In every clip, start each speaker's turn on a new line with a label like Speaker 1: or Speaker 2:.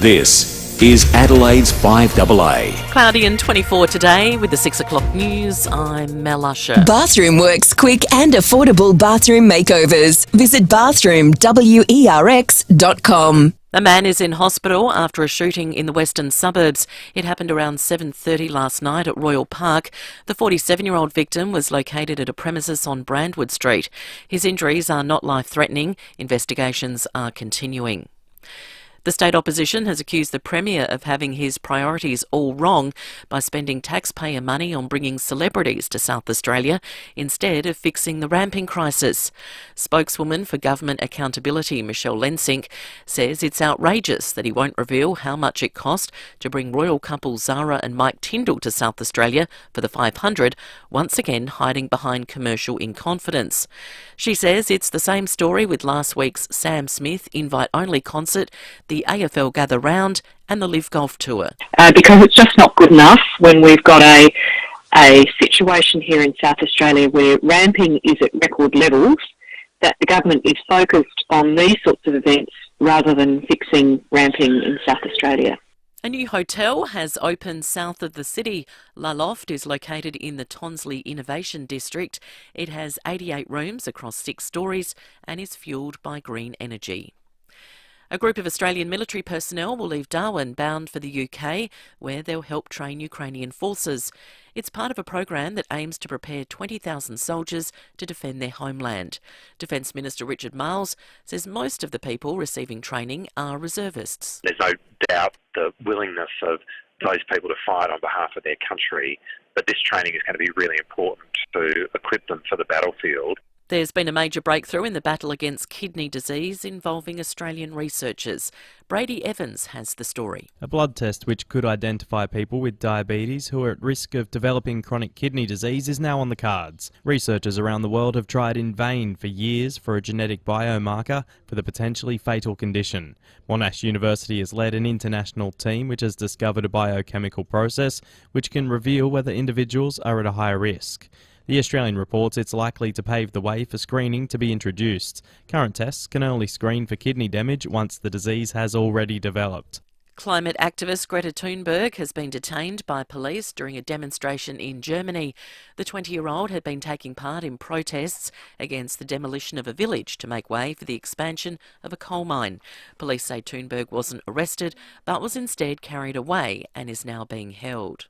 Speaker 1: This is Adelaide's FIVEAA.
Speaker 2: Cloudy and 24 today with the 6 o'clock news. I'm Mel Usher.
Speaker 3: Bathroom Works quick and affordable bathroom makeovers. Visit bathroomwerx.com.
Speaker 2: A man is in hospital after a shooting in the western suburbs. It happened around 7:30 last night at Royal Park. The 47-year-old victim was located at a premises on Brandwood Street. His injuries are not life-threatening. Investigations are continuing. The state opposition has accused the Premier of having his priorities all wrong by spending taxpayer money on bringing celebrities to South Australia instead of fixing the ramping crisis. Spokeswoman for Government Accountability, Michelle Lensink, says it's outrageous that he won't reveal how much it cost to bring royal couple Zara and Mike Tindall to South Australia for the 500, once again hiding behind commercial inconfidence. She says it's the same story with last week's Sam Smith invite-only concert, the AFL Gather Round and the Live Golf Tour.
Speaker 4: Because it's just not good enough when we've got a situation here in South Australia where ramping is at record levels, that the government is focused on these sorts of events rather than fixing ramping in South Australia.
Speaker 2: A new hotel has opened south of the city. La Loft is located in the Tonsley Innovation District. It has 88 rooms across 6 stories and is fuelled by green energy. A group of Australian military personnel will leave Darwin bound for the UK, where they'll help train Ukrainian forces. It's part of a program that aims to prepare 20,000 soldiers to defend their homeland. Defence Minister Richard Marles says most of the people receiving training are reservists.
Speaker 5: There's no doubt the willingness of those people to fight on behalf of their country, but this training is going to be really important to equip them for the battlefield.
Speaker 2: There's been a major breakthrough in the battle against kidney disease involving Australian researchers. Brady Evans has the story.
Speaker 6: A blood test which could identify people with diabetes who are at risk of developing chronic kidney disease is now on the cards. Researchers around the world have tried in vain for years for a genetic biomarker for the potentially fatal condition. Monash University has led an international team which has discovered a biochemical process which can reveal whether individuals are at a higher risk. The Australian reports it's likely to pave the way for screening to be introduced. Current tests can only screen for kidney damage once the disease has already developed.
Speaker 2: Climate activist Greta Thunberg has been detained by police during a demonstration in Germany. The 20-year-old had been taking part in protests against the demolition of a village to make way for the expansion of a coal mine. Police say Thunberg wasn't arrested but was instead carried away and is now being held.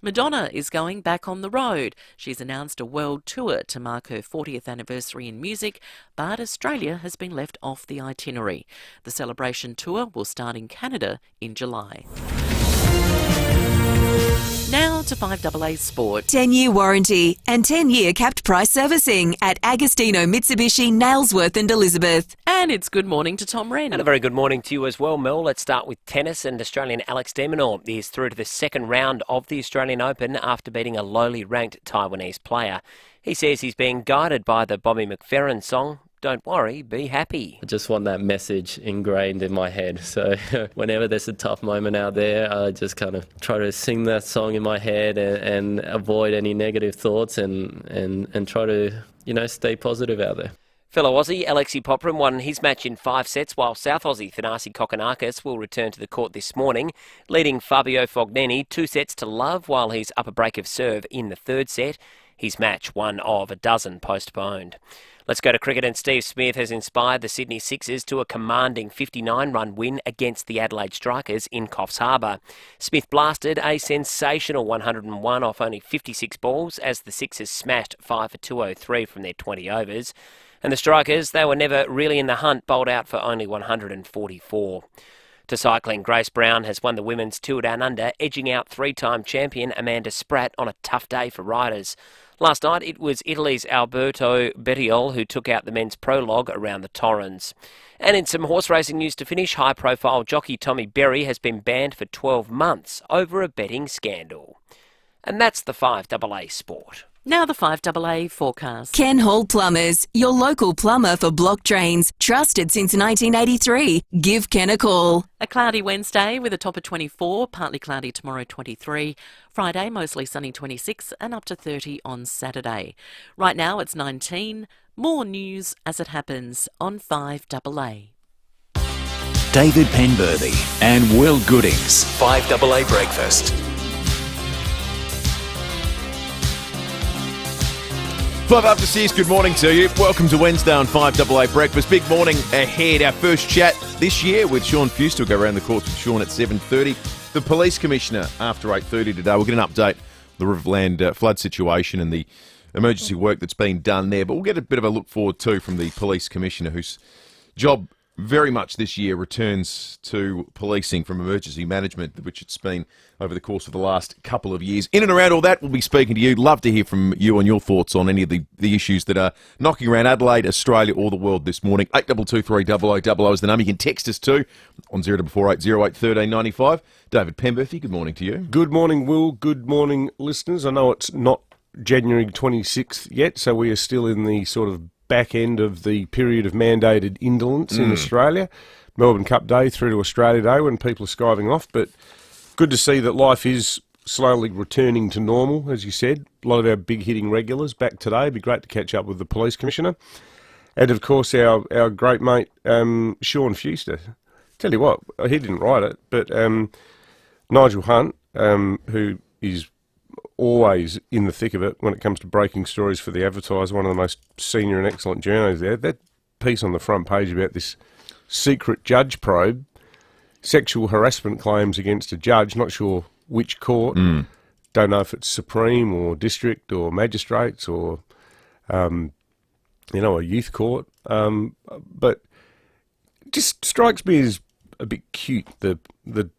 Speaker 2: Madonna is going back on the road. She's announced a world tour to mark her 40th anniversary in music, but Australia has been left off the itinerary. The celebration tour will start in Canada in July. Now to FIVEAA Sport.
Speaker 3: 10-year warranty and 10-year capped price servicing at Agostino Mitsubishi, Nailsworth and Elizabeth.
Speaker 2: And it's good morning to Tom Wren.
Speaker 7: And a very good morning to you as well, Mel. Let's start with tennis, and Australian Alex de Minaur is through to the second round of the Australian Open after beating a lowly ranked Taiwanese player. He says he's being guided by the Bobby McFerrin song, "Don't worry, be happy."
Speaker 8: I just want that message ingrained in my head. So whenever there's a tough moment out there, I just kind of try to sing that song in my head and avoid any negative thoughts and try to, stay positive out there.
Speaker 7: Fellow Aussie Alexei Poprin won his match in 5 sets, while South Aussie Thanasi Kokonakis will return to the court this morning, leading Fabio Fognini 2 sets to love while he's up a break of serve in the 3rd set. His match, one of a dozen postponed. Let's go to cricket, and Steve Smith has inspired the Sydney Sixers to a commanding 59-run win against the Adelaide Strikers in Coffs Harbour. Smith blasted a sensational 101 off only 56 balls as the Sixers smashed 5 for 203 from their 20 overs. And the Strikers, they were never really in the hunt, bowled out for only 144. To cycling, Grace Brown has won the Women's Tour Down Under, edging out 3-time champion Amanda Spratt on a tough day for riders. Last night, it was Italy's Alberto Bettiol who took out the men's prologue around the Torrens. And in some horse racing news to finish, high-profile jockey Tommy Berry has been banned for 12 months over a betting scandal. And that's the FIVEAA Sport.
Speaker 2: Now the FIVEAA forecast.
Speaker 3: Ken Hall Plumbers, your local plumber for block drains. Trusted since 1983. Give Ken a call.
Speaker 2: A cloudy Wednesday with a top of 24, partly cloudy tomorrow 23. Friday mostly sunny 26 and up to 30 on Saturday. Right now it's 19. More news as it happens on FIVEAA.
Speaker 1: David Penberthy and Will Goodings. 5AA Breakfast.
Speaker 9: 6:05, good morning to you. Welcome to Wednesday on 5AA Breakfast. Big morning ahead. Our first chat this year with Sean Fewster. We'll go around the courts with Sean at 7:30. The Police Commissioner after 8:30 today. We'll get an update on the Riverland flood situation and the emergency work that's been done there. But we'll get a bit of a look forward too from the Police Commissioner, whose job very much this year returns to policing from emergency management, which it's been over the course of the last couple of years. In and around all that, we'll be speaking to you. Love to hear from you and your thoughts on any of the issues that are knocking around Adelaide, Australia, or the world this morning. 8223 is the number. You can text us too on 0448 08 1395. David Penberthy, good morning to you.
Speaker 10: Good morning, Will. Good morning, listeners. I know it's not January 26th yet, so we are still in the sort of back end of the period of mandated indolence in Australia. Melbourne Cup Day through to Australia Day when people are skiving off, but good to see that life is slowly returning to normal, as you said. A lot of our big hitting regulars back today. It'd be great to catch up with the Police Commissioner. And of course our great mate Sean Fewster. Tell you what, he didn't write it, but Nigel Hunt, who is always in the thick of it when it comes to breaking stories for the Advertiser, one of the most senior and excellent journos there. That piece on the front page about this secret judge probe, sexual harassment claims against a judge, not sure which court, don't know if it's Supreme or District or Magistrates or, a youth court, but it just strikes me as a bit cute, the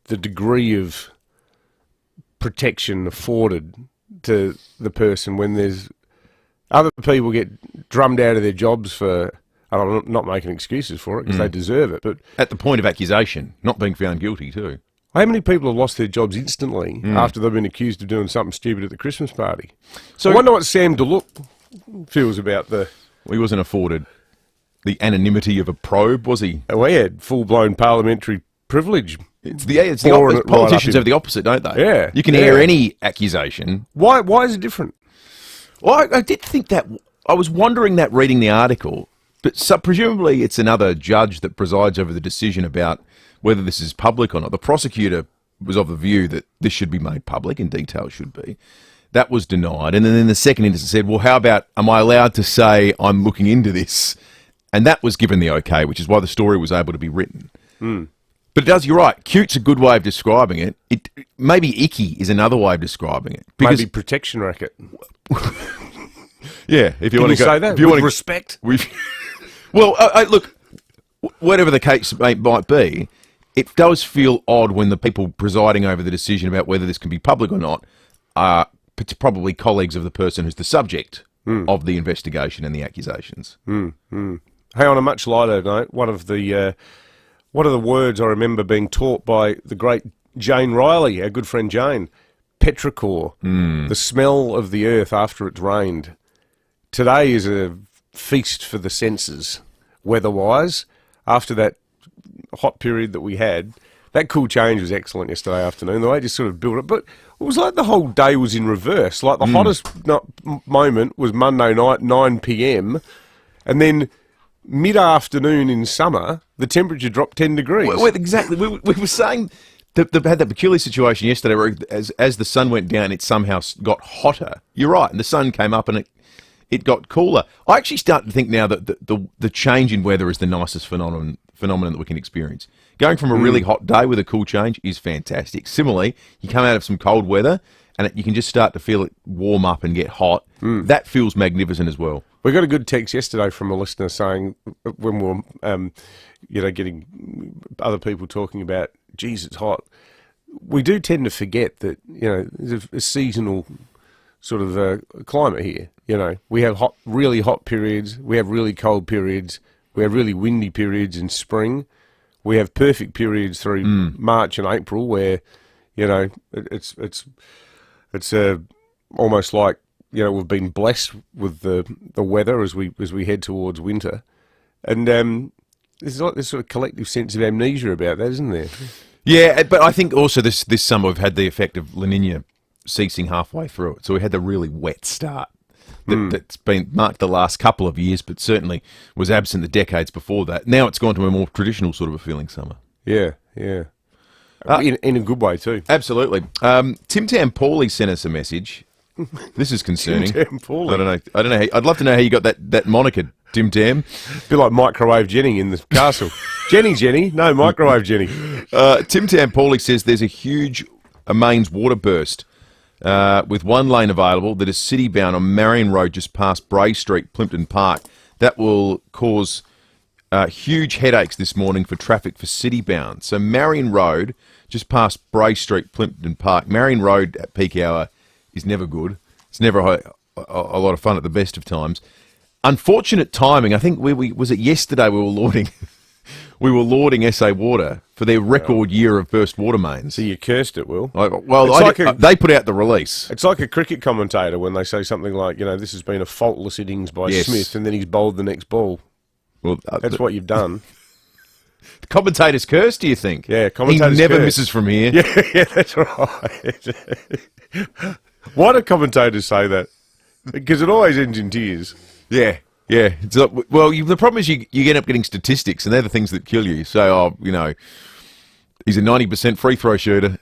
Speaker 10: degree of protection afforded to the person when there's other people get drummed out of their jobs for, and I'm not making excuses for it because they deserve it, but
Speaker 9: At the point of accusation, not being found guilty too.
Speaker 10: how many people have lost their jobs instantly after they've been accused of doing something stupid at the Christmas party? So I wonder what Sam DeLuc feels about the...
Speaker 9: He wasn't afforded the anonymity of a probe, was he?
Speaker 10: We had full-blown parliamentary privilege.
Speaker 9: Politicians have the opposite, don't they?
Speaker 10: Yeah.
Speaker 9: You can air any accusation.
Speaker 10: Why is it different?
Speaker 9: Well, I did think that. I was wondering that reading the article, but presumably it's another judge that presides over the decision about whether this is public or not. The prosecutor was of the view that this should be made public, and details should be. That was denied. And then in the second instance it said, well, how about, am I allowed to say I'm looking into this? And that was given the okay, which is why the story was able to be written. But you're right, cute's a good way of describing it. Maybe icky is another way of describing it.
Speaker 10: Maybe protection racket.
Speaker 9: Yeah, if you want to
Speaker 10: say that, if you want respect.
Speaker 9: Well, look, whatever the case might be, it does feel odd when the people presiding over the decision about whether this can be public or not are probably colleagues of the person who's the subject of the investigation and the accusations.
Speaker 10: Hey, on a much lighter note, one of the words I remember being taught by the great Jane Riley, our good friend Jane, petrichor, the smell of the earth after it's rained. Today is a feast for the senses, weather-wise. After that hot period that we had, that cool change was excellent yesterday afternoon. The way it just sort of built up, but it was like the whole day was in reverse. Like the hottest moment was Monday night, 9 p.m, and then mid-afternoon in summer, the temperature dropped 10 degrees.
Speaker 9: Well, exactly. We were saying that they had that peculiar situation yesterday where as the sun went down, it somehow got hotter. You're right, and the sun came up and it got cooler. I actually start to think now that the change in weather is the nicest phenomenon that we can experience. Going from a really hot day with a cool change is fantastic. Similarly, you come out of some cold weather and you can just start to feel it warm up and get hot. That feels magnificent as well.
Speaker 10: We got a good text yesterday from a listener saying when we were, getting other people talking about, geez, it's hot. We do tend to forget that, there's a seasonal sort of climate here. We have really hot periods. We have really cold periods. We have really windy periods in spring. We have perfect periods through March and April where, it's almost like, we've been blessed with the weather as we head towards winter. And there's like this sort of collective sense of amnesia about that, isn't there?
Speaker 9: Yeah, but I think also this summer we've had the effect of La Niña ceasing halfway through it. So we had the really wet start that's been marked the last couple of years, but certainly was absent the decades before that. Now it's gone to a more traditional sort of a feeling summer.
Speaker 10: Yeah. In a good way too.
Speaker 9: Absolutely. Tim Tam Paulie sent us a message. This is concerning.
Speaker 10: Tim Tam Paulie.
Speaker 9: I don't know. I'd love to know how you got that moniker, Tim Tam.
Speaker 10: A bit like Microwave Jenny in the castle. Jenny. No, Microwave Jenny.
Speaker 9: Tim Tam Paulie says there's a huge mains water burst with one lane available that is city-bound on Marion Road just past Bray Street, Plimpton Park. That will cause huge headaches this morning for traffic for city-bound. So Marion Road, just past Bray Street, Plimpton Park. Marion Road at peak hour is never good. It's never a lot of fun at the best of times. Unfortunate timing. I think was it yesterday we were lauding SA Water for their record year of burst water mains.
Speaker 10: So you cursed it, Will.
Speaker 9: They put out the release.
Speaker 10: It's like a cricket commentator when they say something like, this has been a faultless innings by Smith, and then he's bowled the next ball.
Speaker 9: Well,
Speaker 10: that's what you've done.
Speaker 9: The commentator's cursed, do you think?
Speaker 10: Yeah, commentator's
Speaker 9: He never
Speaker 10: cursed.
Speaker 9: misses from here.
Speaker 10: Yeah, that's right. Why do commentators say that? Because it always ends in tears.
Speaker 9: Yeah. It's like, the problem is you end up getting statistics, and they're the things that kill you. So, he's a 90% free throw shooter.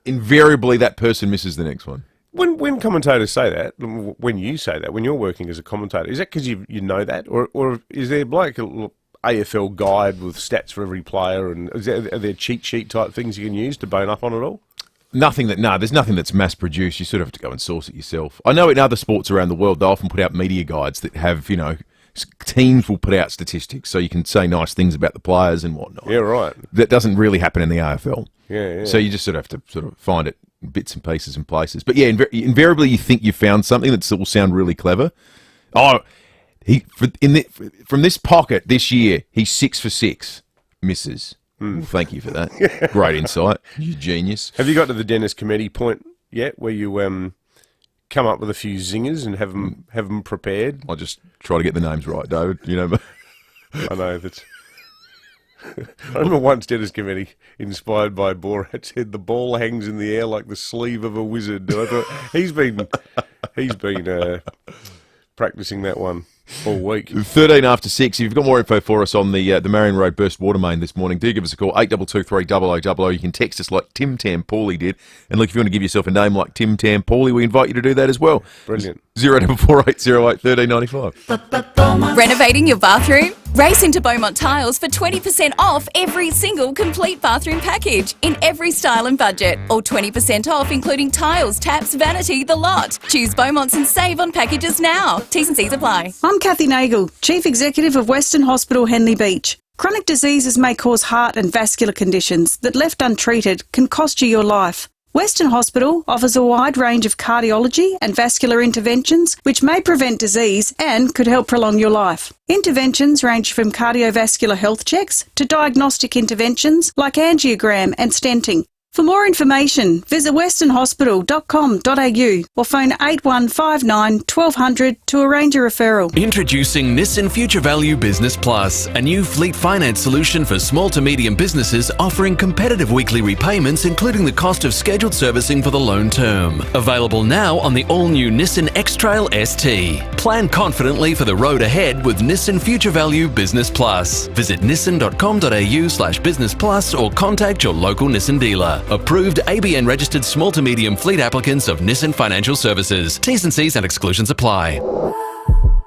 Speaker 9: Invariably, that person misses the next one.
Speaker 10: When commentators say that, when you say that, when you're working as a commentator, is that because you know that? Or is there like a AFL guide with stats for every player, and are there cheat sheet type things you can use to bone up on it all?
Speaker 9: There's nothing that's mass produced. You sort of have to go and source it yourself. I know in other sports around the world, they often put out media guides that have, teams will put out statistics so you can say nice things about the players and whatnot.
Speaker 10: Yeah, right.
Speaker 9: That doesn't really happen in the AFL.
Speaker 10: Yeah.
Speaker 9: So you just sort of have to find it in bits and pieces and places. But yeah, invariably you think you found something that will sound really clever. Oh, from this pocket this year, he's 6 for 6 misses. Well, thank you for that. Great insight. You genius.
Speaker 10: Have you got to the Dennis Cometti point yet, where you come up with a few zingers and have them prepared?
Speaker 9: I just try to get the names right, David.
Speaker 10: I know that's. I remember once Dennis Cometti, inspired by Borat, said the ball hangs in the air like the sleeve of a wizard. I thought he's been practicing that one all week.
Speaker 9: 13 after 6. If you've got more info for us on the Marion Road burst water main this morning, do give us a call, 8223 0000. You can text us like Tim Tam Paulie did. And look, if you want to give yourself a name like Tim Tam Paulie, we invite you to do that as well.
Speaker 10: Brilliant.
Speaker 9: 044808 1395.
Speaker 3: Renovating your bathroom? Race into Beaumont Tiles for 20% off every single complete bathroom package in every style and budget, or 20% off including tiles, taps, vanity, the lot. Choose Beaumont's and save on packages now. T's and C's apply.
Speaker 11: I'm Kathy Nagel, Chief Executive of Western Hospital Henley Beach. Chronic diseases may cause heart and vascular conditions that, left untreated, can cost you your life. Western Hospital offers a wide range of cardiology and vascular interventions which may prevent disease and could help prolong your life. Interventions range from cardiovascular health checks to diagnostic interventions like angiogram and stenting. For more information, visit westernhospital.com.au or phone 8159 1200 to arrange a referral.
Speaker 1: Introducing Nissan Future Value Business Plus, a new fleet finance solution for small to medium businesses offering competitive weekly repayments including the cost of scheduled servicing for the loan term. Available now on the all-new Nissan X-Trail ST. Plan confidently for the road ahead with Nissan Future Value Business Plus. Visit nissan.com.au/business plus or contact your local Nissan dealer. Approved ABN registered small to medium fleet applicants of Nissan Financial Services. T's and C's and exclusions apply.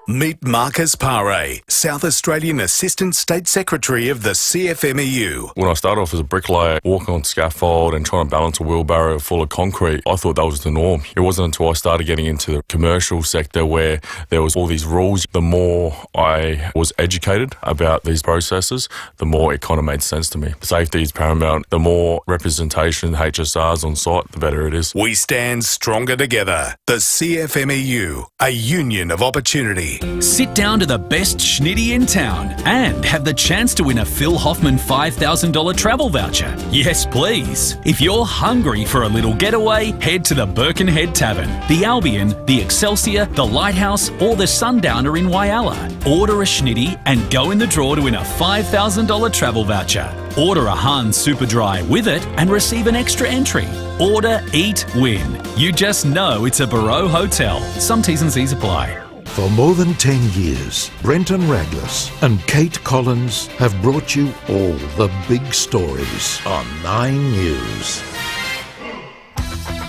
Speaker 12: Meet Marcus Pare, South Australian Assistant State Secretary of the CFMEU.
Speaker 13: When I started off as a bricklayer, walking on scaffold and trying to balance a wheelbarrow full of concrete, I thought that was the norm. It wasn't until I started getting into the commercial sector where there was all these rules. The more I was educated about these processes, the more it kind of made sense to me. Safety is paramount. The more representation HSRs on site, the better it is.
Speaker 12: We stand stronger together. The CFMEU, a union of opportunity.
Speaker 14: Sit down to the best schnitty in town and have the chance to win a Phil Hoffman $5,000 travel voucher. Yes, please. If you're hungry for a little getaway, head to the Birkenhead Tavern, the Albion, the Excelsior, the Lighthouse, or the Sundowner in Whyalla. Order a schnitty and go in the draw to win a $5,000 travel voucher. Order a Han Super Dry with it and receive an extra entry. Order, eat, win. You just know it's a Barreau Hotel. Some T's and C's apply.
Speaker 15: For more than 10 years, Brenton Raglas and Kate Collins have brought you all the big stories on 9 News.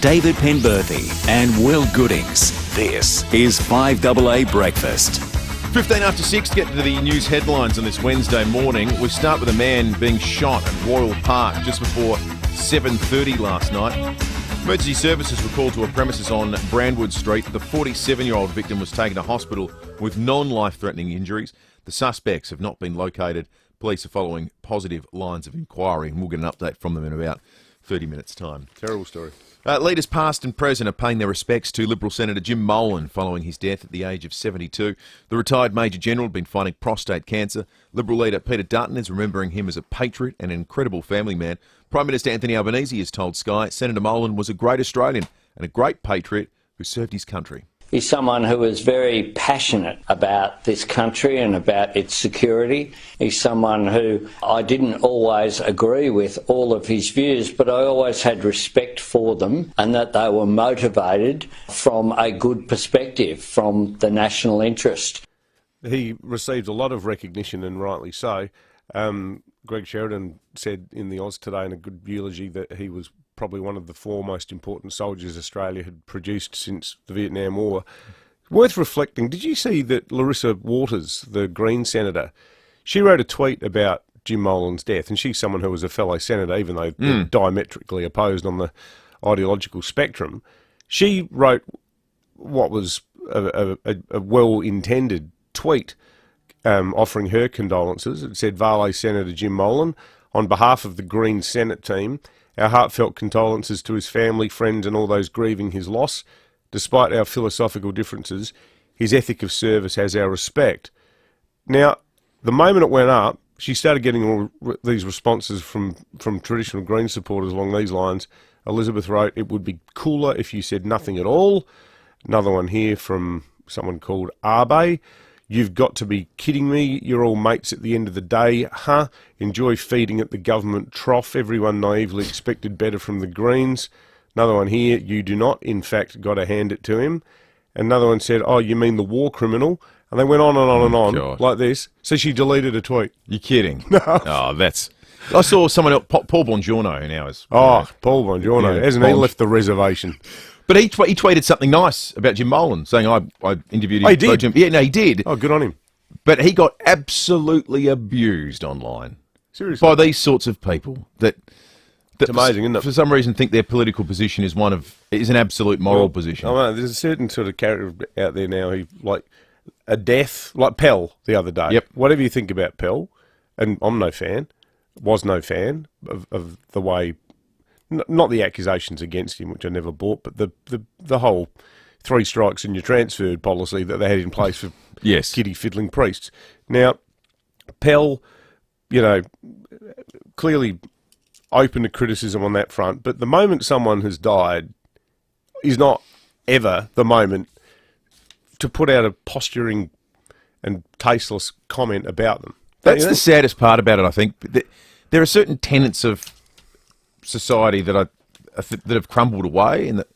Speaker 16: David Penberthy and Will Goodings. This is 5AA Breakfast.
Speaker 9: 15 after 6, get to the news headlines on this Wednesday morning. We start with a man being shot at Royal Park just before 7:30 last night. Emergency services were called to a premises on Brandwood Street. The 47-year-old victim was taken to hospital with non-life-threatening injuries. The suspects have not been located. Police are following positive lines of inquiry, and we'll get an update from them in about 30 minutes' time.
Speaker 10: Terrible story.
Speaker 9: Leaders past and present are paying their respects to Liberal Senator Jim Molan following his death at the age of 72. The retired Major General had been fighting prostate cancer. Liberal leader Peter Dutton is remembering him as a patriot and an incredible family man. Prime Minister Anthony Albanese has told Sky Senator Molan was a great Australian and a great patriot who served his country.
Speaker 17: He's someone who is very passionate about this country and about its security. He's someone who I didn't always agree with all of his views, but I always had respect for them and that they were motivated from a good perspective, from the national interest.
Speaker 10: He received a lot of recognition, and rightly so. Greg Sheridan said in the Oz today in a good eulogy that he was probably one of the 4 most important soldiers Australia had produced since the Vietnam War. Worth reflecting, did you see that Larissa Waters, the Green senator, she wrote a tweet about Jim Molan's death, and she's someone who was a fellow senator, even though they're diametrically opposed on the ideological spectrum. She wrote what was a well-intended tweet offering her condolences. It said, "Vale Senator Jim Molan, on behalf of the Green Senate team, our heartfelt condolences to his family, friends and all those grieving his loss. Despite our philosophical differences, his ethic of service has our respect." Now, the moment it went up, she started getting all these responses from traditional Green supporters along these lines. Elizabeth wrote, "It would be cooler if you said nothing at all." Another one here from someone called Arbe. "You've got to be kidding me. You're all mates at the end of the day, huh? Enjoy feeding at the government trough. Everyone naively expected better from the Greens." Another one here, "You do not, in fact, got to hand it to him." Another one said, "Oh, you mean the war criminal?" And they went on and on and on
Speaker 9: God.
Speaker 10: like this. So she deleted a tweet.
Speaker 9: You're kidding?
Speaker 10: No.
Speaker 9: Oh, that's... I saw someone else, Paul Bongiorno now is...
Speaker 10: Oh, Paul Bongiorno.
Speaker 9: Yeah,
Speaker 10: Hasn't he left the reservation?
Speaker 9: But he tweeted something nice about Jim Molan, saying I interviewed him.
Speaker 10: Oh, he did?
Speaker 9: Yeah, no, he did.
Speaker 10: Oh, good on him.
Speaker 9: But he got absolutely abused online.
Speaker 10: Seriously?
Speaker 9: By these sorts of people that
Speaker 10: it's amazing, isn't it?
Speaker 9: For some reason think their political position is an absolute moral position.
Speaker 10: I know, there's a certain sort of character out there now who, like, a death, like Pell the other day.
Speaker 9: Yep.
Speaker 10: Whatever you think about Pell, and I'm no fan, was no fan of the way... Not the accusations against him, which I never bought, but the whole 3 strikes and you're transferred policy that they had in place for kiddie fiddling priests. Now, Pell, clearly open to criticism on that front, but the moment someone has died is not ever the moment to put out a posturing and tasteless comment about them.
Speaker 9: That's the saddest part about it, I think. There are certain tenets of society that that have crumbled away, and that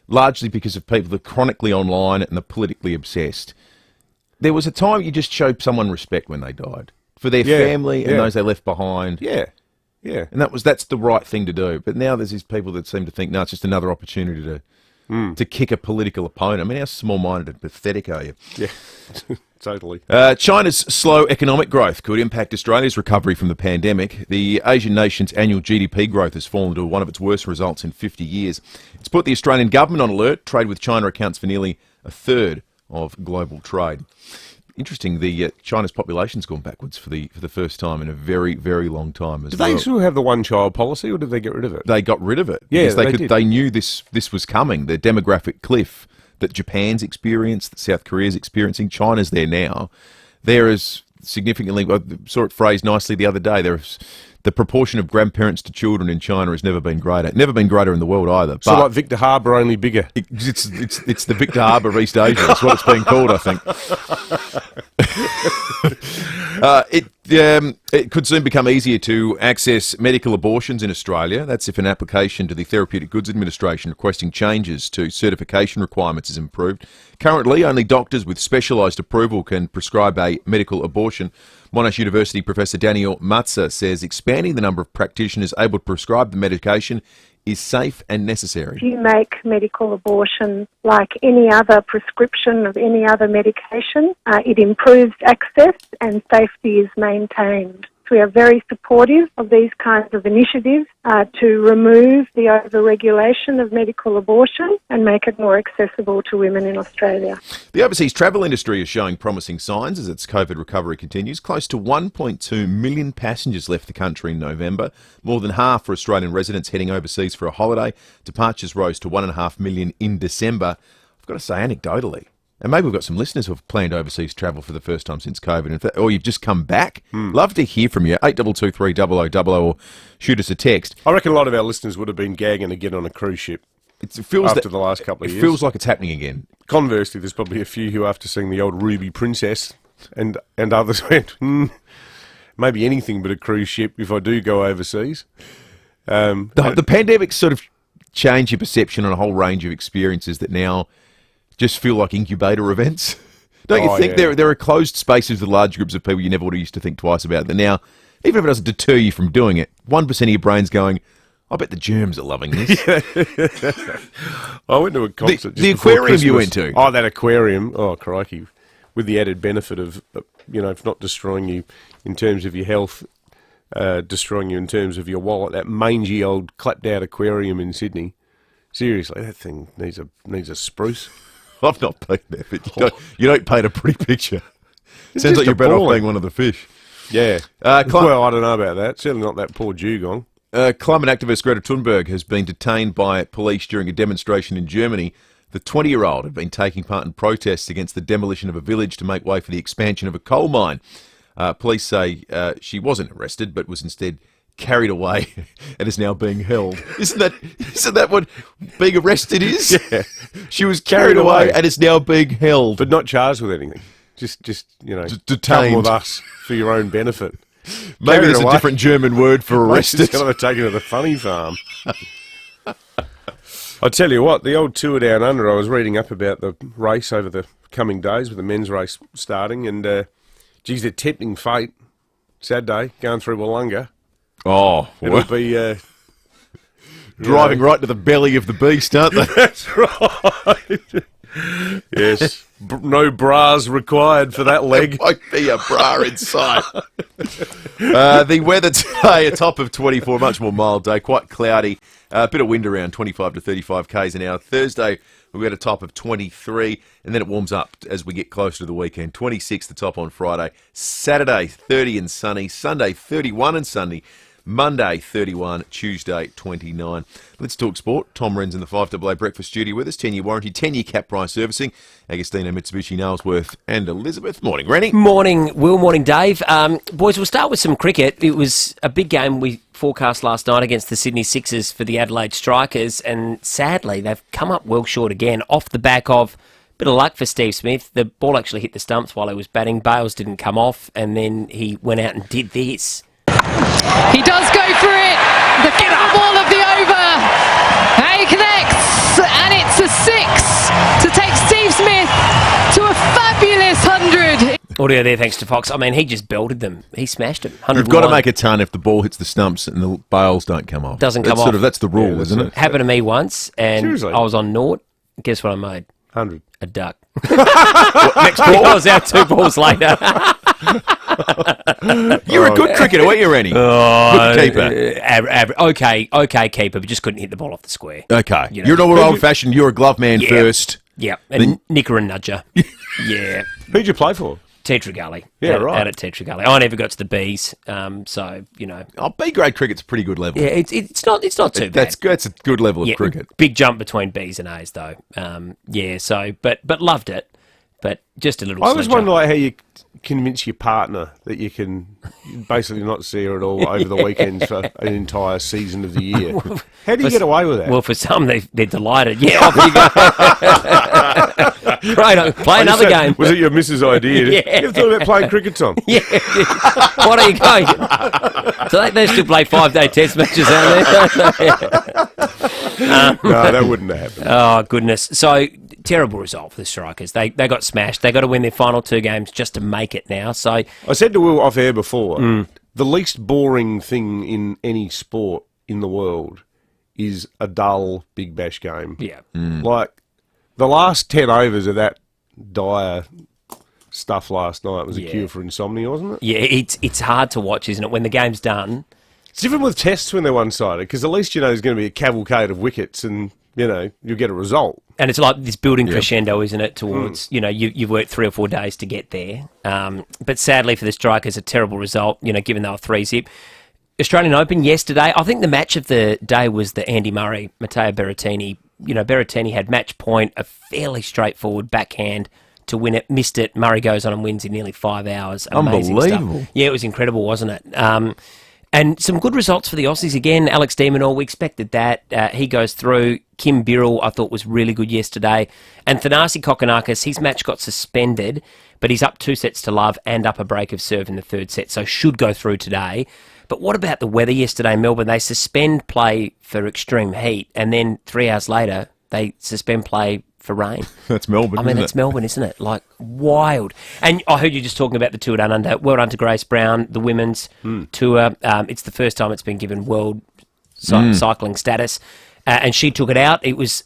Speaker 9: largely because of people that are chronically online and are politically obsessed. There was a time you just showed someone respect when they died for their family and those they left behind.
Speaker 10: Yeah.
Speaker 9: And that's the right thing to do. But now there's these people that seem to think, no, it's just another opportunity to kick a political opponent. I mean, how small-minded and pathetic are you?
Speaker 10: Yeah, totally.
Speaker 9: China's slow economic growth could impact Australia's recovery from the pandemic. The Asian nation's annual GDP growth has fallen to one of its worst results in 50 years. It's put the Australian government on alert. Trade with China accounts for nearly a third of global trade. Interesting, China's population's gone backwards for the first time in a very, very long time.
Speaker 10: Did they still have the one-child policy, or did they get rid of it?
Speaker 9: They got rid of it.
Speaker 10: Yeah,
Speaker 9: because they knew this was coming. The demographic cliff that Japan's experienced, that South Korea's experiencing, China's there now. There is significantly, I saw it phrased nicely the other day, the proportion of grandparents to children in China has never been greater. Never been greater in the world either.
Speaker 10: So like Victor Harbour, only bigger.
Speaker 9: It's the Victor Harbour of East Asia. That's what it's been called, I think. It could soon become easier to access medical abortions in Australia. That's if an application to the Therapeutic Goods Administration requesting changes to certification requirements is approved. Currently, only doctors with specialised approval can prescribe a medical abortion. Monash University Professor Daniel Matza says expanding the number of practitioners able to prescribe the medication is safe and necessary.
Speaker 18: If you make medical abortion like any other prescription of any other medication, it improves access and safety is maintained. We are very supportive of these kinds of initiatives to remove the over-regulation of medical abortion and make it more accessible to women in Australia.
Speaker 9: The overseas travel industry is showing promising signs as its COVID recovery continues. Close to 1.2 million passengers left the country in November, more than half for Australian residents heading overseas for a holiday. Departures rose to 1.5 million in December. I've got to say, anecdotally, and maybe we've got some listeners who have planned overseas travel for the first time since COVID, or you've just come back. Love to hear from you. 8223 or shoot us a text.
Speaker 10: I reckon a lot of our listeners would have been gagging to get on a cruise ship after the last couple of years.
Speaker 9: It feels like it's happening again.
Speaker 10: Conversely, there's probably a few who, after seeing the old Ruby Princess and others, went, maybe anything but a cruise ship if I do go overseas.
Speaker 9: The pandemic sort of changed your perception on a whole range of experiences that now just feel like incubator events. Don't you think?
Speaker 10: Yeah.
Speaker 9: There are closed spaces with large groups of people you never would have used to think twice about. That now, even if it doesn't deter you from doing it, 1% of your brain's going, I bet the germs are loving this.
Speaker 10: I went to a concert.
Speaker 9: The aquarium you went to.
Speaker 10: Oh, that aquarium. Oh, crikey. With the added benefit of, not destroying you in terms of your health, destroying you in terms of your wallet. That mangy old clapped-out aquarium in Sydney. Seriously, that thing needs a spruce.
Speaker 9: I've not been there, but you don't paint a pretty picture. Sounds like you're better off being one of the fish.
Speaker 10: Yeah. Well, I don't know about that. Certainly not that poor dugong.
Speaker 9: Climate activist Greta Thunberg has been detained by police during a demonstration in Germany. The 20-year-old had been taking part in protests against the demolition of a village to make way for the expansion of a coal mine. Police say she wasn't arrested, but was instead carried away and is now being held. Isn't that what being arrested is?
Speaker 10: Yeah.
Speaker 9: She was carried away and is now being held.
Speaker 10: But not charged with anything. Just
Speaker 9: detained.
Speaker 10: Come with us for your own benefit.
Speaker 9: Maybe there's a different German word for arrested.
Speaker 10: Just got to take her to the funny farm. I tell you what, the old tour down under, I was reading up about the race over the coming days with the men's race starting, and geez, they're tempting fate. Saturday, going through Wollonga.
Speaker 9: Oh,
Speaker 10: it'll be
Speaker 9: driving right to the belly of the beast, aren't they?
Speaker 10: That's right. Yes, no bras required for that leg.
Speaker 9: Might be a bra in sight. The weather today, a top of 24, much more mild day, quite cloudy, a bit of wind around 25 to 35 k's an hour. Thursday, we've got a top of 23, and then it warms up as we get closer to the weekend. 26 the top on Friday, Saturday 30 and sunny, Sunday 31 and sunny, Monday 31, Tuesday 29. Let's talk sport. Tom Wren's in the 5AA Breakfast Studio with us. 10-year warranty, 10-year cap price servicing. Agostino, Mitsubishi, Nailsworth and Elizabeth. Morning, Rennie.
Speaker 7: Morning, Will. Morning, Dave. Boys, we'll start with some cricket. It was a big game we forecast last night against the Sydney Sixers for the Adelaide Strikers, and sadly they've come up well short again off the back of a bit of luck for Steve Smith. The ball actually hit the stumps while he was batting. Bales didn't come off, and then he went out and did this.
Speaker 19: He does go for it. The final ball of the over. And he connects, and it's a 6 to take Steve Smith to a fabulous 100.
Speaker 7: Audio there, thanks to Fox. I mean, he just belted them. He smashed them.
Speaker 9: You've got to make a ton if the ball hits the stumps and the bails don't come off.
Speaker 7: Doesn't come off.
Speaker 9: That's the rule, isn't it?
Speaker 7: Happened to me once, and
Speaker 10: Seriously?
Speaker 7: I was on naught. Guess what I made?
Speaker 10: 100.
Speaker 7: A duck.
Speaker 9: Next ball?
Speaker 7: I was out 2 balls later.
Speaker 9: You're a good cricketer, weren't you, Rennie? Good keeper.
Speaker 7: Okay keeper, but just couldn't hit the ball off the square.
Speaker 9: Okay. You're not old-fashioned. You're a glove man first.
Speaker 7: Yeah, and nicker and nudger. Yeah.
Speaker 10: Who'd you play for?
Speaker 7: Tetra Gully.
Speaker 10: Yeah, right.
Speaker 7: Out at Tetra Gully. I never got to the Bs, so, you know.
Speaker 9: Oh, B-grade cricket's a pretty good level.
Speaker 7: Yeah, it's not too bad.
Speaker 9: That's a good level of cricket.
Speaker 7: Big jump between Bs and As, though. But loved it. But just a little
Speaker 10: I always wonder how you convince your partner that you can basically not see her at all over the weekends for an entire season of the year. How do you get away with that?
Speaker 7: Well, for some, they're delighted. Yeah, off you go. Great, play another game.
Speaker 10: Was it your missus' idea?
Speaker 7: Yeah.
Speaker 10: You ever thought about playing cricket, Tom?
Speaker 7: Yeah. What are you going? So they still play 5-day test matches out there.
Speaker 10: No, that wouldn't have happened.
Speaker 7: Oh, goodness. So, terrible result for the Strikers. They got smashed. They got to win their final 2 games just to make it now. So
Speaker 10: I said to Will off air before, the least boring thing in any sport in the world is a dull Big Bash game.
Speaker 7: Yeah.
Speaker 10: Like, the last 10 overs of that dire stuff last night was a cure for insomnia, wasn't it?
Speaker 7: Yeah, it's hard to watch, isn't it, when the game's done?
Speaker 10: It's different with tests when they're one-sided, because at least you know there's going to be a cavalcade of wickets and, you know, you'll get a result.
Speaker 7: And it's like this building crescendo, isn't it, towards, you know, you've worked 3 or 4 days to get there. But sadly for the Strikers, a terrible result, you know, given they were 3-zip. Australian Open yesterday, I think the match of the day was the Andy Murray, Matteo Berrettini. You know, Berrettini had match point, a fairly straightforward backhand to win it, missed it. Murray goes on and wins in nearly 5 hours. Amazing
Speaker 9: Unbelievable.
Speaker 7: stuff. Yeah, it was incredible, wasn't it? And some good results for the Aussies again. Alex de Minaur, we expected that. He goes through. Kim Birrell, I thought, was really good yesterday. And Thanasi Kokkinakis, his match got suspended, but he's up 2-0 and up a break of serve in the 3rd set, so should go through today. But what about the weather yesterday in Melbourne? They suspend play for extreme heat, and then 3 hours later, they suspend play for rain.
Speaker 9: That's Melbourne, isn't it?
Speaker 7: That's Melbourne, isn't it? Like, wild. And I heard you just talking about the Tour Down Under. Well done to Grace Brown, the women's tour. It's the first time it's been given world cycling status. And she took it out. It was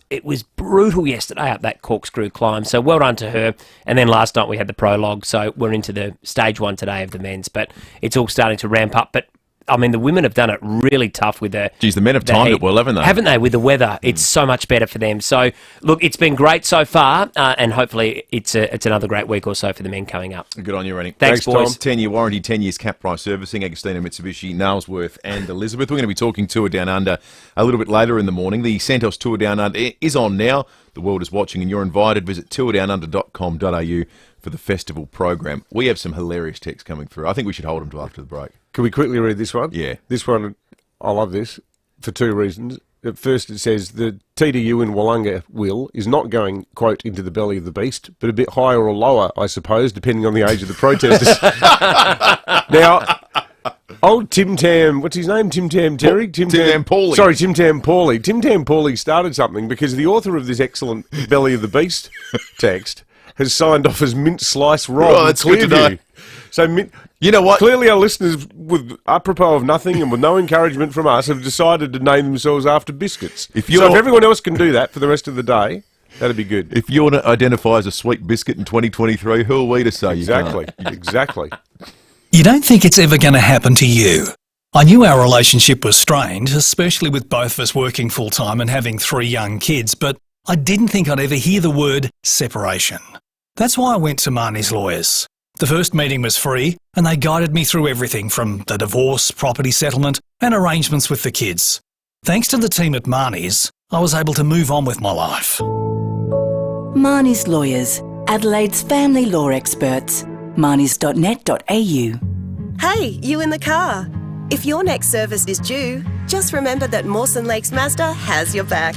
Speaker 7: brutal yesterday up that corkscrew climb. So well done to her. And then last night we had the prologue. So we're into the stage 1 today of the men's. But it's all starting to ramp up. But I mean, the women have done it really tough with the...
Speaker 9: Geez, the men have timed it well, haven't they?
Speaker 7: Haven't they, with the weather? It's so much better for them. So, look, it's been great so far, and hopefully it's another great week or so for the men coming up.
Speaker 9: Good on you, Rennie.
Speaker 7: Thanks, boys.
Speaker 9: Tom. 10-year warranty, 10 years cap price servicing, Agostino Mitsubishi, Nailsworth and Elizabeth. We're going to be talking Tour Down Under a little bit later in the morning. The Santos Tour Down Under is on now. The world is watching and you're invited. Visit tourdownunder.com.au for the festival program. We have some hilarious texts coming through. I think we should hold them till after the break.
Speaker 10: Can we quickly read this one?
Speaker 9: Yeah.
Speaker 10: This one, I love this, for 2 reasons. At first, it says the TDU in Wollonga, Will, is not going, quote, into the belly of the beast, but a bit higher or lower, I suppose, depending on the age of the protesters. Now, old Tim Tam, what's his name? Tim Tam Terry?
Speaker 9: Tim Tam Pauly.
Speaker 10: Sorry, Tim Tam Pauly. Tim Tam Pauly started something because the author of this excellent belly of the beast text has signed off as Mint Slice Rob.
Speaker 9: Oh, that's good to know.
Speaker 10: So,
Speaker 9: you know what?
Speaker 10: Clearly our listeners, with apropos of nothing and with no encouragement from us, have decided to name themselves after biscuits. If everyone else can do that for the rest of the day, that'd be good.
Speaker 9: If you want to identify as a sweet biscuit in 2023, who are we to say
Speaker 10: exactly,
Speaker 9: you can't?
Speaker 10: Exactly.
Speaker 14: You don't think it's ever going to happen to you. I knew our relationship was strained, especially with both of us working full-time and having 3 young kids, but I didn't think I'd ever hear the word separation. That's why I went to Marnie's lawyers. The first meeting was free, and they guided me through everything from the divorce, property settlement, and arrangements with the kids. Thanks to the team at Marnie's, I was able to move on with my life.
Speaker 20: Marnie's Lawyers, Adelaide's family law experts. marnies.net.au.
Speaker 21: Hey, you in the car. If your next service is due, just remember that Mawson Lakes Mazda has your back.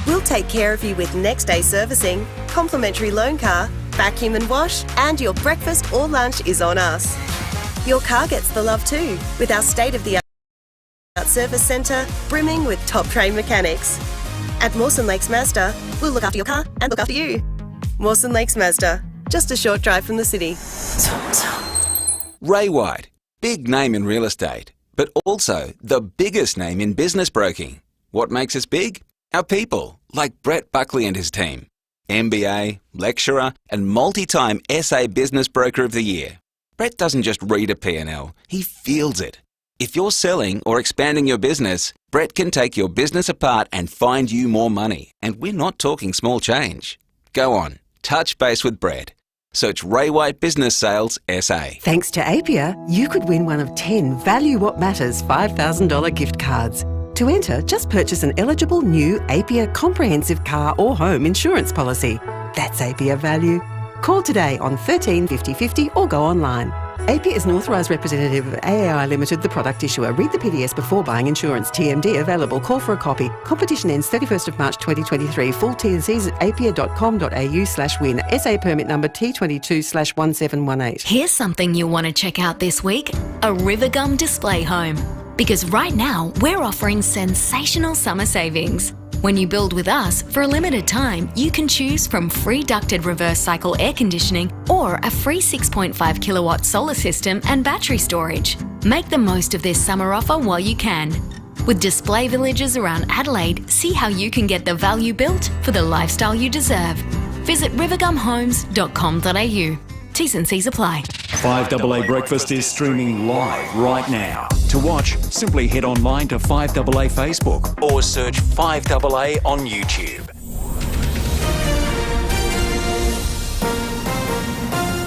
Speaker 21: We'll take care of you with next day servicing, complimentary loan car, vacuum and wash, and your breakfast or lunch is on us. Your car gets the love too, with our state-of-the-art service centre brimming with top-trained mechanics. At Mawson Lakes Mazda, we'll look after your car and look after you. Mawson Lakes Mazda, just a short drive from the city.
Speaker 22: Ray White, big name in real estate, but also the biggest name in business broking. What makes us big? Our people, like Brett Buckley and his team. MBA, lecturer, and multi-time SA Business Broker of the Year. Brett doesn't just read a P&L, he feels it. If you're selling or expanding your business, Brett can take your business apart and find you more money. And we're not talking small change. Go on, touch base with Brett. Search Ray White Business Sales SA.
Speaker 23: Thanks to FIVEAA, you could win one of 10 Value What Matters $5,000 gift cards. To enter, just purchase an eligible new FIVEAA comprehensive car or home insurance policy. That's FIVEAA value. Call today on 13 50 50 or go online. APIA is an authorised representative of AAI Limited, the product issuer. Read the PDS before buying insurance. TMD available. Call for a copy. Competition ends 31st of March 2023. Full T&Cs at apia.com.au/win. SA permit number T22/1718.
Speaker 4: Here's something you'll want to check out this week: a Rivergum display home. Because right now, we're offering sensational summer savings. When you build with us, for a limited time, you can choose from free ducted reverse cycle air conditioning or a free 6.5 kilowatt solar system and battery storage. Make the most of this summer offer while you can. With display villages around Adelaide, see how you can get the value built for the lifestyle you deserve. Visit rivergumhomes.com.au. T's and C's apply.
Speaker 16: 5AA Breakfast is streaming live right now. To watch, simply head online to 5AA Facebook or search 5AA on YouTube.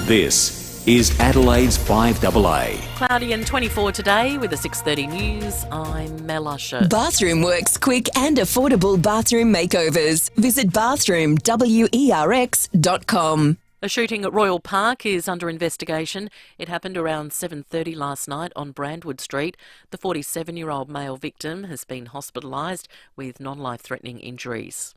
Speaker 16: This is Adelaide's 5AA.
Speaker 2: Cloudy and 24 today with the 6:30 news. I'm Mel Usher.
Speaker 5: Bathroom Works quick and affordable bathroom makeovers. Visit bathroomwerx.com.
Speaker 2: A shooting at Royal Park is under investigation. It happened around 7:30 last night on Brandwood Street. The 47-year-old male victim has been hospitalised with non-life-threatening injuries.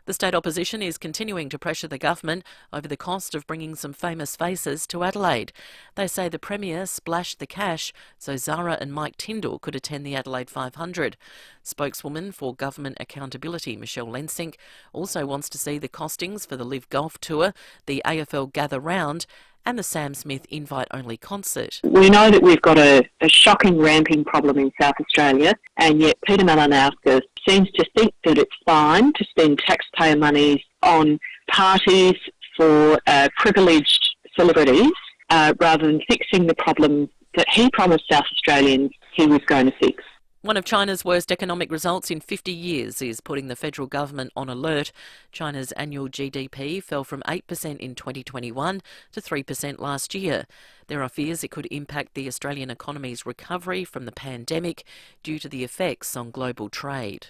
Speaker 2: The state opposition is continuing to pressure the government over the cost of bringing some famous faces to Adelaide. They say the Premier splashed the cash so Zara and Mike Tindall could attend the Adelaide 500. Spokeswoman for Government Accountability, Michelle Lensink, also wants to see the costings for the Live Golf Tour, the AFL Gather Round and the Sam Smith invite-only concert.
Speaker 6: We know that we've got a shocking ramping problem in South Australia, and yet Peter Malinauskas seems to think that it's fine to spend taxpayer monies on parties for privileged celebrities rather than fixing the problem that he promised South Australians he was going to fix.
Speaker 2: One of China's worst economic results in 50 years is putting the federal government on alert. China's annual GDP fell from 8% in 2021 to 3% last year. There are fears it could impact the Australian economy's recovery from the pandemic due to the effects on global trade.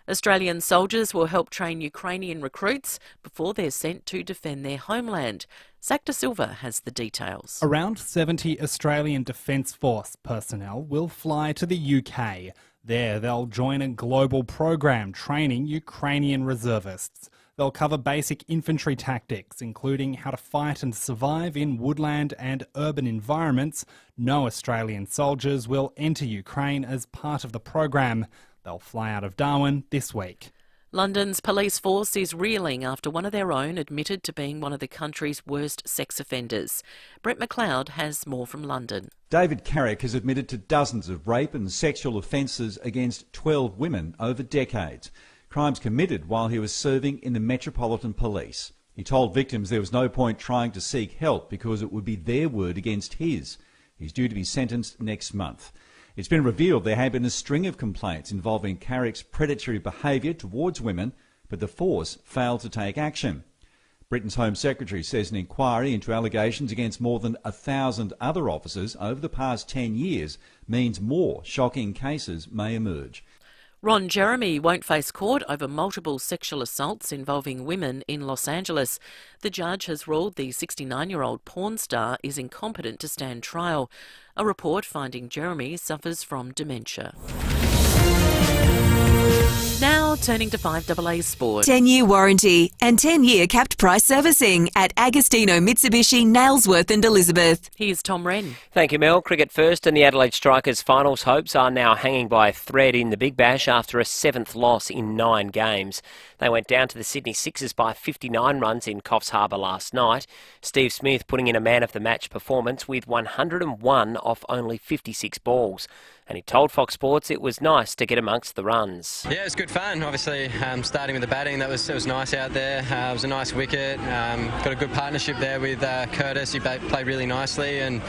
Speaker 2: Australian soldiers will help train Ukrainian recruits before they're sent to defend their homeland. Zach De Silva has the details.
Speaker 24: Around 70 Australian Defence Force personnel will fly to the UK. There, they'll join a global program training Ukrainian reservists. They'll cover basic infantry tactics, including how to fight and survive in woodland and urban environments. No Australian soldiers will enter Ukraine as part of the program. They'll fly out of Darwin this week.
Speaker 2: London's police force is reeling after one of their own admitted to being one of the country's worst sex offenders. Brett McLeod has more from London.
Speaker 25: David Carrick has admitted to dozens of rape and sexual offences against 12 women over decades. Crimes committed while he was serving in the Metropolitan Police. He told victims there was no point trying to seek help because it would be their word against his. He's due to be sentenced next month. It's been revealed there had been a string of complaints involving Carrick's predatory behaviour towards women, but the force failed to take action. Britain's Home Secretary says an inquiry into allegations against more than 1,000 other officers over the past 10 years means more shocking cases may emerge.
Speaker 2: Ron Jeremy won't face court over multiple sexual assaults involving women in Los Angeles. The judge has ruled the 69-year-old porn star is incompetent to stand trial. A report finding Jeremy suffers from dementia. Now turning to 5AA Sport.
Speaker 5: 10-year warranty and 10-year capped price servicing at Agostino Mitsubishi, Nailsworth and Elizabeth.
Speaker 2: Here's Tom Wren.
Speaker 7: Thank you, Mel. Cricket first, and the Adelaide Strikers' finals hopes are now hanging by a thread in the Big Bash after a 7th loss in 9 games. They went down to the Sydney Sixers by 59 runs in Coffs Harbour last night. Steve Smith putting in a man-of-the-match performance with 101 off only 56 balls. And he told Fox Sports it was nice to get amongst the runs.
Speaker 26: Yeah, it was good fun. Obviously, starting with the batting, it was nice out there. It was a nice wicket. Got a good partnership there with Curtis. He played really nicely, and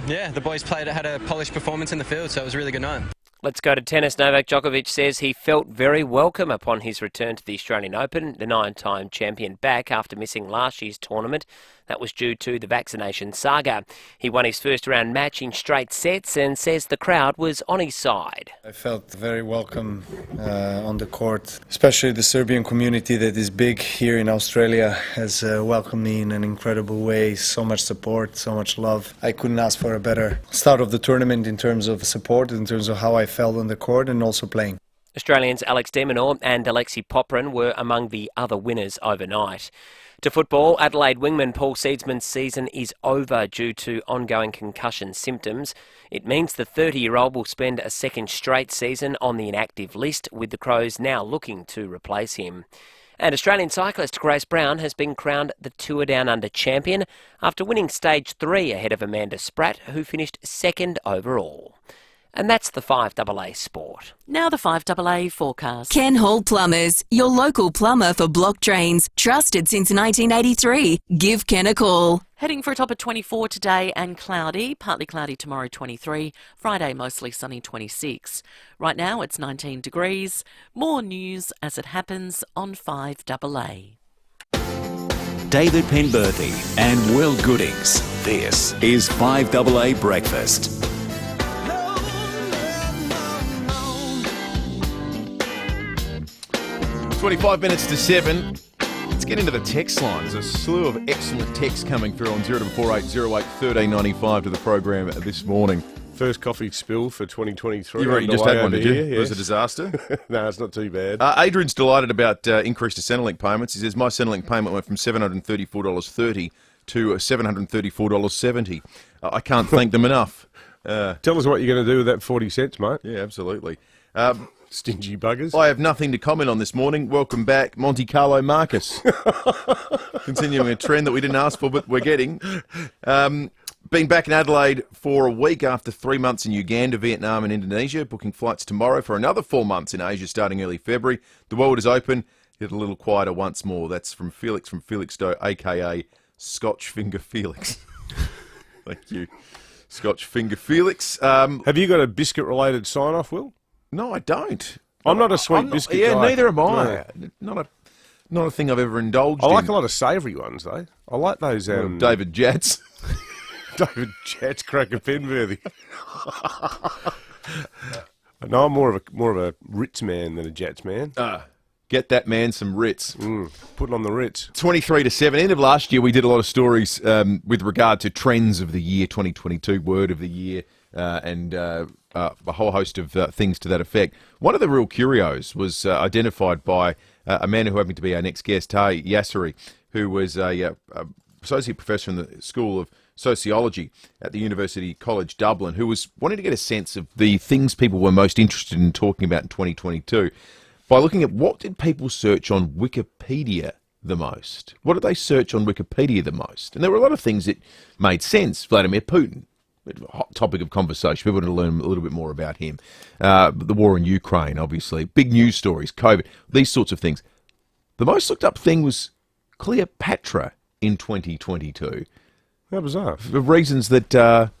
Speaker 26: yeah, the boys had a polished performance in the field, so it was a really good night.
Speaker 7: Let's go to tennis. Novak Djokovic says he felt very welcome upon his return to the Australian Open, the 9-time champion back after missing last year's tournament That was due to the vaccination saga. He won his first round match in straight sets and says the crowd was on his side.
Speaker 1: I felt very welcome on the court, especially the Serbian community that is big here in Australia has welcomed me in an incredible way. So much support, so much love. I couldn't ask for a better start of the tournament in terms of support, in terms of how I felt on the court and also playing.
Speaker 7: Australians Alex de Minaur and Alexei Poprin were among the other winners overnight. To football, Adelaide wingman Paul Seedsman's season is over due to ongoing concussion symptoms. It means the 30-year-old will spend a second straight season on the inactive list, with the Crows now looking to replace him. And Australian cyclist Grace Brown has been crowned the Tour Down Under champion after winning stage 3 ahead of Amanda Spratt, who finished second overall. And that's the 5AA Sport.
Speaker 2: Now the 5AA forecast.
Speaker 5: Ken Hall Plumbers, your local plumber for block drains. Trusted since 1983. Give Ken a call.
Speaker 2: Heading for a top of 24 today and cloudy, partly cloudy tomorrow 23, Friday mostly sunny 26. Right now it's 19 degrees. More news as it happens on 5AA.
Speaker 16: David Penberthy and Will Goodings. This is 5AA Breakfast.
Speaker 9: 25 minutes to 7. Let's get into the text line. There's a slew of excellent texts coming through on 0480 08 1395 to the program this morning.
Speaker 10: First coffee spill for 2023.
Speaker 9: You just had one, did you?
Speaker 10: Here, yes.
Speaker 9: Was it a disaster?
Speaker 10: No, it's not too bad.
Speaker 9: Adrian's delighted about increased Centrelink payments. He says, my Centrelink payment went from $734.30 to $734.70. I can't thank them enough.
Speaker 10: Tell us what you're going to do with that 40 cents, mate.
Speaker 9: Yeah, absolutely.
Speaker 10: Stingy buggers.
Speaker 9: I have nothing to comment on this morning. Welcome back, Monte Carlo Marcus. Continuing a trend that we didn't ask for, but we're getting. Been back in Adelaide for a week after 3 months in Uganda, Vietnam and Indonesia. Booking flights tomorrow for another 4 months in Asia starting early February. The world is open. Get a little quieter once more. That's from Felix from Felixstowe, a.k.a. Scotch Finger Felix. Thank you. Scotch Finger Felix.
Speaker 10: Have you got a biscuit-related sign-off, Will?
Speaker 9: No, I don't.
Speaker 10: I'm not a sweet biscuit guy.
Speaker 9: Yeah, neither am I. No. Not a thing I've ever indulged in.
Speaker 10: I like a lot of savoury ones, though. I like those...
Speaker 9: David Jats.
Speaker 10: David Jats, Cracker Penworthy. No, I'm more of a Ritz man than a Jats man.
Speaker 9: Get that man some Ritz.
Speaker 10: Put it on the Ritz. 23
Speaker 9: to 7. End of last year, we did a lot of stories with regard to trends of the year, 2022, word of the year, and a whole host of things to that effect. One of the real curios was identified by a man who happened to be our next guest, Taha Yasseri, who was a associate professor in the School of Sociology at the University College Dublin, who was wanting to get a sense of the things people were most interested in talking about in 2022 by looking at what did people search on Wikipedia the most. What did they search on Wikipedia the most? And there were a lot of things that made sense. Vladimir Putin, a hot topic of conversation. People want to learn a little bit more about him. The war in Ukraine, obviously. Big news stories, COVID, these sorts of things. The most looked up thing was Cleopatra in 2022.
Speaker 10: How bizarre.
Speaker 9: For reasons that are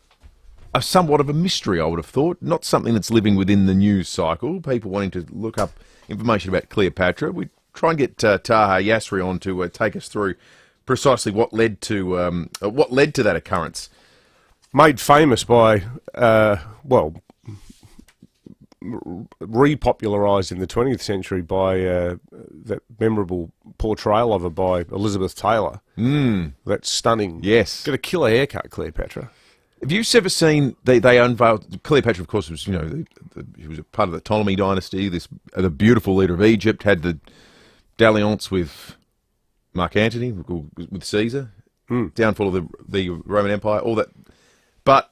Speaker 9: somewhat of a mystery, I would have thought. Not something that's living within the news cycle. People wanting to look up information about Cleopatra. We try and get Taha Yasseri on to take us through precisely what led to that occurrence.
Speaker 10: Made famous by, repopularised in the 20th century by that memorable portrayal of her by Elizabeth Taylor. That's stunning.
Speaker 9: Yes.
Speaker 10: Got a killer haircut, Cleopatra.
Speaker 9: Have you ever seen, they unveiled, Cleopatra, of course, was, she was a part of the Ptolemy dynasty, the beautiful leader of Egypt, had the dalliance with Mark Antony, with Caesar, downfall of the Roman Empire, all that. But,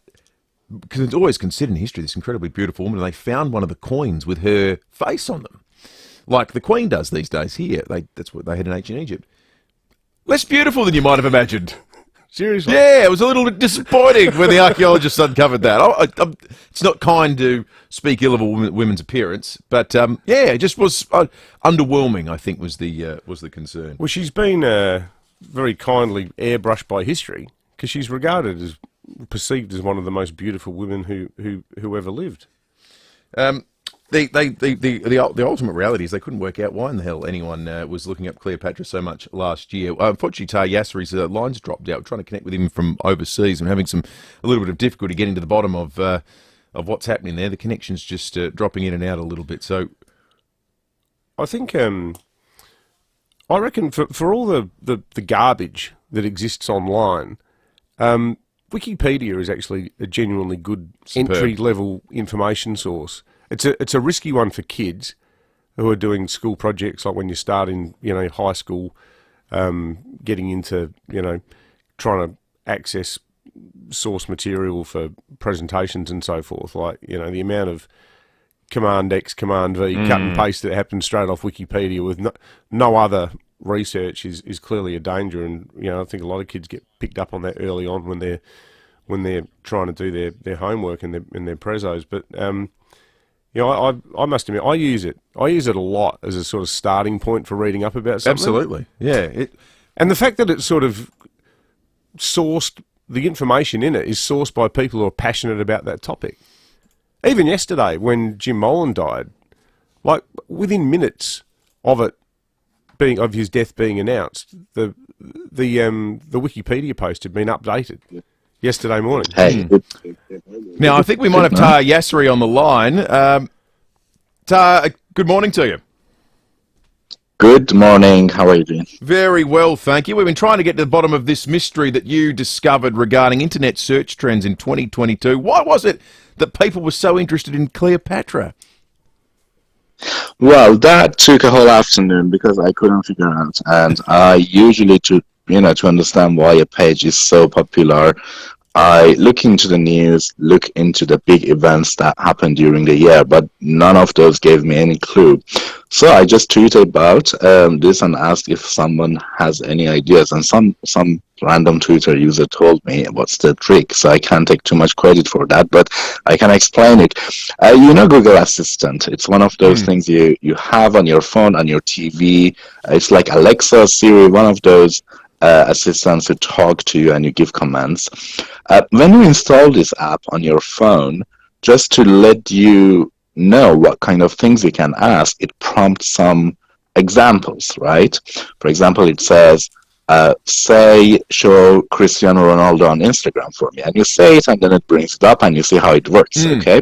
Speaker 9: because it's always considered in history, this incredibly beautiful woman, and they found one of the coins with her face on them, like the Queen does these days here. That's what they had in ancient Egypt. Less beautiful than you might have imagined.
Speaker 10: Seriously?
Speaker 9: Yeah, it was a little bit disappointing when the archaeologists uncovered that. It's not kind to speak ill of a women's appearance, but it just was underwhelming, I think, was the concern.
Speaker 10: Well, she's been very kindly airbrushed by history because she's perceived as one of the most beautiful women who ever lived.
Speaker 9: The ultimate reality is they couldn't work out why in the hell anyone was looking up Cleopatra so much last year. Unfortunately, Taha Yasseri's lines dropped out. We're trying to connect with him from overseas and having a little bit of difficulty getting to the bottom of what's happening there. The connection's just dropping in and out a little bit. So
Speaker 10: I think I reckon for all the garbage that exists online, Wikipedia is actually a genuinely good entry-level information source. It's a risky one for kids who are doing school projects, like when you start in high school, getting into trying to access source material for presentations and so forth. Like the amount of Command X, Command V, cut and paste that happens straight off Wikipedia with no other research is clearly a danger. And I think a lot of kids get picked up on that early on when they're trying to do their homework and their prezos. But I must admit, I use it a lot as a sort of starting point for reading up about something.
Speaker 9: absolutely, yeah.
Speaker 10: And the fact that it's sort of sourced, the information in it is sourced by people who are passionate about that topic. Even yesterday, when Jim Molan died, like within minutes of his death being announced, the Wikipedia post had been updated yesterday morning.
Speaker 3: Hey.
Speaker 9: Now, I think we might have Taha Yasseri on the line. Taha, good morning to you.
Speaker 3: Good morning. How are you doing?
Speaker 9: Very well, thank you. We've been trying to get to the bottom of this mystery that you discovered regarding internet search trends in 2022. Why was it that people were so interested in Cleopatra?
Speaker 3: Well, that took a whole afternoon because I couldn't figure out. And I usually, to understand why a page is so popular, I look into the news, look into the big events that happened during the year, but none of those gave me any clue. So I just tweeted about this and asked if someone has any ideas, and some random Twitter user told me what's the trick. So I can't take too much credit for that, but I can explain it. Google Assistant. It's one of those things you have on your phone, on your TV. It's like Alexa, Siri, one of those assistants who talk to you and you give commands. When you install this app on your phone, just to let you know what kind of things you can ask, it prompts some examples, right? For example, it says, show Cristiano Ronaldo on Instagram for me. And you say it, and then it brings it up, and you see how it works, okay?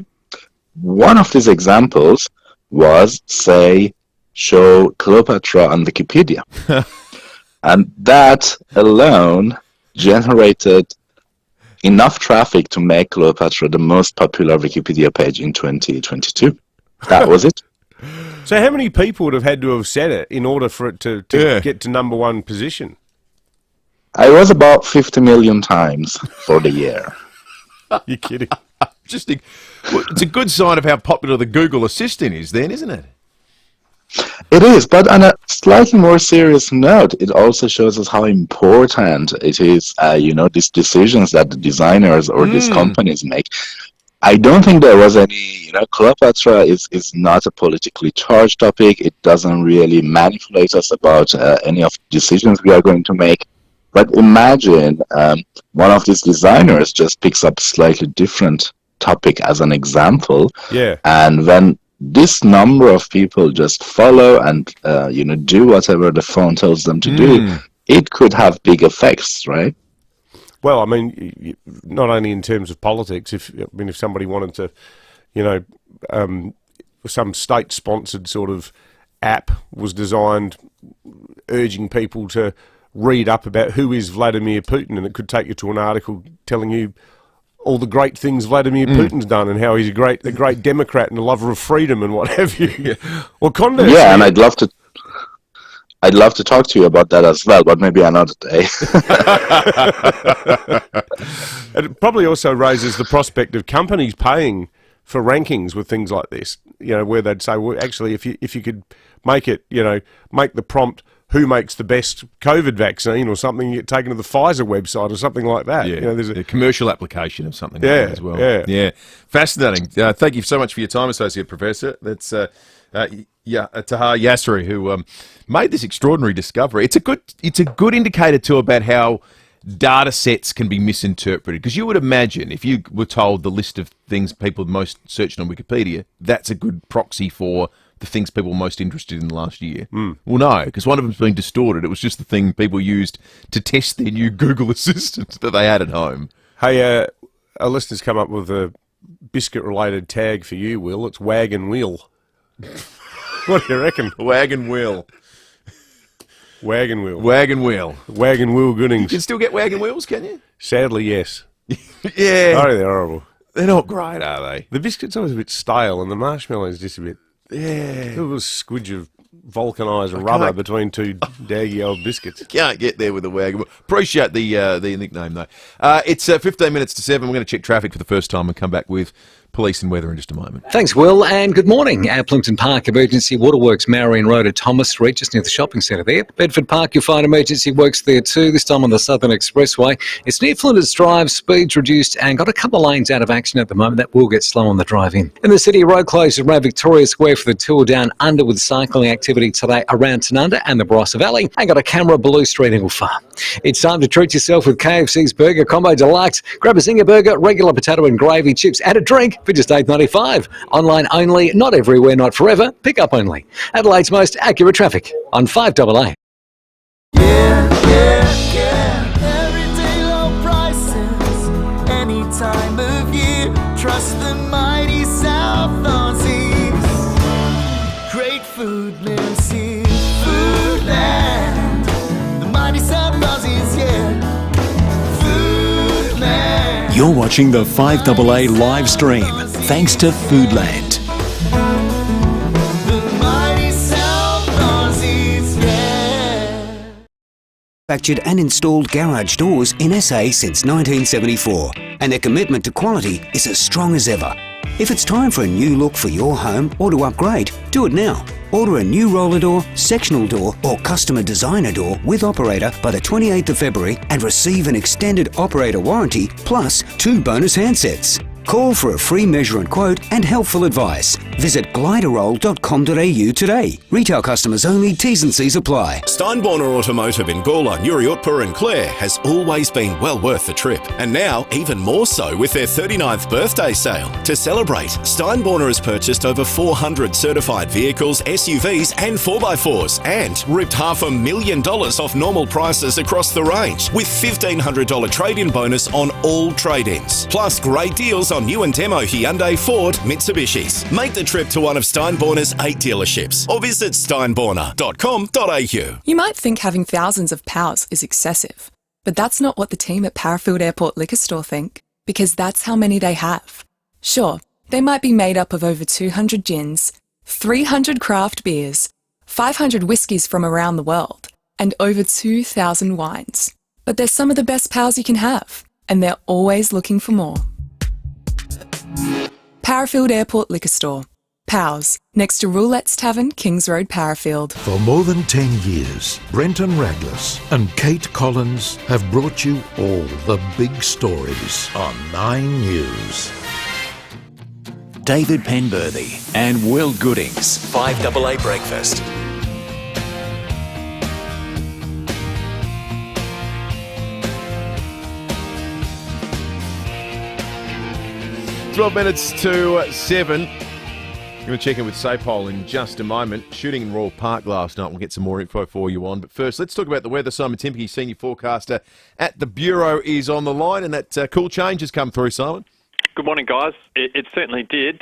Speaker 3: One of these examples was, show Cleopatra on Wikipedia. And that alone generated enough traffic to make Cleopatra the most popular Wikipedia page in 2022. That was it.
Speaker 10: So how many people would have had to have said it in order for it to get to number one position?
Speaker 3: I was about 50 million times for the year.
Speaker 10: You're kidding.
Speaker 9: It's a good sign of how popular the Google Assistant is then, isn't it?
Speaker 3: It is, but on a slightly more serious note, it also shows us how important it is, these decisions that the designers or these companies make. I don't think there was any, Cleopatra is not a politically charged topic. It doesn't really manipulate us about any of the decisions we are going to make. But imagine one of these designers just picks up a slightly different topic as an example.
Speaker 10: Yeah.
Speaker 3: And when this number of people just follow and do whatever the phone tells them to do, it could have big effects, right?
Speaker 10: Well, I mean, not only in terms of politics. If somebody wanted to, some state-sponsored sort of app was designed urging people to read up about who is Vladimir Putin, and it could take you to an article telling you all the great things Vladimir Putin's done and how he's a great Democrat and a lover of freedom and what have you. Well, conversely,
Speaker 3: yeah, and I'd love to talk to you about that as well, but maybe another day.
Speaker 10: And it probably also raises the prospect of companies paying for rankings with things like this. Where they'd say, well, actually, if you could make it, make the prompt, who makes the best COVID vaccine or something, you get taken to the Pfizer website or something like that.
Speaker 9: Yeah, there's a commercial application of something like that as well.
Speaker 10: Yeah.
Speaker 9: Fascinating. Thank you so much for your time, Associate Professor. That's Taha Yasseri, who made this extraordinary discovery. It's a good indicator too about how data sets can be misinterpreted. Because you would imagine if you were told the list of things people most searched on Wikipedia, that's a good proxy for the things people were most interested in the last year. Well, no, because one of them's been distorted. It was just the thing people used to test their new Google Assistant that they had at home.
Speaker 10: Hey, our listeners come up with a biscuit-related tag for you, Will. It's Wagon Wheel. What do you reckon?
Speaker 9: Wagon Wheel.
Speaker 10: Wagon Wheel.
Speaker 9: Wagon Wheel.
Speaker 10: Wagon Wheel Goodings.
Speaker 9: You can still get Wagon Wheels, can you?
Speaker 10: Sadly, yes.
Speaker 9: Yeah.
Speaker 10: Oh, they're horrible.
Speaker 9: They're not great, are they?
Speaker 10: The biscuit's always a bit stale, and the marshmallow's just a bit...
Speaker 9: Yeah.
Speaker 10: A little squidge of vulcanised rubber between two daggy old biscuits.
Speaker 9: Can't get there with a wagon. Appreciate the nickname, though. It's 15 minutes to 7. We're going to check traffic for the first time and come back with police and weather in just a moment.
Speaker 8: Thanks, Will, and good morning. Our Plimpton Park Emergency Waterworks, Marion Road at Thomas Street, just near the shopping centre there. Bedford Park, you'll find emergency works there too, this time on the Southern Expressway. It's near Flinders Drive, speeds reduced and got a couple of lanes out of action at the moment. That will get slow on the drive in. In the city, road closed around Victoria Square for the tour down under with cycling activity today around Tanunda and the Barossa Valley, and got a camera at Bellew Street, Ingle Farm. It's time to treat yourself with KFC's Burger Combo Deluxe. Grab a Zinger burger, regular potato and gravy chips, and a drink for just $8.95. Online only, not everywhere, not forever. Pick up only. Adelaide's most accurate traffic on 5AA.
Speaker 11: Everyday low prices, any time of year. Trust the mighty South Aussies. Great food lives here. Foodland. The mighty South Aussies, yeah. Foodland.
Speaker 16: You're watching the 5AA live stream, thanks to Foodland.
Speaker 11: The mighty South Aussies, yeah.
Speaker 12: Manufactured and installed garage doors in SA since 1974, and their commitment to quality is as strong as ever. If it's time for a new look for your home or to upgrade, do it now. Order a new roller door, sectional door or customer designer door with operator by the 28th of February and receive an extended operator warranty plus 2 bonus handsets. Call for a free measure and quote and helpful advice. Visit gliderroll.com.au today. Retail customers only, T's and C's apply.
Speaker 13: Steinborner Automotive in Gawler, Nuriutpur and Clare has always been well worth the trip, and now even more so with their 39th birthday sale. To celebrate, Steinborner has purchased over 400 certified vehicles, SUVs and 4x4s, and ripped $500,000 off normal prices across the range, with $1,500 trade-in bonus on all trade-ins. Plus great deals on new and demo Hyundai, Ford, Mitsubishis. Make the trip to one of Steinborner's 8 dealerships or visit steinborner.com.au.
Speaker 15: You might think having thousands of Powers is excessive, but that's not what the team at Parafield Airport Liquor Store think, because that's how many they have. Sure, they might be made up of over 200 gins, 300 craft beers, 500 whiskies from around the world, and over 2,000 wines. But they're some of the best pals you can have, and they're always looking for more. Parafield Airport Liquor Store. Powers, next to Roulette's Tavern, Kings Road, Parafield.
Speaker 17: For more than 10 years, Brenton Raglas and Kate Collins have brought you all the big stories on 9 News.
Speaker 16: David Penberthy and Will Goodings, 5AA Breakfast.
Speaker 9: 12 minutes to 7. We're going to check in with Sapol in just a moment. Shooting in Royal Park last night. We'll get some more info for you on. But first, let's talk about the weather. Simon Timpke, senior forecaster at the Bureau, is on the line, and that cool change has come through, Simon.
Speaker 27: Good morning, guys. It certainly did.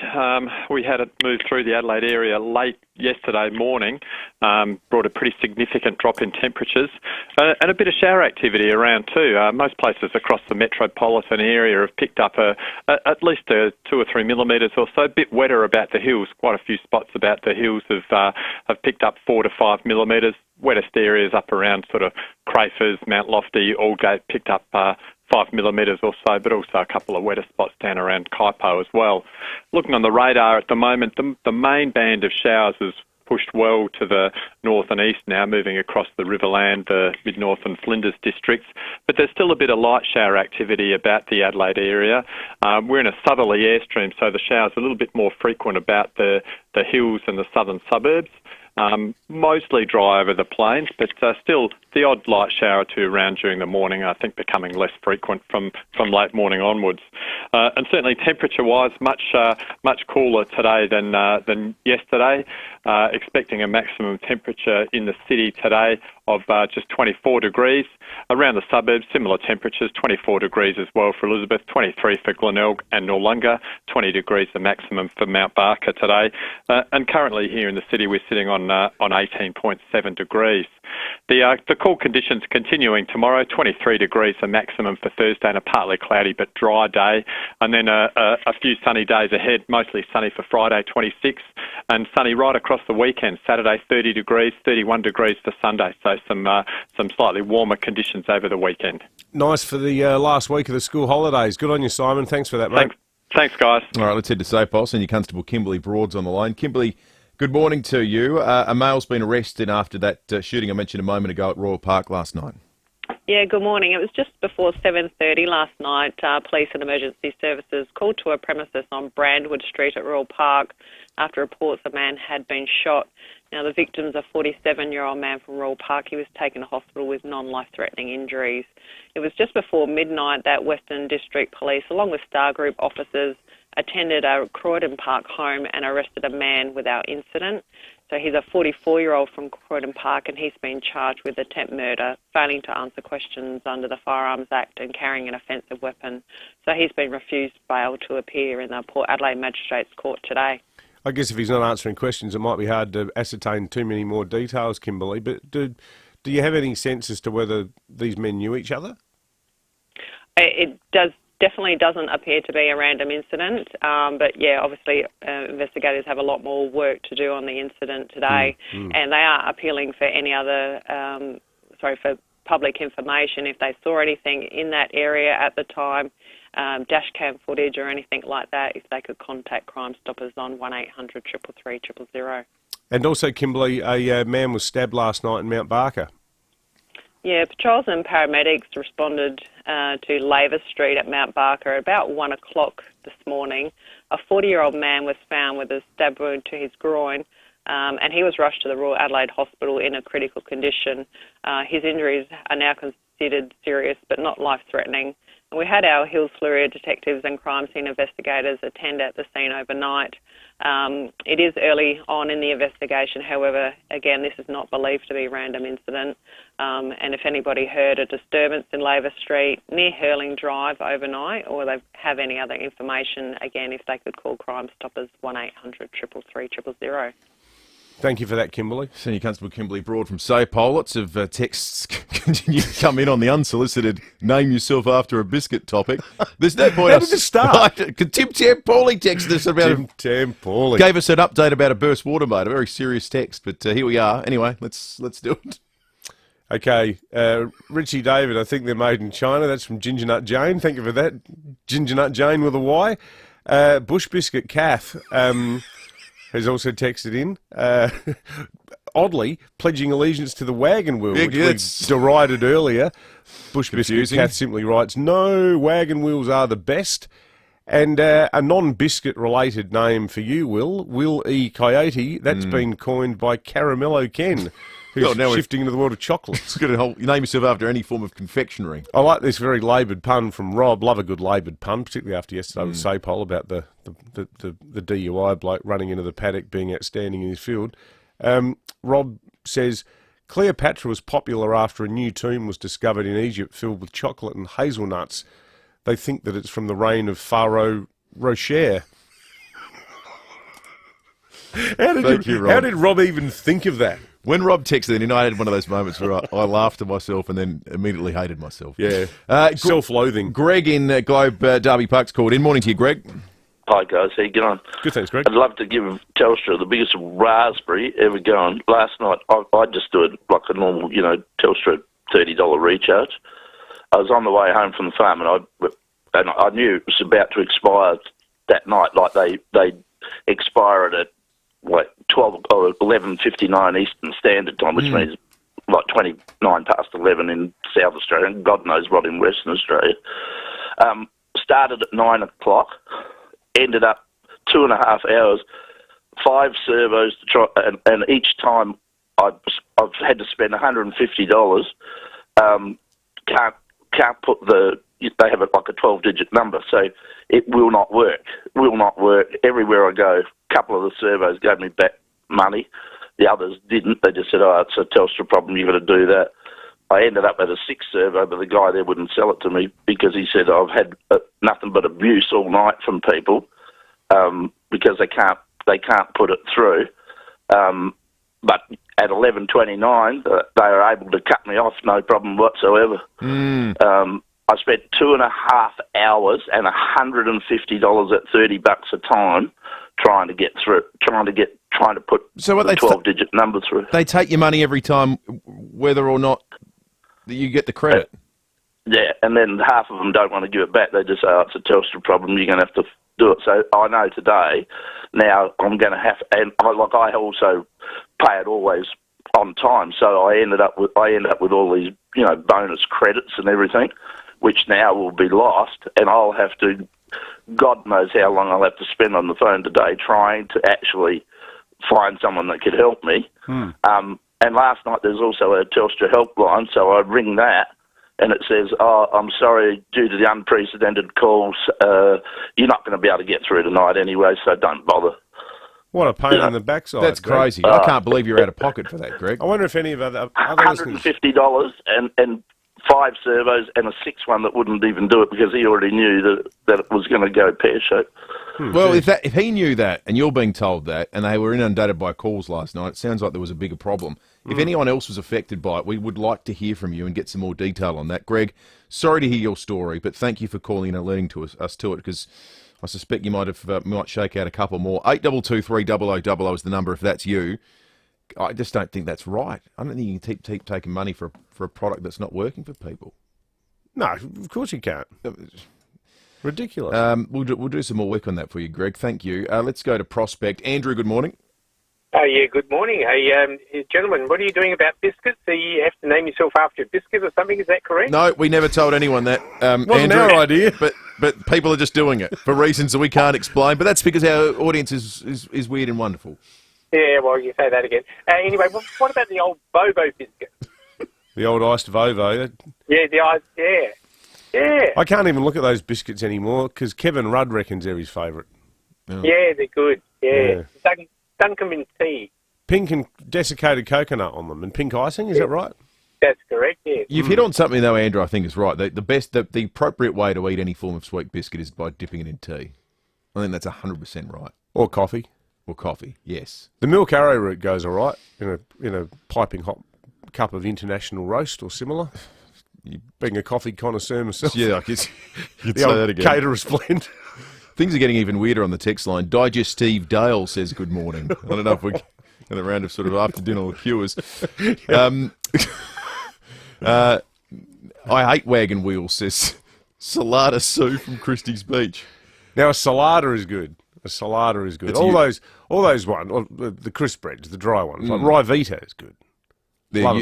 Speaker 27: We had it move through the Adelaide area late yesterday morning, brought a pretty significant drop in temperatures and a bit of shower activity around too. Most places across the metropolitan area have picked up at least 2 or 3 millimetres or so. A bit wetter about the hills. Quite a few spots about the hills have picked up 4 to 5 millimetres. Wettest areas up around sort of Crafers, Mount Lofty, Aldgate picked up 5 millimetres or so, but also a couple of wetter spots down around Kaipo as well. Looking on the radar at the moment, the main band of showers has pushed well to the north and east now, moving across the Riverland, the Mid-North and Flinders districts. But there's still a bit of light shower activity about the Adelaide area. We're in a southerly airstream, so the showers are a little bit more frequent about the hills and the southern suburbs. Mostly dry over the plains, but still the odd light shower or two around during the morning, I think becoming less frequent from late morning onwards. And certainly temperature-wise, much cooler today than yesterday. Expecting a maximum temperature in the city today of just 24 degrees. Around the suburbs, similar temperatures, 24 degrees as well for Elizabeth, 23 for Glenelg and Noarlunga, 20 degrees the maximum for Mount Barker today. And currently here in the city, we're sitting on 18.7 degrees. The cool conditions continuing tomorrow, 23 degrees the maximum for Thursday and a partly cloudy but dry day. And then a few sunny days ahead, mostly sunny for Friday, 26, and sunny right across the weekend. Saturday, 30 degrees, 31 degrees for Sunday. So some slightly warmer conditions over the weekend.
Speaker 10: Nice for the last week of the school holidays. Good on you, Simon. Thanks for that, mate.
Speaker 27: Thanks, guys.
Speaker 9: All right, let's head to SAPOL. Senior Constable Kimberly Broad's on the line. Kimberly, good morning to you. A male's been arrested after that shooting I mentioned a moment ago at Royal Park last night.
Speaker 14: Yeah, good morning. It was just before 7:30 last night. Police and emergency services called to a premises on Brandwood Street at Royal Park after reports a man had been shot. Now, the victim's a 47-year-old man from Royal Park. He was taken to hospital with non-life-threatening injuries. It was just before midnight that Western District Police, along with Star Group officers, attended a Croydon Park home and arrested a man without incident. So he's a 44-year-old from Croydon Park, and he's been charged with attempt murder, failing to answer questions under the Firearms Act and carrying an offensive weapon. So he's been refused bail to appear in the Port Adelaide Magistrates Court today.
Speaker 10: I guess if he's not answering questions, it might be hard to ascertain too many more details, Kimberly. But do you have any sense as to whether these men knew each other?
Speaker 14: It definitely doesn't appear to be a random incident. But yeah, obviously investigators have a lot more work to do on the incident today, and they are appealing for any other, for public information if they saw anything in that area at the time. Dash cam footage or anything like that, if they could contact Crime Stoppers on 1800 333 000.
Speaker 10: And also, Kimberly, a man was stabbed last night in Mount Barker.
Speaker 14: Yeah, patrols and paramedics responded to Laver Street at Mount Barker at about 1 o'clock this morning. A 40-year-old man was found with a stab wound to his groin, and he was rushed to the Royal Adelaide Hospital in a critical condition. His injuries are now considered serious but not life-threatening. We had our Hills Fluria detectives and crime scene investigators attend at the scene overnight. It is early on in the investigation, however, again, this is not believed to be a random incident. And if anybody heard a disturbance in Laver Street near Hurling Drive overnight, or they have any other information, again, if they could call Crime Stoppers 1800 333 000.
Speaker 10: Thank you for that, Kimberly.
Speaker 9: Senior Constable Kimberly Broad from SAPOL. Lots of texts continue to come in on the unsolicited name yourself after a biscuit topic. There's no point.
Speaker 10: How did this start?
Speaker 9: Tim Paulie texted us about
Speaker 10: Tim Paulie.
Speaker 9: Gave us an update about a burst water motor. A very serious text, but here we are. Anyway, let's do it.
Speaker 10: Okay, Richie David, I think they're made in China. That's from Ginger Nut Jane. Thank you for that. Ginger Nut Jane with a Y. Bush Biscuit Kath has also texted in, oddly, pledging allegiance to the wagon wheel, which we derided earlier. Bush Biscuit Kath simply writes, no, wagon wheels are the best. And a non-biscuit related name for you, Will E. Coyote, that's been coined by Caramello Ken, who's shifting into the world of chocolates.
Speaker 9: You name yourself after any form of confectionery.
Speaker 10: I like this very laboured pun from Rob. Love a good laboured pun, particularly after yesterday with SAPOL about the DUI bloke running into the paddock being outstanding in his field. Rob says, Cleopatra was popular after a new tomb was discovered in Egypt filled with chocolate and hazelnuts. They think that it's from the reign of Pharaoh Rocher. How did Rob even think of that?
Speaker 9: When Rob texted in, I had one of those moments where I laughed at myself and then immediately hated myself.
Speaker 10: Yeah, self-loathing.
Speaker 9: Greg in Globe Derby Park's called in. Morning to you, Greg.
Speaker 18: Hi, guys. How you going?
Speaker 10: Good, thanks, Greg.
Speaker 18: I'd love to give Telstra the biggest raspberry ever going. Last night, I just do it like a normal, Telstra $30 recharge. I was on the way home from the farm and I knew it was about to expire that night. Like they expire at 12 or 11:59 Eastern Standard Time, which means like 29 past 11 in South Australia, and God knows what in Western Australia. Started at 9 o'clock, ended up 2.5 hours 5 servos to try, and each time I've had to spend $150. Can't put they have it like a 12-digit number, so it will not work. Everywhere I go, a couple of the servos gave me back money. The others didn't. They just said, "Oh, it's a Telstra problem. You've got to do that." I ended up at a 6 servo, but the guy there wouldn't sell it to me because he said I've had nothing but abuse all night from people because they can't put it through. But at 11:29, they are able to cut me off, no problem whatsoever. I spent 2.5 hours and $150 at $30 a time trying to get through, trying to put the 12-digit number through.
Speaker 9: They take your money every time, whether or not you get the credit.
Speaker 18: Yeah, and then half of them don't want to give it back. They just say, "Oh, it's a Telstra problem. You're going to have to do it." So I know today. Now I'm going to have, and I also pay it always on time. So I ended up with all these bonus credits and everything, which now will be lost, and I'll have to. God knows how long I'll have to spend on the phone today trying to actually find someone that could help me. And last night there's also a Telstra helpline, so I ring that, and it says, "Oh, I'm sorry, due to the unprecedented calls, you're not going to be able to get through tonight anyway, so don't bother."
Speaker 10: What a pain in the backside.
Speaker 9: That's
Speaker 10: Greg.
Speaker 9: crazy. I can't believe you're out of pocket for that, Greg.
Speaker 10: I wonder if any of other listeners...
Speaker 18: $150 and 5 servos and a 6th one that wouldn't even do it because he already knew that it was going to go pear-shaped.
Speaker 9: Well, if he knew that and you're being told that and they were inundated by calls last night, it sounds like there was a bigger problem. If anyone else was affected by it, we would like to hear from you and get some more detail on that. Greg, sorry to hear your story, but thank you for calling and alerting us to it because I suspect you might shake out a couple more. 822 300 is the number if that's you. I just don't think that's right. I don't think you can keep taking money for a product that's not working for people.
Speaker 10: No, of course you can't. Ridiculous.
Speaker 9: We'll do some more work on that for you, Greg. Thank you. Let's go to Prospect. Andrew, good morning.
Speaker 4: Oh, yeah, good morning. Hey, gentlemen, what are you doing about biscuits? So you have to name yourself after a biscuit or something, is that correct?
Speaker 9: No, we never told anyone that.
Speaker 10: Wasn't
Speaker 9: Andrew,
Speaker 10: our idea.
Speaker 9: But people are just doing it for reasons that we can't explain. But that's because our audience is weird and wonderful.
Speaker 4: Yeah, well, you say that again. Anyway, what about the old Bobo biscuit?
Speaker 10: The old iced Vovo.
Speaker 4: Yeah.
Speaker 10: I can't even look at those biscuits anymore because Kevin Rudd reckons they're his favourite.
Speaker 4: Yeah, they're good. Yeah. Dunk them in tea.
Speaker 10: Pink and desiccated coconut on them and pink icing, is that right?
Speaker 4: That's correct, yeah.
Speaker 9: You've hit on something, though, Andrew, I think is right. The appropriate way to eat any form of sweet biscuit is by dipping it in tea. I think that's 100% right.
Speaker 10: Or coffee.
Speaker 9: Or coffee, yes.
Speaker 10: The milk arrowroot goes all right in a piping hot cup of international roast or similar. You being a coffee connoisseur myself.
Speaker 9: Yeah, I guess you'd
Speaker 10: the
Speaker 9: say
Speaker 10: old
Speaker 9: that again.
Speaker 10: Caterer's blend.
Speaker 9: Things are getting even weirder on the text line. Digestive Dale says good morning. I don't know if we're in a round of sort of after dinner cures. I hate wagon wheels, says Salada Sue from Christie's Beach.
Speaker 10: Now a salada is good. A salada is good. All those ones, the crisp breads, the dry ones, like Rye Vita is good.
Speaker 9: They're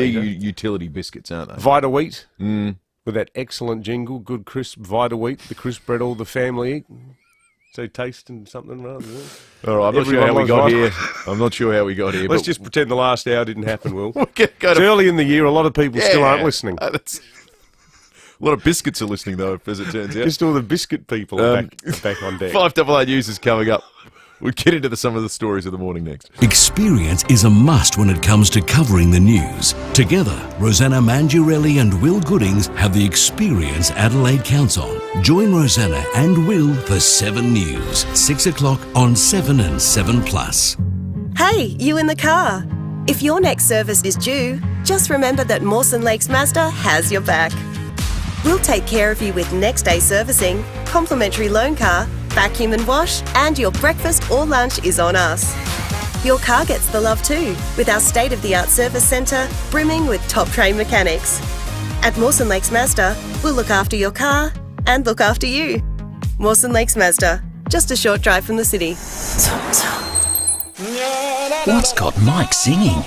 Speaker 9: utility biscuits, aren't they?
Speaker 10: Vita Wheat, with that excellent jingle, good crisp Vita Wheat, the crisp bread all the family eat. So tasting something rather than...
Speaker 9: All right, I'm not sure how we got here. I'm not sure how we got here.
Speaker 10: Let's just pretend the last hour didn't happen, Will.
Speaker 9: It's
Speaker 10: early in the year, a lot of people still aren't listening.
Speaker 9: A lot of biscuits are listening, though, as it turns out.
Speaker 10: Just all the biscuit people are back on deck.
Speaker 9: 5AA News is coming up. We'll get into some of the stories of the morning next.
Speaker 6: Experience is a must when it comes to covering the news. Together, Rosanna Mangiarelli and Will Goodings have the Experience Adelaide Council. Join Rosanna and Will for 7 News, 6 o'clock on 7 and 7+.
Speaker 19: Hey, you in the car. If your next service is due, just remember that Mawson Lakes Mazda has your back. We'll take care of you with next day servicing, complimentary loan car, vacuum and wash, and your breakfast or lunch is on us. Your car gets the love too, with our state-of-the-art service centre brimming with top-trained mechanics. At Mawson Lakes Mazda, we'll look after your car and look after you. Mawson Lakes Mazda, just a short drive from the city.
Speaker 6: What's got Mike singing?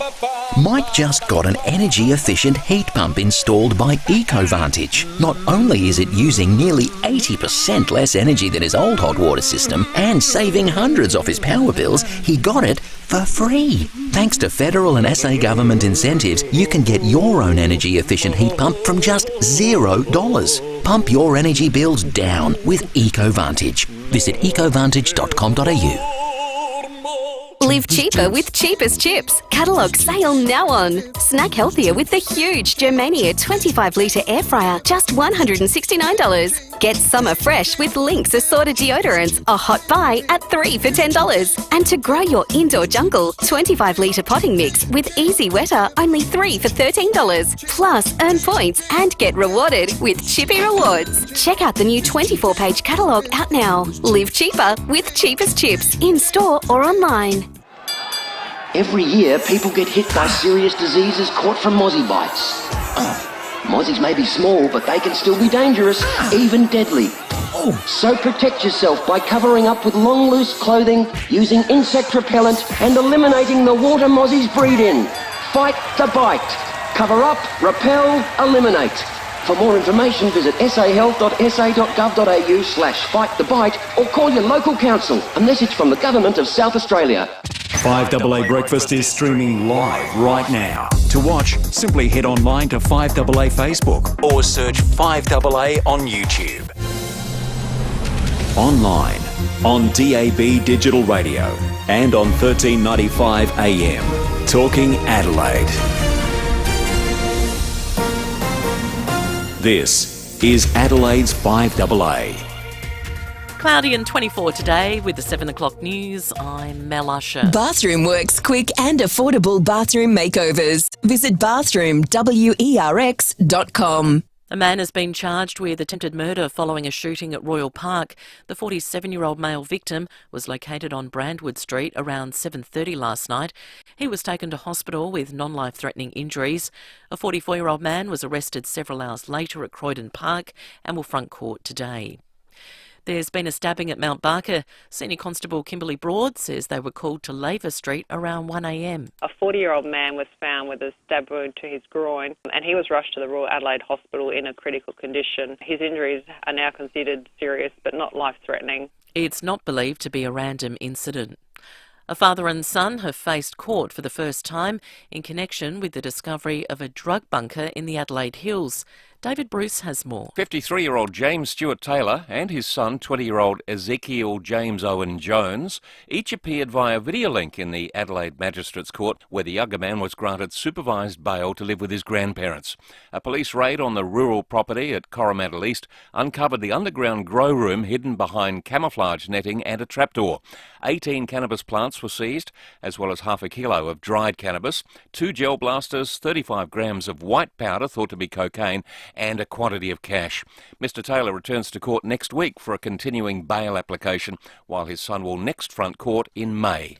Speaker 20: Mike just got an energy-efficient heat pump installed by EcoVantage. Not only is it using nearly 80% less energy than his old hot water system and saving hundreds off his power bills, he got it for free. Thanks to federal and SA government incentives, you can get your own energy-efficient heat pump from just $0. Pump your energy bills down with EcoVantage. Visit ecovantage.com.au.
Speaker 21: Live cheaper with Cheapest Chips. Catalogue sale now on. Snack healthier with the huge Germania 25-litre air fryer, just $169. Get summer fresh with Lynx assorted deodorants, a hot buy at 3 for $10. And to grow your indoor jungle, 25-litre potting mix with Easy Wetter, only 3 for $13. Plus, earn points and get rewarded with Chippy Rewards. Check out the new 24-page catalogue out now. Live cheaper with Cheapest Chips, in store or online.
Speaker 22: Every year, people get hit by serious diseases caught from mozzie bites. Mozzies may be small, but they can still be dangerous, even deadly. So protect yourself by covering up with long, loose clothing, using insect repellent, and eliminating the water mozzies breed in. Fight the bite. Cover up, repel, eliminate. For more information, visit sahealth.sa.gov.au/fightthebite or call your local council. A message from the Government of South Australia.
Speaker 16: 5AA Breakfast is streaming live right now. To watch, simply head online to 5AA Facebook or search 5AA on YouTube. Online, on DAB Digital Radio and on 1395 AM. Talking Adelaide. This is Adelaide's 5AA.
Speaker 2: Cloudy and 24 today with the 7 o'clock news. I'm Mel Usher.
Speaker 5: Bathroom Works quick and affordable bathroom makeovers. Visit bathroomwerx.com.
Speaker 2: A man has been charged with attempted murder following a shooting at Royal Park. The 47-year-old male victim was located on Brandwood Street around 7:30 last night. He was taken to hospital with non-life-threatening injuries. A 44-year-old man was arrested several hours later at Croydon Park and will front court today. There's been a stabbing at Mount Barker. Senior Constable Kimberly Broad says they were called to Laver Street around 1 a.m.
Speaker 14: A 40-year-old man was found with a stab wound to his groin, and he was rushed to the Royal Adelaide Hospital in a critical condition. His injuries are now considered serious but not life-threatening.
Speaker 2: It's not believed to be a random incident. A father and son have faced court for the first time in connection with the discovery of a drug bunker in the Adelaide Hills. David Bruce has more.
Speaker 23: 53-year-old James Stewart Taylor and his son, 20-year-old Ezekiel James Owen Jones, each appeared via video link in the Adelaide Magistrates Court, where the younger man was granted supervised bail to live with his grandparents. A police raid on the rural property at Coromandel East uncovered the underground grow room hidden behind camouflage netting and a trapdoor. 18 cannabis plants were seized, as well as half a kilo of dried cannabis, 2 gel blasters, 35 grams of white powder thought to be cocaine, and a quantity of cash. Mr Taylor returns to court next week for a continuing bail application, while his son will next front court in May.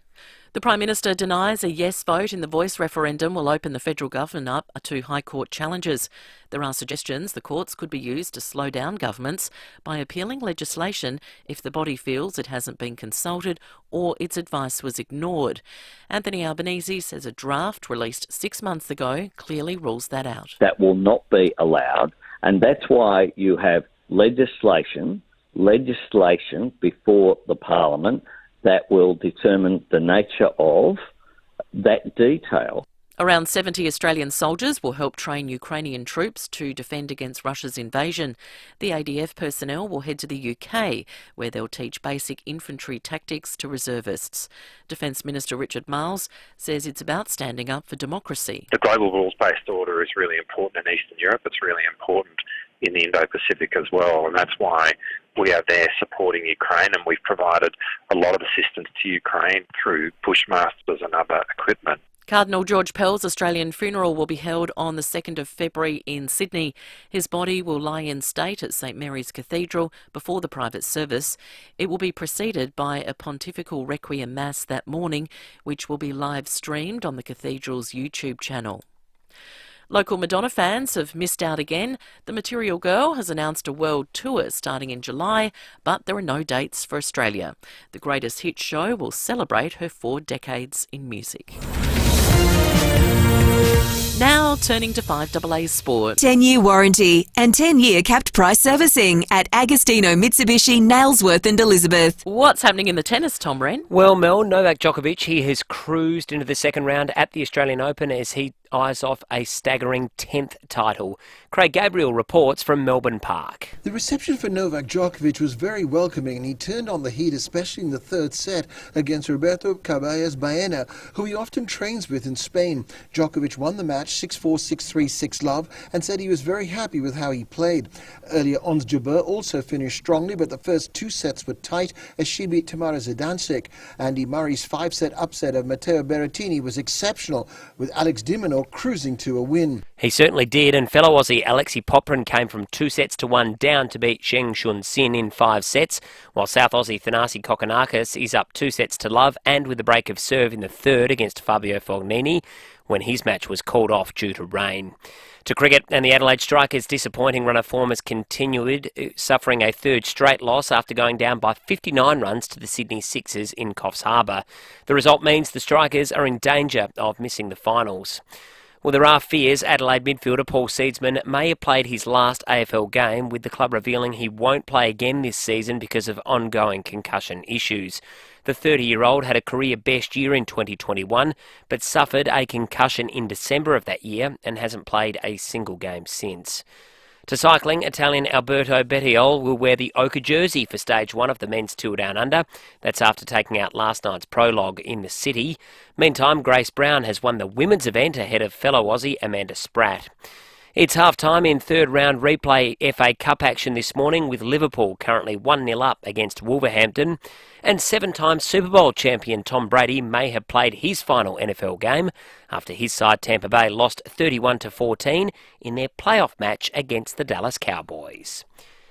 Speaker 2: The Prime Minister denies a yes vote in the Voice referendum will open the federal government up to High Court challenges. There are suggestions the courts could be used to slow down governments by appealing legislation if the body feels it hasn't been consulted or its advice was ignored. Anthony Albanese says a draft released 6 months ago clearly rules that out.
Speaker 24: That will not be allowed, and that's why you have legislation before the Parliament that will determine the nature of that detail.
Speaker 2: Around 70 Australian soldiers will help train Ukrainian troops to defend against Russia's invasion. The ADF personnel will head to the UK, where they'll teach basic infantry tactics to reservists. Defence Minister Richard Marles says it's about standing up for democracy.
Speaker 25: The global rules-based order is really important in Eastern Europe. It's really important in the Indo-Pacific as well, and that's why we are there supporting Ukraine, and we've provided a lot of assistance to Ukraine through Bushmasters and other equipment.
Speaker 2: Cardinal George Pell's Australian funeral will be held on the 2nd of February in Sydney. His body will lie in state at St Mary's Cathedral before the private service. It will be preceded by a pontifical requiem mass that morning, which will be live streamed on the cathedral's YouTube channel. Local Madonna fans have missed out again. The Material Girl has announced a world tour starting in July, but there are no dates for Australia. The Greatest Hits show will celebrate her 4 decades in music. Now turning to 5AA Sport.
Speaker 5: 10-year warranty and 10-year capped price servicing at Agostino Mitsubishi, Nailsworth and Elizabeth.
Speaker 2: What's happening in the tennis, Tom Wren?
Speaker 1: Well, Mel, Novak Djokovic, he has cruised into the second round at the Australian Open as he eyes off a staggering 10th title. Craig Gabriel reports from Melbourne Park.
Speaker 3: The reception for Novak Djokovic was very welcoming, and he turned on the heat, especially in the third set against Roberto Caballas Baena, who he often trains with in Spain. Djokovic won the match 6-4, 6-3, 6-love, and said he was very happy with how he played. Earlier, Ons Jabeur also finished strongly, but the first two sets were tight as she beat Tamara Zidansek. Andy Murray's 5-set upset of Matteo Berrettini was exceptional, with Alex de Minaur cruising to a win.
Speaker 1: He certainly did, and fellow Aussie Alexei Poprin came from 2-1 down to beat Sheng Shun Sin in 5 sets, while South Aussie Thanasi Kokkinakis is up 2-0 and with a break of serve in the third against Fabio Fognini when his match was called off due to rain. To cricket, and the Adelaide Strikers' disappointing run of form has continued, suffering a third straight loss after going down by 59 runs to the Sydney Sixers in Coffs Harbour. The result means the Strikers are in danger of missing the finals. Well, there are fears Adelaide midfielder Paul Seedsman may have played his last AFL game, with the club revealing he won't play again this season because of ongoing concussion issues. The 30-year-old had a career best year in 2021, but suffered a concussion in December of that year and hasn't played a single game since. To cycling, Italian Alberto Bettiol will wear the ochre jersey for Stage 1 of the Men's Tour Down Under. That's after taking out last night's prologue in the city. Meantime, Grace Brown has won the women's event ahead of fellow Aussie Amanda Spratt. It's half-time in third-round replay FA Cup action this morning, with Liverpool currently 1-0 up against Wolverhampton. And 7-time Super Bowl champion Tom Brady may have played his final NFL game after his side Tampa Bay lost 31-14 in their playoff match against the Dallas Cowboys.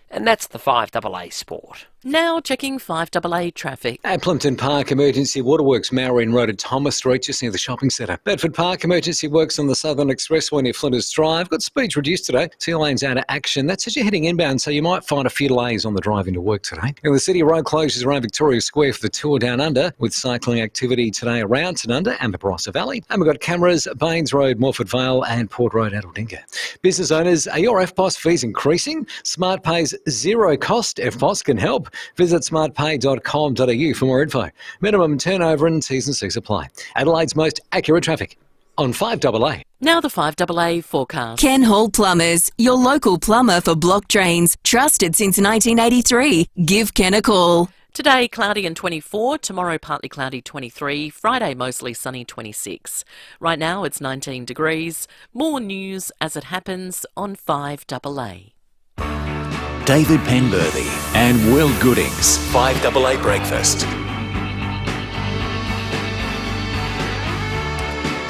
Speaker 1: And that's the 5AA Sport.
Speaker 2: Now checking 5AA traffic.
Speaker 7: At Plimpton Park, emergency waterworks, Maureen Road at Thomas Street, just near the shopping centre. Bedford Park, emergency works on the Southern Expressway near Flinders Drive. Got speeds reduced today. 2 lanes out of action. That's as you're heading inbound, so you might find a few delays on the drive into work today. In the city, road closures around Victoria Square for the Tour Down Under, with cycling activity today around St Under and the Barossa Valley. And we've got cameras, Baines Road, Morford Vale and Port Road, Adeldinga. Business owners, are your FPOS fees increasing? SmartPay's zero cost FPOS can help. Visit smartpay.com.au for more info. Minimum turnover and T's and C's apply. Adelaide's most accurate traffic on 5AA.
Speaker 2: Now the 5AA forecast.
Speaker 5: Ken Hall Plumbers, your local plumber for block drains. Trusted since 1983. Give Ken a call.
Speaker 2: Today, cloudy and 24. Tomorrow, partly cloudy, 23. Friday, mostly sunny, 26. Right now, it's 19 degrees. More news as it happens on 5AA.
Speaker 16: David Penberthy and Will Goodings, 5AA Breakfast.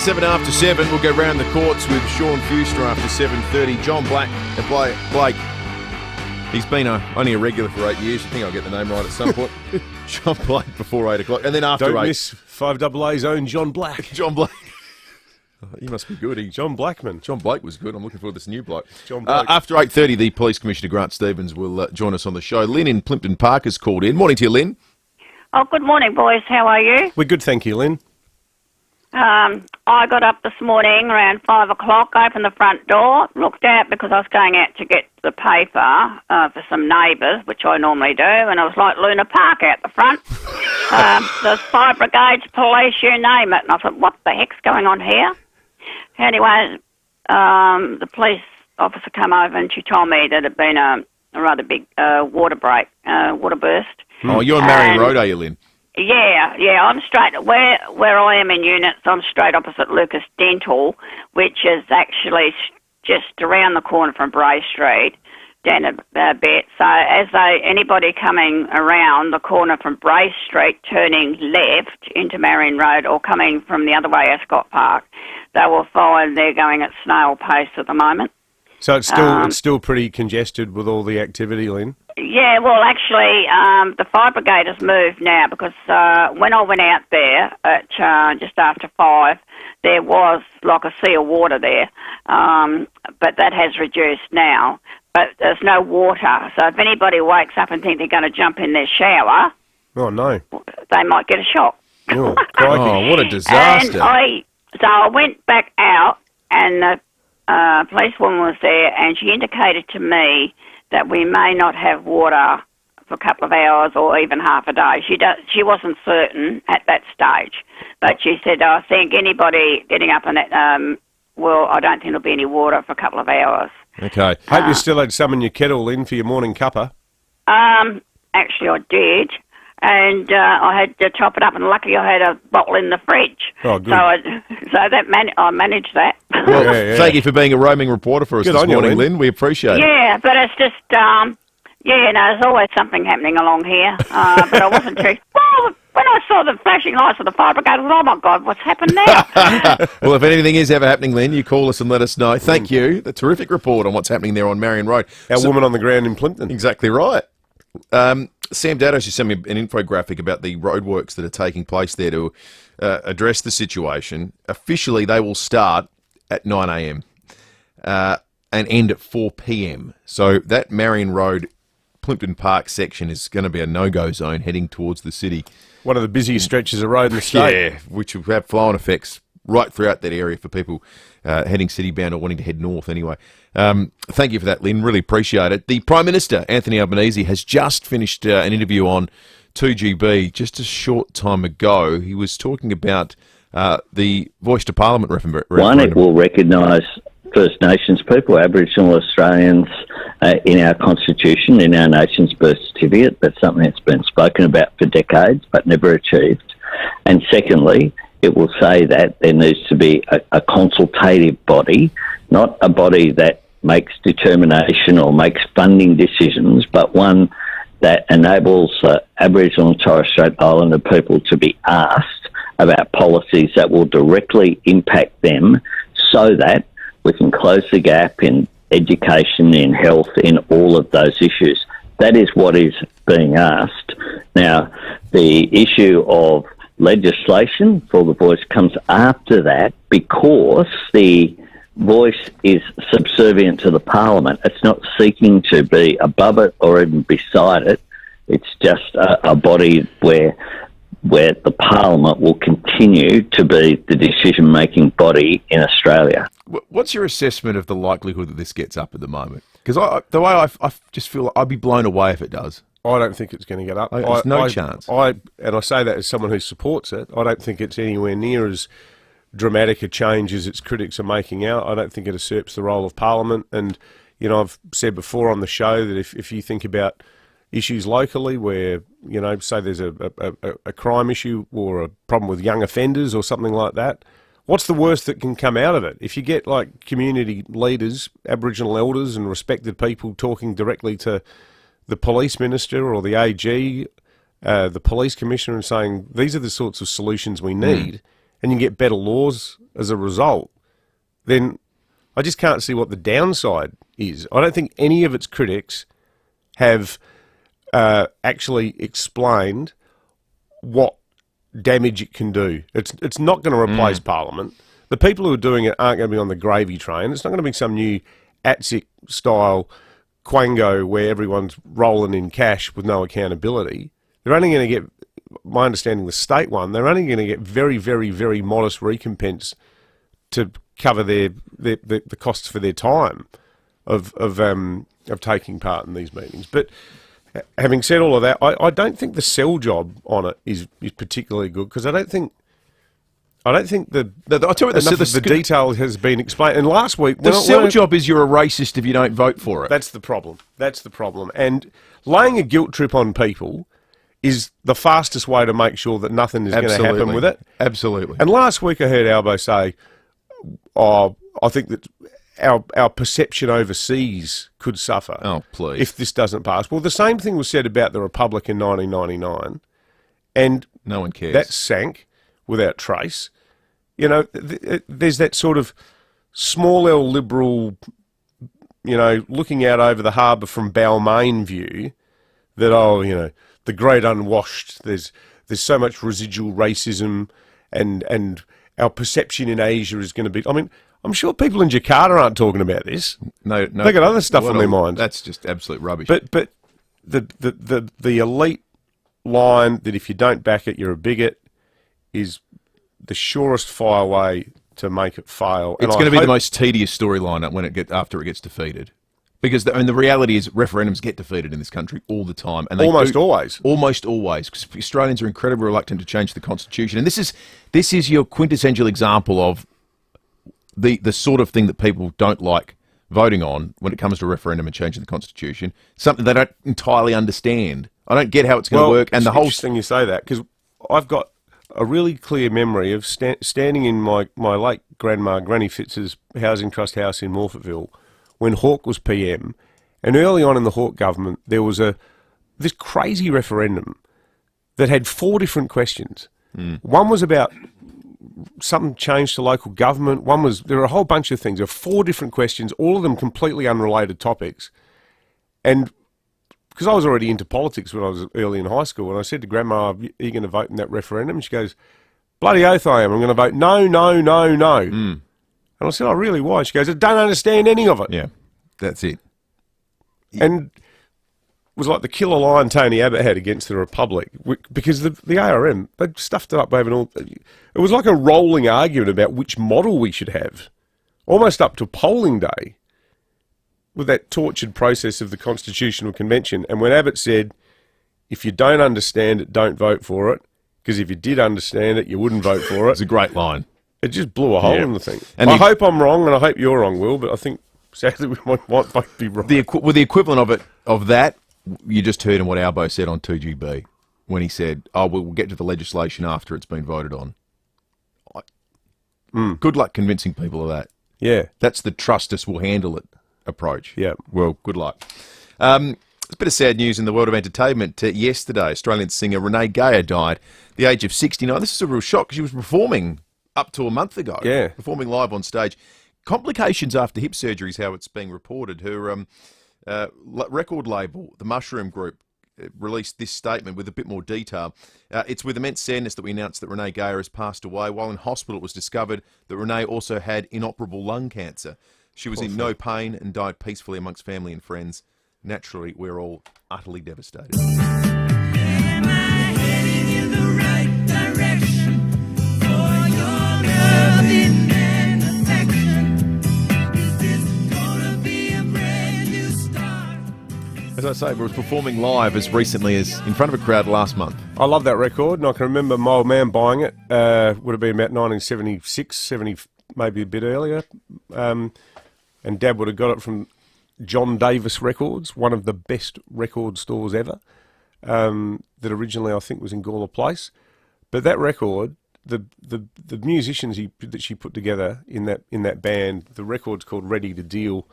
Speaker 9: 7 after 7, we'll go round the courts with Sean Fuster after 7:30. John Blake. He's been only a regular for 8 years. I think I'll get the name right at some point. John Blake before 8 o'clock. And then after
Speaker 10: Don't
Speaker 9: 8.
Speaker 10: miss 5AA's own John Black.
Speaker 9: John Blake. He must be good.
Speaker 10: John Blackman.
Speaker 9: John Blake was good. I'm looking forward to this new bloke.
Speaker 10: John Blake.
Speaker 9: After 8:30, the Police Commissioner Grant Stevens will join us on the show. Lynn in Plimpton Park has called in. Morning to you, Lynn.
Speaker 8: Oh, good morning, boys. How are you?
Speaker 10: We're good, thank you, Lynn.
Speaker 8: I got up this morning around 5 o'clock, opened the front door, looked out because I was going out to get the paper for some neighbours, which I normally do, and it was like Luna Park out the front. There's fire brigades, police, you name it. And I thought, what the heck's going on here? Anyway, the police officer came over and she told me that it had been a rather big water burst.
Speaker 9: Oh, you're on Marion Road, are you, Lynn?
Speaker 8: Yeah, I'm straight, where I am in units, I'm straight opposite Lucas Dental, which is actually just around the corner from Bray Street, down a bit. So as anybody coming around the corner from Bray Street, turning left into Marion Road or coming from the other way, Ascot Park, they will find they're going at snail pace at the moment.
Speaker 10: So it's still pretty congested with all the activity, Lynn?
Speaker 8: Yeah, well, actually, the fire brigade has moved now because when I went out there at just after 5, there was like a sea of water there, but that has reduced now. But there's no water, so if anybody wakes up and think they're going to jump in their shower,
Speaker 10: oh no,
Speaker 8: they might get a shock.
Speaker 10: Oh,
Speaker 9: what a disaster!
Speaker 8: So I went back out, and the policewoman was there, and she indicated to me that we may not have water for a couple of hours or even half a day. She wasn't certain at that stage, but she said, I think anybody getting up on that, I don't think there'll be any water for a couple of hours.
Speaker 9: Okay.
Speaker 10: Hope you still had some in your kettle in for your morning cuppa.
Speaker 8: Actually, I did. And I had to top it up, and luckily I had a bottle in the fridge.
Speaker 10: Oh, good.
Speaker 8: So I managed that.
Speaker 9: Well, thank you for being a roaming reporter for us this morning, Lynn. We appreciate it.
Speaker 8: Yeah, but it's just, there's always something happening along here. But I wasn't too... Well, when I saw the flashing lights of the fire brigade, I thought, oh, my God, what's happened now?
Speaker 9: Well, if anything is ever happening, Lynn, you call us and let us know. Thank you. The terrific report on what's happening there on Marion Road.
Speaker 10: Our woman on the ground in Plympton.
Speaker 9: Exactly right. Sam Daddos just sent me an infographic about the roadworks that are taking place there to address the situation. Officially, they will start at 9 a.m. And end at 4 p.m. So that Marion Road, Plympton Park section is going to be a no-go zone heading towards the city.
Speaker 10: One of the busiest stretches of road in the state.
Speaker 9: Yeah, which will have flow-on effects right throughout that area for people heading city-bound or wanting to head north anyway. Thank you for that, Lynn. Really appreciate it. The Prime Minister, Anthony Albanese, has just finished an interview on 2GB just a short time ago. He was talking about the Voice to Parliament referendum.
Speaker 24: One, it will recognise First Nations people, Aboriginal Australians in our Constitution, in our nation's birth certificate. That's something that's been spoken about for decades but never achieved. And secondly, it will say that there needs to be a consultative body, not a body that makes determination or makes funding decisions, but one that enables Aboriginal and Torres Strait Islander people to be asked about policies that will directly impact them so that we can close the gap in education, in health, in all of those issues. That is what is being asked. Now, the issue of legislation for the Voice comes after that because the Voice is subservient to the Parliament. It's not seeking to be above it or even beside it. It's just a body where the Parliament will continue to be the decision-making body in Australia.
Speaker 9: What's your assessment of the likelihood that this gets up at the moment? Because the way I just feel like I'd be blown away if it does.
Speaker 10: I don't think it's going to get up.
Speaker 9: There's no chance.
Speaker 10: And I say that as someone who supports it. I don't think it's anywhere near as dramatic a change as its critics are making out. I don't think it usurps the role of Parliament. And, you know, I've said before on the show that if you think about issues locally where, you know, say there's a crime issue or a problem with young offenders or something like that, what's the worst that can come out of it? If you get, like, community leaders, Aboriginal elders and respected people talking directly to the police minister or the AG, the police commissioner, and saying, these are the sorts of solutions we need, and you get better laws as a result, then I just can't see what the downside is. I don't think any of its critics have actually explained what damage it can do. It's not going to replace Parliament. The people who are doing it aren't going to be on the gravy train. It's not going to be some new ATSIC-style quango where everyone's rolling in cash with no accountability. They're only going to get, my understanding, the state one, they're only going to get very, very, very modest recompense to cover the costs for their time of taking part in these meetings. But having said all of that, I don't think the sell job on it is particularly good because I don't think the detail has been explained. And last week,
Speaker 9: the sell job is you're a racist if you don't vote for it.
Speaker 10: That's the problem. That's the problem. And laying a guilt trip on people is the fastest way to make sure that nothing is going to happen with it.
Speaker 9: Absolutely.
Speaker 10: And last week I heard Albo say, I think that our perception overseas could suffer if this doesn't pass. Well, the same thing was said about the Republic in 1999, and
Speaker 9: no one cares.
Speaker 10: That sank without trace. You know, there's that sort of small L liberal, you know, looking out over the harbour from Balmain view that, the great unwashed, there's so much residual racism and our perception in Asia is going to be... I mean, I'm sure people in Jakarta aren't talking about this.
Speaker 9: No,
Speaker 10: they got other stuff on their minds.
Speaker 9: That's just absolute rubbish.
Speaker 10: But the elite line that if you don't back it, you're a bigot is the surest fire way to make it fail.
Speaker 9: It's going to be the most tedious storyline when after it gets defeated. Because the reality is referendums get defeated in this country all the time. And
Speaker 10: almost always.
Speaker 9: Almost always. Because Australians are incredibly reluctant to change the Constitution. And this is your quintessential example of the sort of thing that people don't like voting on when it comes to a referendum and changing the Constitution. Something they don't entirely understand. I don't get how it's going to work. And
Speaker 10: it's
Speaker 9: the whole
Speaker 10: interesting you say that, because I've got a really clear memory of standing in my late grandma, Granny Fitz's Housing Trust house in Morphettville, when Hawke was PM, and early on in the Hawke government, there was this crazy referendum that had 4 different questions. One was about something changed to local government. There were a whole bunch of things. There were 4 different questions, all of them completely unrelated topics. And because I was already into politics when I was early in high school, and I said to Grandma, "Are you going to vote in that referendum?" And she goes, "Bloody oath I am. I'm going to vote no, no, no, no." And I said, "Oh, really? Why?" She goes, "I don't understand any of it."
Speaker 9: Yeah, that's it.
Speaker 10: And it was like the killer line Tony Abbott had against the Republic, because the ARM, they stuffed it up by having all... It was like a rolling argument about which model we should have, almost up to polling day, with that tortured process of the Constitutional Convention. And when Abbott said, "If you don't understand it, don't vote for it, because if you did understand it, you wouldn't vote for it."
Speaker 9: It's a great line. It
Speaker 10: just blew a hole in the thing. And I hope I'm wrong, and I hope you're wrong, Will, but I think sadly we might both be wrong.
Speaker 9: The equivalent of that, you just heard in what Albo said on 2GB, when he said, "Oh, we'll get to the legislation after it's been voted on." Good luck convincing people of that.
Speaker 10: Yeah.
Speaker 9: That's the trust us will handle it approach.
Speaker 10: Yeah.
Speaker 9: Well, good luck. There's a bit of sad news in the world of entertainment. Yesterday, Australian singer Renee Gayer died at the age of 69. This is a real shock. She was performing up to a month ago.
Speaker 10: Yeah.
Speaker 9: Performing live on stage. Complications after hip surgery is how it's being reported. Her record label, the Mushroom Group, released this statement with a bit more detail. It's with immense sadness that we announced that Renee Gayer has passed away. While in hospital, it was discovered that Renee also had inoperable lung cancer. She was in no pain and died peacefully amongst family and friends. Naturally, we're all utterly devastated.
Speaker 11: Am I heading in the right direction for your loving and affection? Is this gonna be a brand new start?
Speaker 9: As I say, we were performing live as recently as in front of a crowd last month.
Speaker 10: I love that record, and I can remember my old man buying it. Would have been about 1976, 70, maybe a bit earlier. And Dad would have got it from John Davis Records, one of the best record stores ever, that originally I think was in Gawler Place. But that record, the musicians that she put together in that band, the record's called Ready to Deal.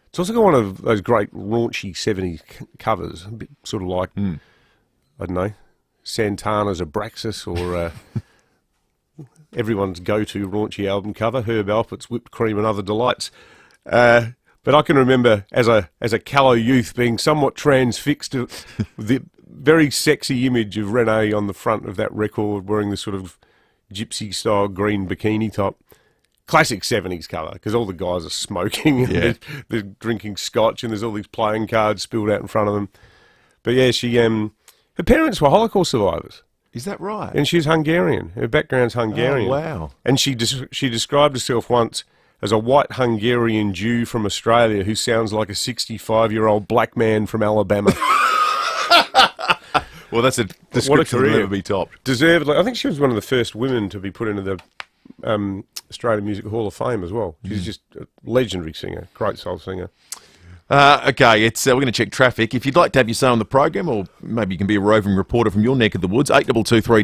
Speaker 10: It's also got one of those great raunchy 70s covers, a bit sort of like, I don't know, Santana's Abraxas or everyone's go-to raunchy album cover, Herb Alpert's Whipped Cream and Other Delights. But I can remember as a callow youth being somewhat transfixed to the very sexy image of Renee on the front of that record wearing this sort of gypsy-style green bikini top. Classic 70s colour, because all the guys are smoking and they're drinking scotch and there's all these playing cards spilled out in front of them. But yeah, her parents were Holocaust survivors.
Speaker 9: Is that right?
Speaker 10: And she's Hungarian. Her background's Hungarian.
Speaker 9: Oh, wow.
Speaker 10: And she described herself once as a white Hungarian Jew from Australia who sounds like a 65-year-old black man from Alabama.
Speaker 9: Well, that's a description that will never be topped.
Speaker 10: Deservedly. I think she was one of the first women to be put into the Australian Music Hall of Fame as well. She's just a legendary singer, great soul singer.
Speaker 9: Okay, we're going to check traffic. If you'd like to have your say on the program, or maybe you can be a roving reporter from your neck of the woods, 8223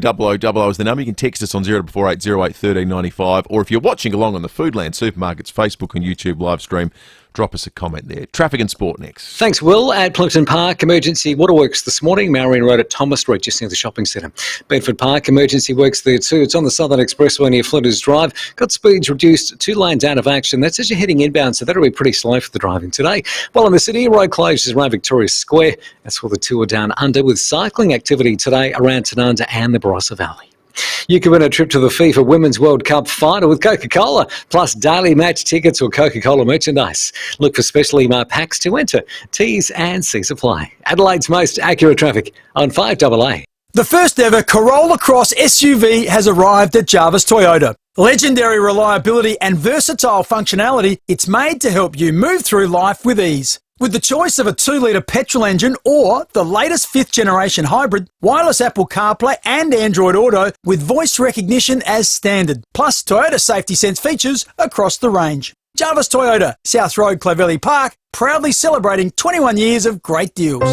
Speaker 9: is the number. You can text us on 0448 08 1395, or if you're watching along on the Foodland Supermarkets Facebook and YouTube live stream, drop us a comment there. Traffic and sport next.
Speaker 7: Thanks, Will. At Plimpton Park, emergency waterworks this morning. Marion Road at Thomas Street, just near the shopping centre. Bedford Park, emergency works there too. It's on the Southern Expressway near Flinders Drive. Got speeds reduced, 2 lanes out of action. That's as you're heading inbound, so that'll be pretty slow for the driving today. While in the city, road closed is around Victoria Square. That's where the 2 are down under, with cycling activity today around Tanunda and the Barossa Valley. You can win a trip to the FIFA Women's World Cup final with Coca-Cola, plus daily match tickets or Coca-Cola merchandise. Look for specially marked packs to enter. T's and C's apply. Adelaide's most accurate traffic on 5AA.
Speaker 12: The first ever Corolla Cross SUV has arrived at Jarvis Toyota. Legendary reliability and versatile functionality, it's made to help you move through life with ease. With the choice of a 2-litre petrol engine or the latest 5th generation hybrid, wireless Apple CarPlay and Android Auto with voice recognition as standard, plus Toyota Safety Sense features across the range. Jarvis Toyota, South Road, Clovelly Park, proudly celebrating 21 years of great deals.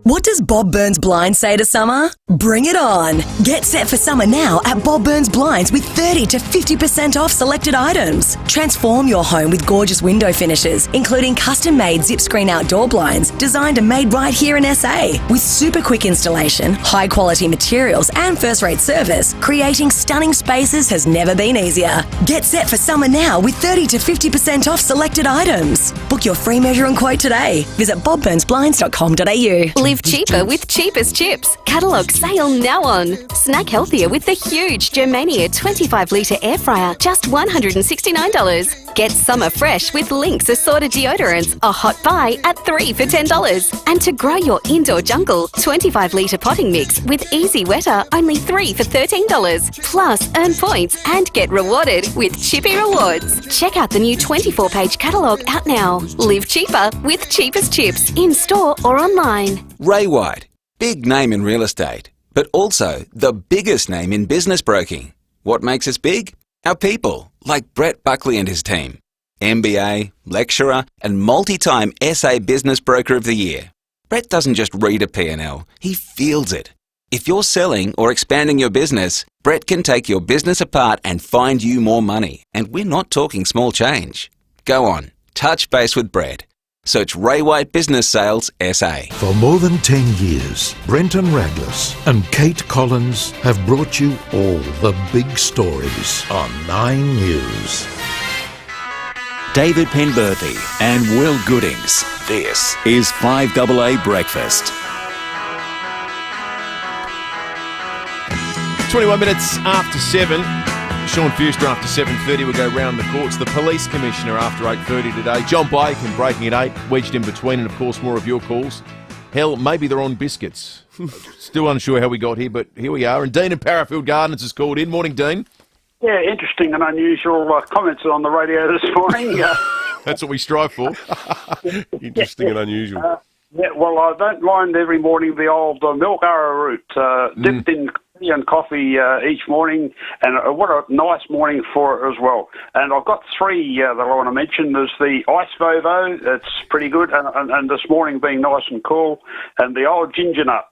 Speaker 13: What does Bob Burns Blinds say to summer? Bring it on! Get set for summer now at Bob Burns Blinds with 30 to 50% off selected items. Transform your home with gorgeous window finishes, including custom-made zip screen outdoor blinds designed and made right here in SA. With super quick installation, high-quality materials and first-rate service, creating stunning spaces has never been easier. Get set for summer now with 30 to 50% off selected items. Book your free measure and quote today. Visit bobburnsblinds.com.au.
Speaker 21: Live cheaper with Cheapest Chips. Catalogue sale now on. Snack healthier with the huge Germania 25-litre air fryer, just $169. Get summer fresh with Lynx assorted deodorants, a hot buy at 3 for $10. And to grow your indoor jungle, 25-litre potting mix with Easy Wetter, only 3 for $13. Plus, earn points and get rewarded with Chippy Rewards. Check out the new 24-page catalogue out now. Live cheaper with Cheapest Chips, in-store or online.
Speaker 15: Ray White, big name in real estate, but also the biggest name in business broking. What makes us big? Our people, like Brett Buckley and his team. MBA, lecturer, and multi-time SA Business Broker of the Year. Brett doesn't just read a P&L, he feels it. If you're selling or expanding your business, Brett can take your business apart and find you more money. And we're not talking small change. Go on, touch base with Brett. Search Ray White Business Sales SA.
Speaker 17: For more than 10 years, Brenton Radless and Kate Collins have brought you all the big stories on 9 News.
Speaker 16: David Penberthy and Will Goodings. This is 5AA Breakfast.
Speaker 9: 21 minutes after 7. Sean Fewster after 7:30 will go round the courts. The Police Commissioner after 8:30 today. John Bacon breaking at 8, wedged in between, and of course more of your calls. Hell, maybe they're on biscuits. Still unsure how we got here, but here we are. And Dean of Parafield Gardens has called in. Morning, Dean.
Speaker 18: Yeah, interesting and unusual comments on the radio this morning.
Speaker 9: That's what we strive for.
Speaker 10: Interesting and unusual.
Speaker 18: Yeah, well, I don't mind every morning the old milk arrowroot dipped in tea and coffee each morning, and what a nice morning for it as well. And I've got 3 that I want to mention. There's the Ice Vovo, it's pretty good, and this morning being nice and cool, and the old ginger nut.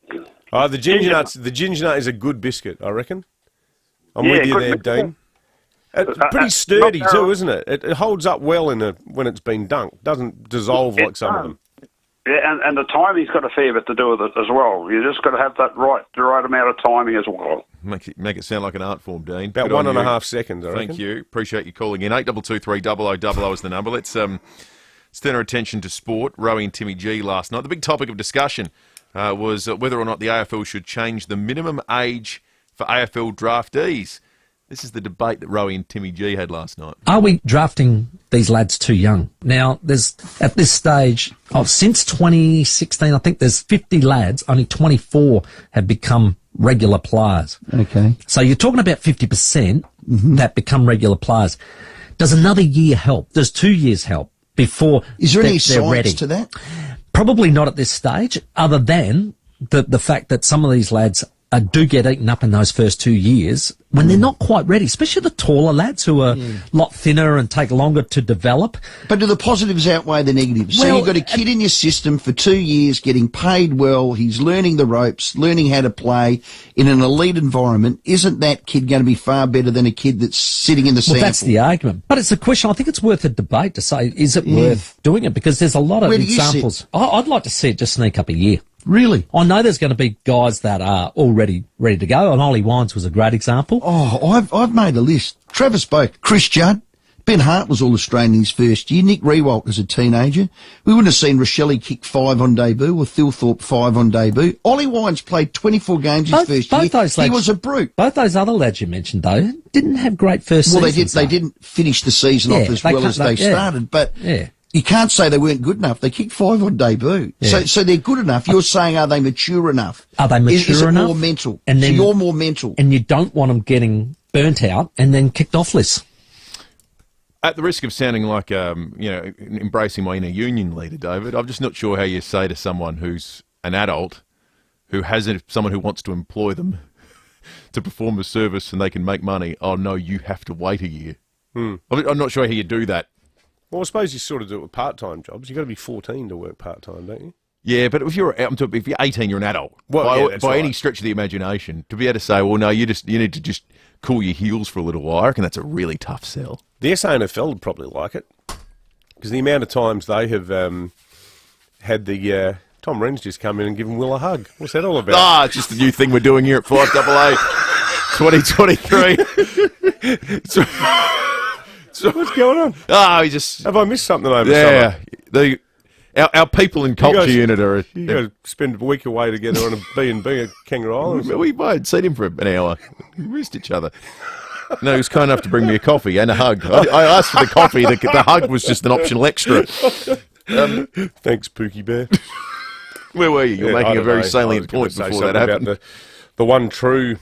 Speaker 10: Oh, the ginger nut is a good biscuit, I reckon. I'm with you there, Dean. It's pretty sturdy too, isn't it? It holds up well when it's been dunked. Doesn't dissolve like some of them.
Speaker 18: Yeah, and the timing's got a fair bit to do with it as well. You just got to have that the right amount of timing as well.
Speaker 9: Make it sound like an art form, Dean.
Speaker 10: About 1.5 seconds, I reckon.
Speaker 9: Thank you. Appreciate you calling in. 8223 is the number. Let's turn our attention to sport. Rowie and Timmy G last night. The big topic of discussion was whether or not the AFL should change the minimum age for AFL draftees. This is the debate that Rowie and Timmy G had last night.
Speaker 26: Are we drafting these lads too young? Now, there's at this stage, since 2016, I think there's 50 lads, only 24 have become regular players.
Speaker 27: Okay.
Speaker 26: So you're talking about 50% that become regular players. Does another year help? Does 2 years help before
Speaker 27: Is there any
Speaker 26: they're ready?
Speaker 27: science to that?
Speaker 26: Probably not at this stage, other than the fact that some of these lads do get eaten up in those first 2 years when they're not quite ready, especially the taller lads who are a lot thinner and take longer to develop.
Speaker 27: But do the positives outweigh the negatives?
Speaker 26: Well,
Speaker 27: so you've got a kid in your system for 2 years getting paid well, he's learning the ropes, learning how to play in an elite environment. Isn't that kid going to be far better than a kid that's sitting in the sample?
Speaker 26: Well, that's the argument. But it's a question, I think it's worth a debate to say, is it worth doing it? Because there's a lot of examples. I'd like to see it just sneak up a year.
Speaker 27: Really?
Speaker 26: I know there's going to be guys that are already ready to go, and Ollie Wines was a great example.
Speaker 27: Oh, I've made a list. Travis Boak, Chris Judd, Ben Hart was All-Australian in his first year, Nick Rewalt as a teenager. We wouldn't have seen Rochelle kick 5 on debut or Thilthorpe 5 on debut. Ollie Wines played 24 games his first year.
Speaker 26: Those lads,
Speaker 27: he was a brute.
Speaker 26: Both those other lads you mentioned, though, didn't have great first seasons.
Speaker 27: Well, they didn't finish the season off as well as they started, but...
Speaker 26: Yeah.
Speaker 27: You can't say they weren't good enough. They kicked 5 on debut.
Speaker 26: Yeah.
Speaker 27: So they're good enough. You're saying, are they mature enough?
Speaker 26: Are they mature
Speaker 27: is it
Speaker 26: enough?
Speaker 27: more mental?
Speaker 26: And then,
Speaker 27: so you're more mental.
Speaker 26: And you don't want them getting burnt out and then kicked off lists.
Speaker 9: At the risk of sounding like, embracing my inner union leader, David, I'm just not sure how you say to someone who's an adult, who has someone who wants to employ them to perform a service and they can make money, oh no, you have to wait a year. I'm not sure how you do that.
Speaker 10: Well, I suppose you sort of do it with part-time jobs. You've got to be 14 to work part-time, don't you?
Speaker 9: Yeah, but if you're 18, you're an adult.
Speaker 10: Well,
Speaker 9: by any stretch of the imagination, to be able to say, well, no, you need to just cool your heels for a little while, I reckon that's a really tough sell.
Speaker 10: The SANFL would probably like it, because the amount of times they have had the Tom Wren's just come in and given Will a hug. What's that all about?
Speaker 9: It's just a new thing we're doing here at 5AA 2023.
Speaker 10: So what's going on?
Speaker 9: Have
Speaker 10: I missed something over summer?
Speaker 9: Our people and culture unit are.
Speaker 10: You guys spend a week away together on a B&B at Kangaroo Island.
Speaker 9: We had seen him for an hour. We missed each other. No, he was kind enough to bring me a coffee and a hug. I asked for the coffee. The hug was just an optional extra.
Speaker 10: Thanks, Pookie Bear.
Speaker 9: Where were you? You're making a very salient point before that happened.
Speaker 10: About the one true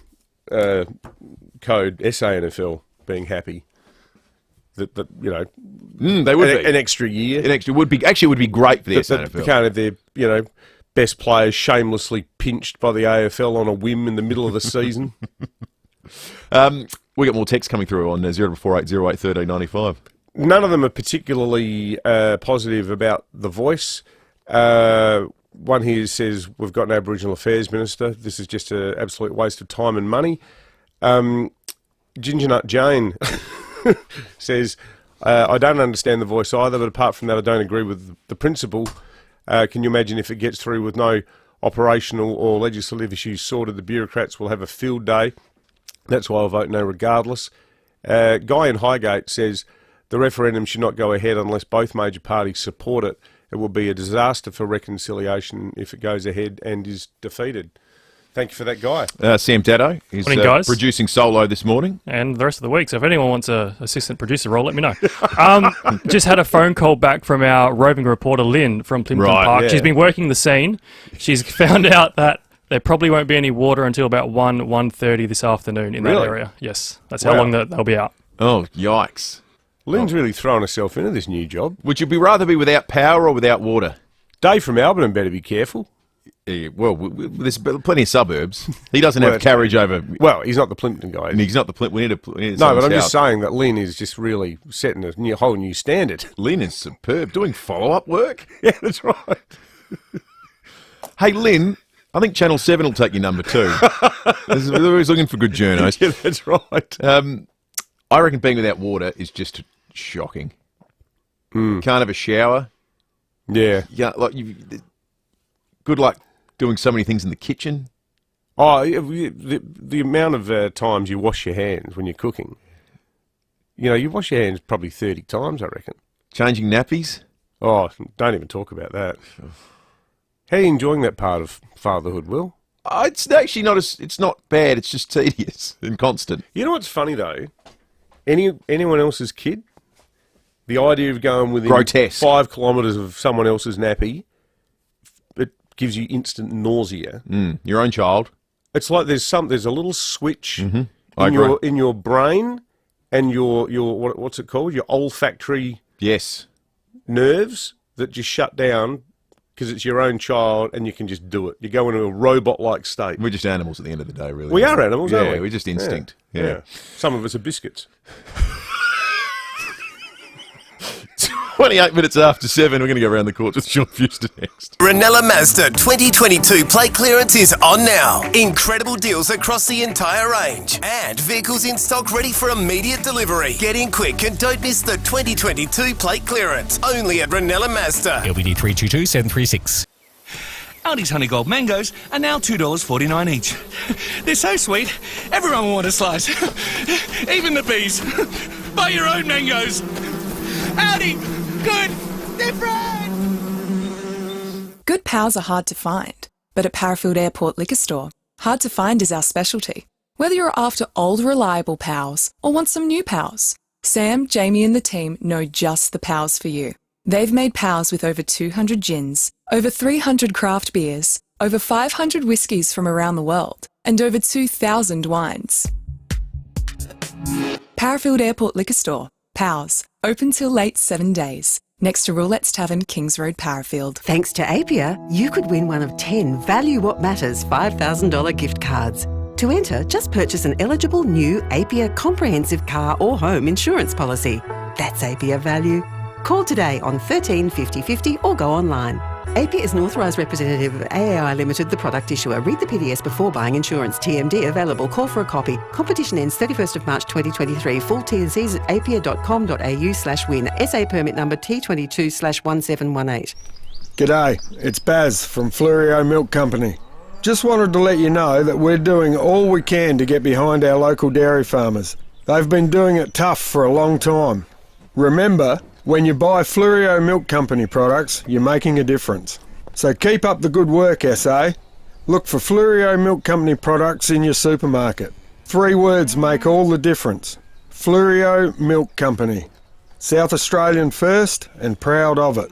Speaker 10: code, SANFL, being happy. That
Speaker 9: they would be
Speaker 10: an extra year.
Speaker 9: It would be great for the SANFL.
Speaker 10: They can't have their best players shamelessly pinched by the AFL on a whim in the middle of the season.
Speaker 9: We got more texts coming through on 0480801395.
Speaker 10: None of them are particularly positive about the voice. One here says, we've got an Aboriginal Affairs Minister. This is just an absolute waste of time and money. Ginger Nut Jane says, I don't understand the voice either, but apart from that, I don't agree with the principle. Can you imagine if it gets through with no operational or legislative issues sorted, the bureaucrats will have a field day. That's why I'll vote no regardless. Guy in Highgate says, the referendum should not go ahead unless both major parties support it. It will be a disaster for reconciliation if it goes ahead and is defeated. Thank you for that, Guy.
Speaker 9: Sam Dado is producing solo this morning.
Speaker 4: And the rest of the week. So if anyone wants an assistant producer role, let me know. Just had a phone call back from our roving reporter, Lynn, from Plimpton Park. Yeah. She's been working the scene. She's found out that there probably won't be any water until about 1:30 this afternoon in that area. Yes, that's how long they'll be out.
Speaker 9: Oh, yikes.
Speaker 10: Lynn's really throwing herself into this new job.
Speaker 9: Would you rather be without power or without water?
Speaker 10: Dave from Alberton better be careful.
Speaker 9: Yeah, well, there's plenty of suburbs. He doesn't have carriage over.
Speaker 10: Well, he's not the Plimpton guy.
Speaker 9: And he's not the Plimpton. We need
Speaker 10: no, but I'm just saying that Lynn is just really setting a whole new standard.
Speaker 9: Lynn is superb, doing follow-up work.
Speaker 10: Yeah, that's right.
Speaker 9: Hey, Lynn, I think Channel 7 will take your number 2. They're always looking for good journos.
Speaker 10: Yeah, that's right.
Speaker 9: I reckon being without water is just shocking. Can't have a shower.
Speaker 10: Yeah.
Speaker 9: Good luck doing so many things in the kitchen.
Speaker 10: Oh, the amount of times you wash your hands when you're cooking. You wash your hands probably 30 times, I reckon.
Speaker 9: Changing nappies?
Speaker 10: Oh, don't even talk about that. How are you enjoying that part of fatherhood, Will?
Speaker 9: It's actually it's not bad. It's just tedious and constant.
Speaker 10: You know what's funny though? Anyone else's kid, the idea of going within
Speaker 9: grotesque
Speaker 10: 5 kilometres of someone else's nappy, it gives you instant nausea.
Speaker 9: Your own child.
Speaker 10: It's like there's a little switch in your brain and your what's it called? Your olfactory nerves that just shut down. Because it's your own child and you can just do it. You go into a robot-like state.
Speaker 9: We're just animals at the end of the day, really.
Speaker 10: We are animals, aren't we?
Speaker 9: Yeah, we're just instinct. Yeah.
Speaker 10: Some of us are biscuits.
Speaker 9: 28 minutes after 7, we're going to go around the courts with Sean Fuster next.
Speaker 6: Ranella Mazda 2022 plate clearance is on now. Incredible deals across the entire range. And vehicles in stock ready for immediate delivery. Get in quick and don't miss the 2022 plate clearance. Only at Ranella Mazda.
Speaker 14: LBD 322-736. Aldi's Honey Gold mangoes are now $2.49 each. They're so sweet, everyone will want a slice. Even the bees. Buy your own mangoes. Aldi, good, different.
Speaker 19: Good pals are hard to find, but at Parafield Airport Liquor Store, hard to find is our specialty. Whether you're after old reliable pals or want some new pals, Sam, Jamie and the team know just the pals for you. They've made pals with over 200 gins, over 300 craft beers, over 500 whiskies from around the world, and over 2,000 wines. Parafield Airport Liquor Store. Pals. Open till late 7 days. Next to Roulette's Tavern, Kings Road, Parafield.
Speaker 1: Thanks to FIVEAA, you could win one of 10 Value What Matters $5,000 gift cards. To enter, just purchase an eligible new FIVEAA comprehensive car or home insurance policy. That's FIVEAA value. Call today on 13 50 50 or go online. FIVEAA is an authorised representative of AAI Limited, the product issuer. Read the PDS before buying insurance. TMD available. Call for a copy. Competition ends 31st of March 2023. Full T&Cs at apia.com.au/win. SA permit number T22/1718.
Speaker 10: G'day, it's Baz from Fluorio Milk Company. Just wanted to let you know that we're doing all we can to get behind our local dairy farmers. They've been doing it tough for a long time. Remember, when you buy Fluorio Milk Company products, you're making a difference. So keep up the good work, SA. Look for Fluorio Milk Company products in your supermarket. 3 words make all the difference. Fluorio Milk Company. South Australian first and proud of it.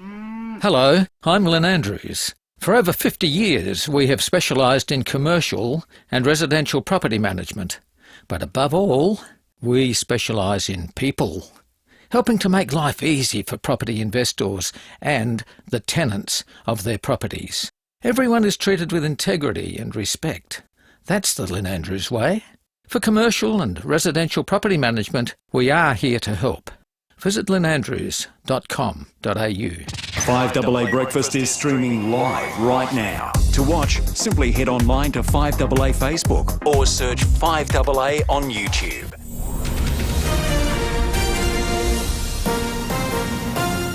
Speaker 3: Hello, I'm Lynn Andrews. For over 50 years, we have specialised in commercial and residential property management. But above all, we specialise in people, helping to make life easy for property investors and the tenants of their properties. Everyone is treated with integrity and respect. That's the Lynn Andrews way. For commercial and residential property management, we are here to help. Visit lynandrews.com.au.
Speaker 16: 5AA Breakfast is streaming live right now. To watch, simply head online to 5AA Facebook or search 5AA on YouTube.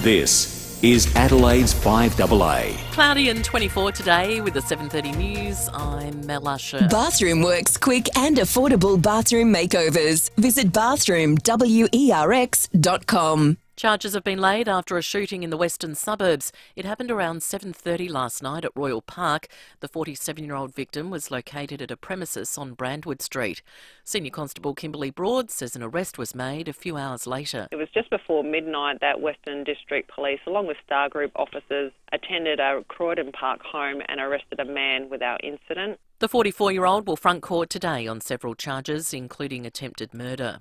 Speaker 16: This is Adelaide's 5AA.
Speaker 2: Cloudy and 24 today with the 7:30 news. I'm Mel Usher.
Speaker 13: Bathroom Works quick and affordable bathroom makeovers. Visit bathroomwerx.com.
Speaker 2: Charges have been laid after a shooting in the western suburbs. It happened around 7:30 last night at Royal Park. The 47-year-old victim was located at a premises on Brandwood Street. Senior Constable Kimberly Broad says an arrest was made a few hours later.
Speaker 5: It was just before midnight that Western District Police, along with Star Group officers, attended a Croydon Park home and arrested a man without incident.
Speaker 2: The 44-year-old will front court today on several charges, including attempted murder.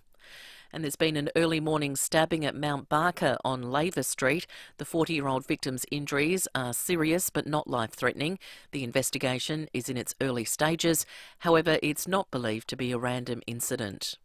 Speaker 2: And there's been an early morning stabbing at Mount Barker on Laver Street. The 40-year-old victim's injuries are serious but not life-threatening. The investigation is in its early stages. However, it's not believed to be a random incident.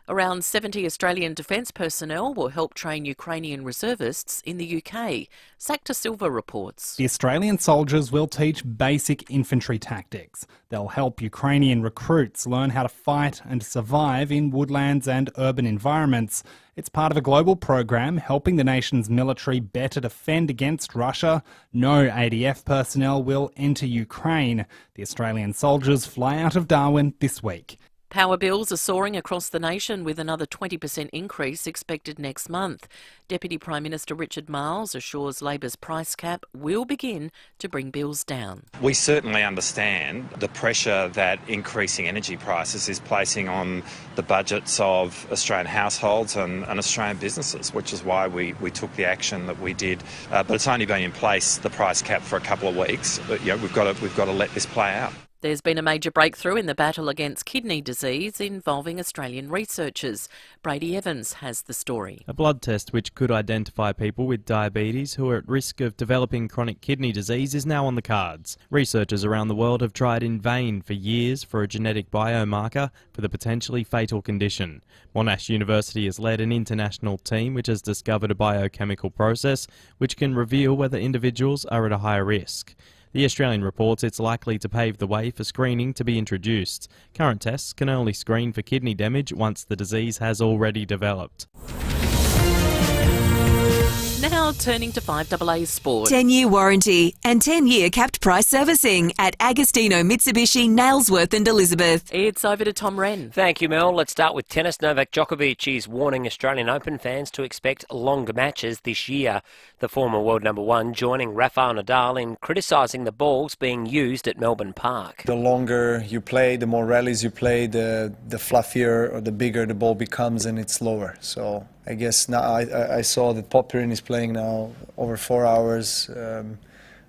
Speaker 2: Around 70 Australian defence personnel will help train Ukrainian reservists in the UK. Sakta Silva reports.
Speaker 20: The Australian soldiers will teach basic infantry tactics. They'll help Ukrainian recruits learn how to fight and survive in woodlands and urban environments. It's part of a global program helping the nation's military better defend against Russia. No ADF personnel will enter Ukraine. The Australian soldiers fly out of Darwin this week.
Speaker 2: Power bills are soaring across the nation with another 20% increase expected next month. Deputy Prime Minister Richard Marles assures Labor's price cap will begin to bring bills down.
Speaker 22: We certainly understand the pressure that increasing energy prices is placing on the budgets of Australian households and Australian businesses, which is why we took the action that we did. But it's only been in place, the price cap, for a couple of weeks. But, we've got to let this play out.
Speaker 2: There's been a major breakthrough in the battle against kidney disease involving Australian researchers. Brady Evans has the story.
Speaker 23: A blood test which could identify people with diabetes who are at risk of developing chronic kidney disease is now on the cards. Researchers around the world have tried in vain for years for a genetic biomarker for the potentially fatal condition. Monash University has led an international team which has discovered a biochemical process which can reveal whether individuals are at a higher risk. The Australian reports it's likely to pave the way for screening to be introduced. Current tests can only screen for kidney damage once the disease has already developed.
Speaker 2: Now turning to 5AA Sport.
Speaker 25: 10-year warranty and 10-year capped price servicing at Agostino Mitsubishi, Nailsworth and Elizabeth.
Speaker 2: It's over to Tom Wren.
Speaker 28: Thank you, Mel. Let's start with tennis. Novak Djokovic is warning Australian Open fans to expect longer matches this year. The former world number one joining Rafael Nadal in criticising the balls being used at Melbourne Park.
Speaker 29: The longer you play, the more rallies you play, the fluffier or the bigger the ball becomes and it's slower. So
Speaker 7: I guess now I saw that Popperin is playing now over 4 hours.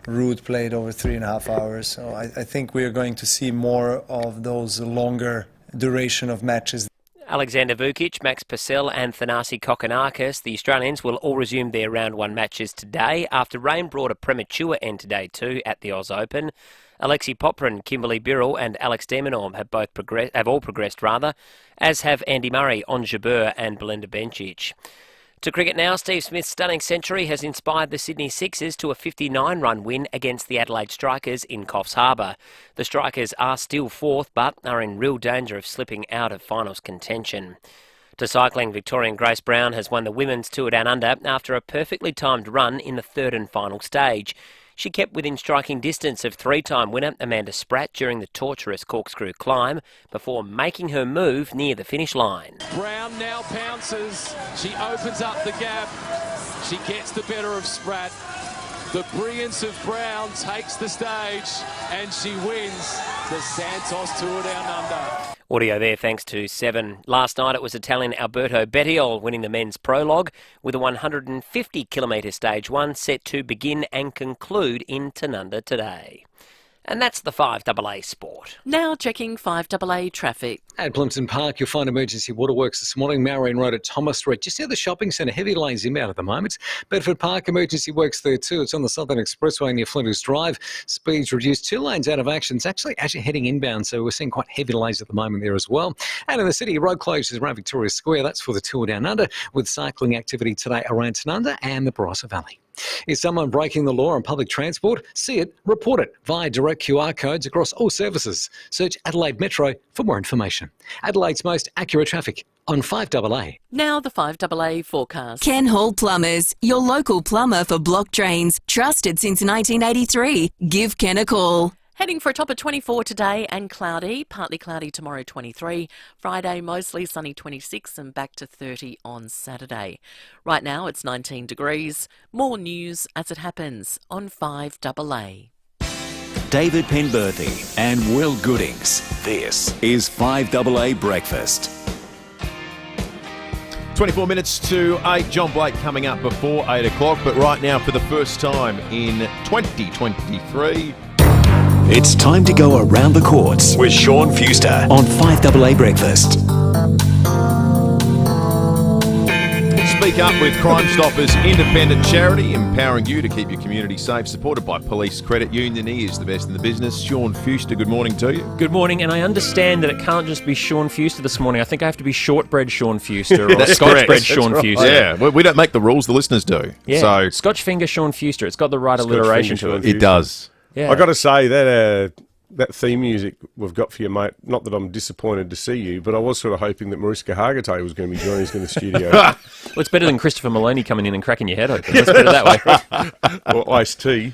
Speaker 7: Ruud played over 3.5 hours. So I think we are going to see more of those longer duration of matches.
Speaker 28: Alexander Vukic, Max Purcell and Thanasi Kokkinakis, the Australians, will all resume their round one matches today after rain brought a premature end to day two at the Oz Open. Alexei Popperin, Kimberly Birrell and Alex de Minaur have all progressed, as have Andy Murray, Ons Jabeur and Belinda Bencic. To cricket now, Steve Smith's stunning century has inspired the Sydney Sixers to a 59-run win against the Adelaide Strikers in Coffs Harbour. The Strikers are still fourth, but are in real danger of slipping out of finals contention. To cycling, Victorian Grace Brown has won the Women's Tour Down Under after a perfectly timed run in the third and final stage. She kept within striking distance of three-time winner Amanda Spratt during the torturous corkscrew climb before making her move near the finish line.
Speaker 8: Brown now pounces. She opens up the gap. She gets the better of Spratt. The brilliance of Brown takes the stage and she wins the Santos Tour Down Under.
Speaker 28: Audio there thanks to Seven. Last night it was Italian Alberto Bettiol winning the men's prologue with a 150-kilometre stage one set to begin and conclude in Tanunda today. And that's the 5AA Sport.
Speaker 2: Now checking 5AA traffic.
Speaker 3: At Plimpton Park, you'll find emergency waterworks this morning. Marion Road at Thomas Street, just near the shopping centre. Heavy lanes inbound at the moment. Bedford Park, emergency works there too. It's on the Southern Expressway near Flinders Drive. Speeds reduced, 2 lanes out of action. It's actually heading inbound, so we're seeing quite heavy lanes at the moment there as well. And in the city, road closures around Victoria Square. That's for the Tour Down Under, with cycling activity today around Tanunda and the Barossa Valley. Is someone breaking the law on public transport? See it, report it via direct QR codes across all services. Search Adelaide Metro for more information. Adelaide's most accurate traffic on 5AA.
Speaker 2: Now the 5AA forecast.
Speaker 25: Ken Hall Plumbers, your local plumber for block drains. Trusted since 1983. Give Ken a call.
Speaker 2: Heading for a top of 24 today and cloudy, partly cloudy tomorrow 23, Friday mostly sunny 26 and back to 30 on Saturday. Right now it's 19 degrees. More news as it happens on 5AA.
Speaker 16: David Penberthy and Will Goodings. This is 5AA Breakfast.
Speaker 9: 24 minutes to 8. John Blake coming up before 8 o'clock, but right now for the first time in 2023...
Speaker 16: It's time to go around the courts with Sean Fuster on 5AA Breakfast.
Speaker 9: Speak Up with Crime Stoppers, independent charity, empowering you to keep your community safe, supported by Police Credit Union. He is the best in the business. Sean Fuster, good morning to you.
Speaker 28: Good morning, and I understand that it can't just be Sean Fuster this morning. I think I have to be shortbread Sean Fuster or Scotchbread Sean Fuster.
Speaker 9: Yeah, we don't make the rules, the listeners do.
Speaker 28: Yeah,
Speaker 9: so
Speaker 28: Scotch finger Sean Fuster. It's got the right alliteration to it.
Speaker 9: It does.
Speaker 10: Yeah. I got to say that that theme music we've got for you, mate. Not that I'm disappointed to see you, but I was sort of hoping that Mariska Hargitay was going to be joining us in the studio.
Speaker 28: Well, it's better than Christopher Maloney coming in and cracking your head open. Let's put it that way.
Speaker 10: Or Iced Tea.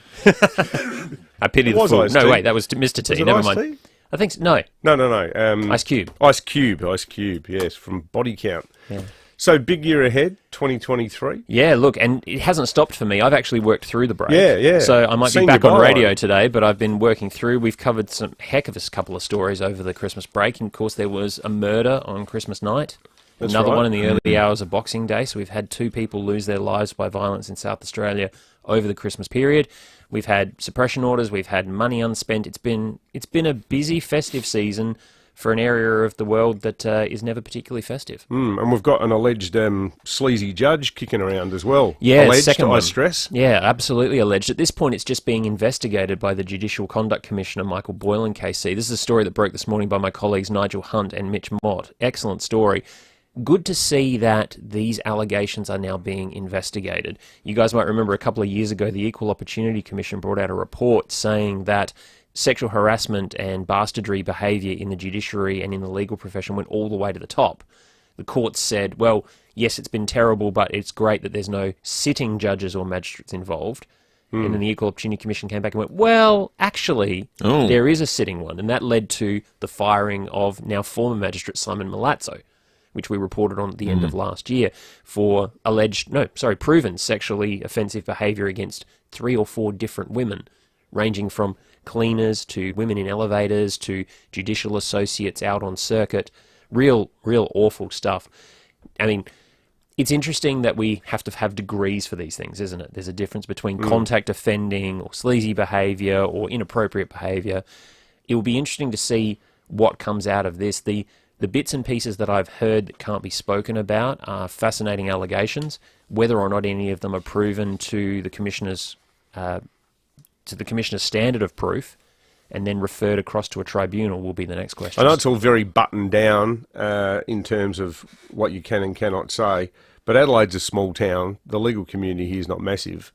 Speaker 28: I pity the fool. No, wait, that was Mr. T. Never mind.
Speaker 10: Tea?
Speaker 28: I think so. No.
Speaker 10: No.
Speaker 28: Ice Cube.
Speaker 10: Ice Cube. Yes, from Body Count.
Speaker 28: Yeah.
Speaker 10: So big year ahead, 2023.
Speaker 28: Yeah, look, and it hasn't stopped for me. I've actually worked through the break.
Speaker 10: Yeah.
Speaker 28: So I might be back on radio today, but I've been working through. We've covered some heck of a couple of stories over the Christmas break. And of course, there was a murder on Christmas night.
Speaker 10: That's
Speaker 28: Another
Speaker 10: right.
Speaker 28: one in the early hours of Boxing Day. So we've had 2 people lose their lives by violence in South Australia over the Christmas period. We've had suppression orders. We've had money unspent. It's been a busy festive season for an area of the world that is never particularly festive.
Speaker 10: And we've got an alleged sleazy judge kicking around as well.
Speaker 28: Yeah,
Speaker 10: alleged,
Speaker 28: second one.
Speaker 10: I stress.
Speaker 28: Yeah, absolutely alleged. At this point, it's just being investigated by the Judicial Conduct Commissioner, Michael Boylan, KC. This is a story that broke this morning by my colleagues Nigel Hunt and Mitch Mott. Excellent story. Good to see that these allegations are now being investigated. You guys might remember a couple of years ago, the Equal Opportunity Commission brought out a report saying that sexual harassment and bastardry behaviour in the judiciary and in the legal profession went all the way to the top. The courts said, well, yes, it's been terrible, but it's great that there's no sitting judges or magistrates involved. And then the Equal Opportunity Commission came back and went, well, actually, there is a sitting one. And that led to the firing of now former magistrate Simon Milazzo, which we reported on at the end of last year, for proven sexually offensive behaviour against 3 or 4 different women, ranging from cleaners to women in elevators to judicial associates out on circuit. Real awful stuff. I mean,
Speaker 11: It's interesting that we have to have degrees for these things, isn't it? There's a difference between contact offending or sleazy behaviour or inappropriate behaviour. It will be interesting to see what comes out of this. The bits and pieces that I've heard that can't be spoken about are fascinating allegations. Whether or not any of them are proven to the Commissioner's standard of proof and then referred across to a tribunal will be the next question.
Speaker 10: I know it's all very buttoned down in terms of what you can and cannot say, but Adelaide's a small town. The legal community here is not massive.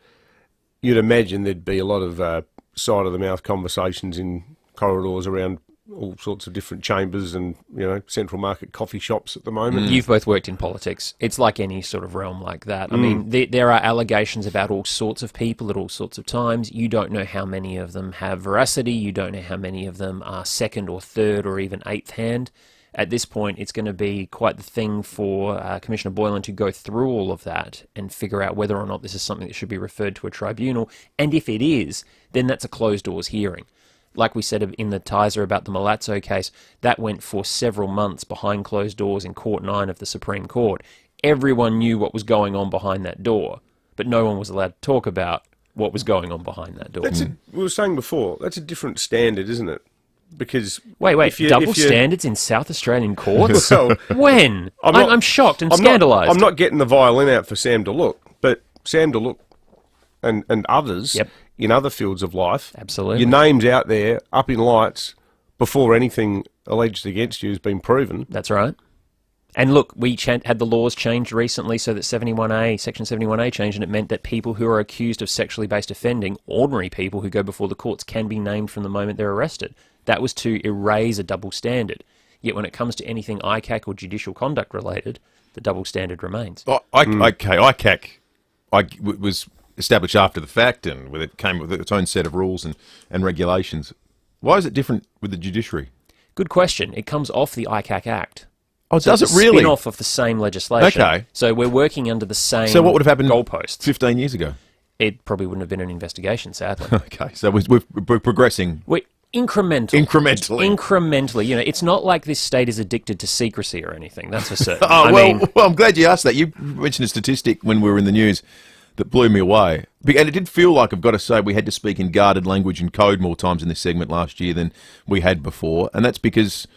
Speaker 10: You'd imagine there'd be a lot of side-of-the-mouth conversations in corridors around all sorts of different chambers and, Central Market coffee shops at the moment.
Speaker 11: You've both worked in politics. It's like any sort of realm like that. I mean, there are allegations about all sorts of people at all sorts of times. You don't know how many of them have veracity. You don't know how many of them are second or third or even eighth hand. At this point, it's going to be quite the thing for Commissioner Boylan to go through all of that and figure out whether or not this is something that should be referred to a tribunal. And if it is, then that's a closed-doors hearing. Like we said in the Tizer about the Milazzo case, that went for several months behind closed doors in Court 9 of the Supreme Court. Everyone knew what was going on behind that door, but no one was allowed to talk about what was going on behind that door.
Speaker 10: We were saying before, that's a different standard, isn't it? Because
Speaker 11: wait, double standards in South Australian courts? When? I'm shocked and scandalised.
Speaker 10: I'm not getting the violin out for Sam DeLuc, but Sam DeLuc and others in other fields of life,
Speaker 11: absolutely,
Speaker 10: your name's out there, up in lights, before anything alleged against you has been proven.
Speaker 11: That's right. And look, we had the laws changed recently so that Section 71A changed, and it meant that people who are accused of sexually based offending, ordinary people who go before the courts, can be named from the moment they're arrested. That was to erase a double standard. Yet when it comes to anything ICAC or judicial conduct related, the double standard remains.
Speaker 9: ICAC was established after the fact, and with it came with its own set of rules and regulations. Why is it different with the judiciary?
Speaker 11: Good question. It comes off the ICAC Act.
Speaker 9: Oh, does it really?
Speaker 11: Spin-off of the same legislation.
Speaker 9: Okay.
Speaker 11: So we're working under the same.
Speaker 9: So what would have happened
Speaker 11: goalposts
Speaker 9: 15 years ago?
Speaker 11: It probably wouldn't have been an investigation, sadly.
Speaker 9: Okay, so we're progressing.
Speaker 11: Incrementally. It's not like this state is addicted to secrecy or anything. That's for certain.
Speaker 9: Well, I'm glad you asked that. You mentioned a statistic when we were in the news that blew me away. And it did feel like, I've got to say, we had to speak in guarded language and code more times in this segment last year than we had before. And that's because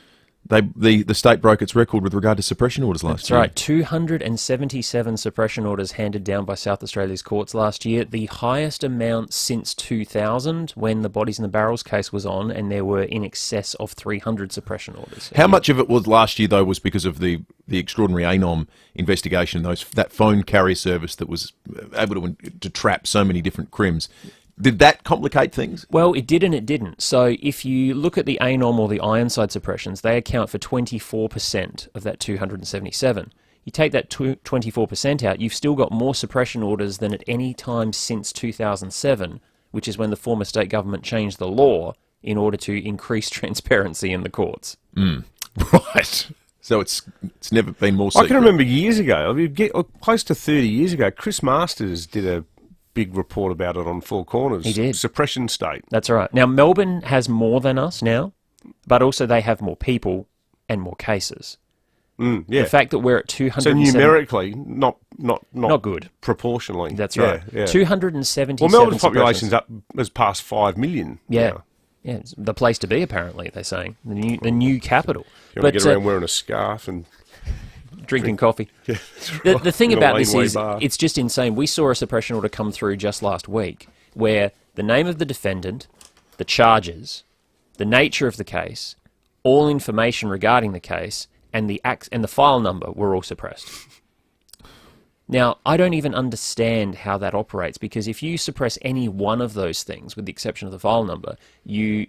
Speaker 9: the state broke its record with regard to suppression orders last year.
Speaker 11: That's right. 277 suppression orders handed down by South Australia's courts last year. The highest amount since 2000, when the Bodies in the Barrels case was on, and there were in excess of 300 suppression orders.
Speaker 9: How much of it was last year, though, was because of the extraordinary ANOM investigation, that phone carrier service that was able to trap so many different crims? Did that complicate things?
Speaker 11: Well, it did and it didn't. So if you look at the ANOM or the Ironside suppressions, they account for 24% of that 277. You take that 24% out, you've still got more suppression orders than at any time since 2007, which is when the former state government changed the law in order to increase transparency in the courts.
Speaker 9: Right. So it's never been more secret.
Speaker 10: I can remember years ago, close to 30 years ago, Chris Masters did a big report about it on Four Corners.
Speaker 11: He did.
Speaker 10: Suppression state.
Speaker 11: That's right. Now, Melbourne has more than us now, but also they have more people and more cases.
Speaker 10: The
Speaker 11: fact that we're at 200.
Speaker 10: So numerically, not
Speaker 11: good.
Speaker 10: Proportionally.
Speaker 11: That's right.
Speaker 10: Yeah.
Speaker 11: 277.
Speaker 10: Well, Melbourne's population's has passed 5 million.
Speaker 11: Yeah.
Speaker 10: Now.
Speaker 11: Yeah, it's the place to be, apparently, they're saying. The new capital.
Speaker 10: You want to get around wearing a scarf and
Speaker 11: drinking coffee.
Speaker 10: Yeah,
Speaker 11: the thing about this is, it's just insane. We saw a suppression order come through just last week where the name of the defendant, the charges, the nature of the case, all information regarding the case, and the file number were all suppressed. Now, I don't even understand how that operates, because if you suppress any one of those things, with the exception of the file number, you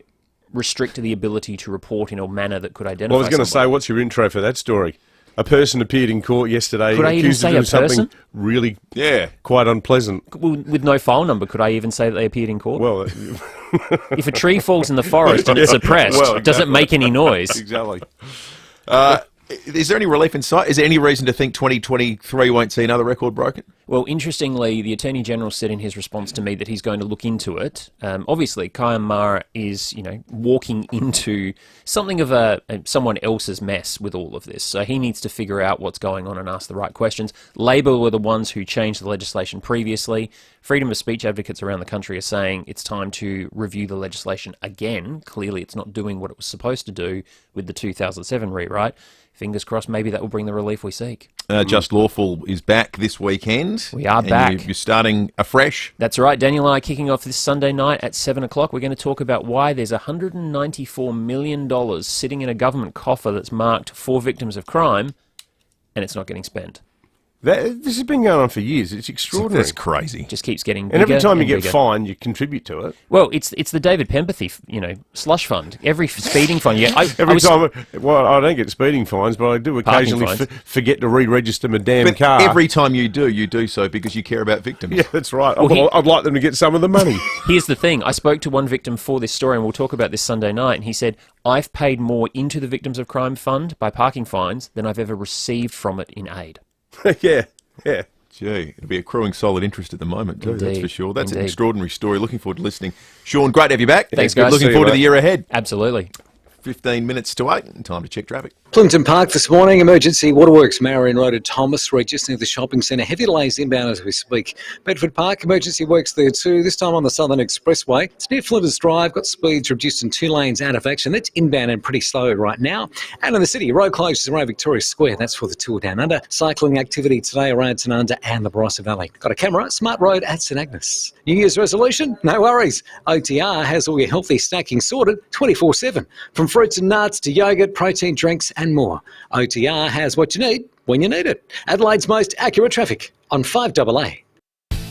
Speaker 11: restrict the ability to report in a manner that could identify
Speaker 10: Well, I was going to say, what's your intro for that story? A person appeared in court yesterday accused of doing something really quite unpleasant.
Speaker 11: With no file number, could I even say that they appeared in court?
Speaker 10: Well,
Speaker 11: if a tree falls in the forest and it's suppressed, does it make any noise?
Speaker 10: Exactly.
Speaker 9: Is there any relief in sight? Is there any reason to think 2023 won't see another record broken?
Speaker 11: Well, interestingly, the Attorney General said in his response to me that he's going to look into it. Obviously, Kyan Mara is, walking into something of someone else's mess with all of this. So he needs to figure out what's going on and ask the right questions. Labor were the ones who changed the legislation previously. Freedom of speech advocates around the country are saying it's time to review the legislation again. Clearly, it's not doing what it was supposed to do with the 2007 rewrite. Fingers crossed, maybe that will bring the relief we seek.
Speaker 9: Just Lawful is back this weekend.
Speaker 11: We are back.
Speaker 9: You're starting afresh.
Speaker 11: That's right. Daniel and I are kicking off this Sunday night at 7 o'clock. We're going to talk about why there's $194 million sitting in a government coffer that's marked for victims of crime, and it's not getting spent.
Speaker 10: This has been going on for years. It's extraordinary.
Speaker 9: That's crazy.
Speaker 11: Just keeps getting bigger.
Speaker 10: And every time you get
Speaker 11: bigger.
Speaker 10: fined, you contribute to it.
Speaker 11: Well, it's the David Pempathy, slush fund. Every speeding fine. Yeah, I
Speaker 10: don't get speeding fines, but I do occasionally forget to re-register my damn car.
Speaker 9: Every time you do so because you care about victims.
Speaker 10: Yeah, that's right. Well, I'd like them to get some of the money.
Speaker 11: Here's the thing. I spoke to one victim for this story, and we'll talk about this Sunday night, and he said, I've paid more into the Victims of Crime Fund by parking fines than I've ever received from it in aid.
Speaker 10: Yeah.
Speaker 9: Gee, it'll be accruing solid interest at the moment, too,
Speaker 11: Indeed.
Speaker 9: that's for sure. That's
Speaker 11: Indeed.
Speaker 9: an extraordinary story. Looking forward to listening. Sean, great to have you back.
Speaker 11: Thanks, guys.
Speaker 9: Looking forward to the year ahead.
Speaker 11: Absolutely.
Speaker 9: 15 minutes to 8, and time to check traffic.
Speaker 12: Clinton Park this morning, emergency waterworks, Marion Road at Thomas Street, just near the shopping centre. Heavy delays inbound as we speak. Bedford Park, emergency works there too, this time on the Southern Expressway. It's near Flinders Drive, got speeds reduced in 2 lanes out of action. That's inbound and pretty slow right now. And in the city, road closures around Victoria Square, that's for the tour down under. Cycling activity today around Tanunda and the Barossa Valley. Got a camera, Smart Road at St Agnes. New Year's resolution? No worries. OTR has all your healthy snacking sorted 24/7. From fruits and nuts to yogurt, protein drinks and more. OTR has what you need when you need it. Adelaide's most accurate traffic on 5AA.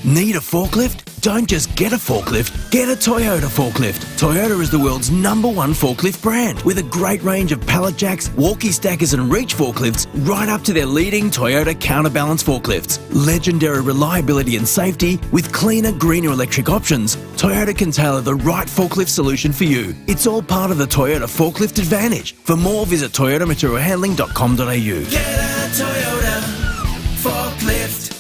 Speaker 15: Need a forklift? Don't just get a forklift, get a Toyota forklift. Toyota is the world's #1 forklift brand with a great range of pallet jacks, walkie stackers and reach forklifts right up to their leading Toyota counterbalance forklifts. Legendary reliability and safety with cleaner, greener electric options, Toyota can tailor the right forklift solution for you. It's all part of the Toyota Forklift Advantage. For more, visit toyotamaterialhandling.com.au.
Speaker 17: Get a Toyota forklift.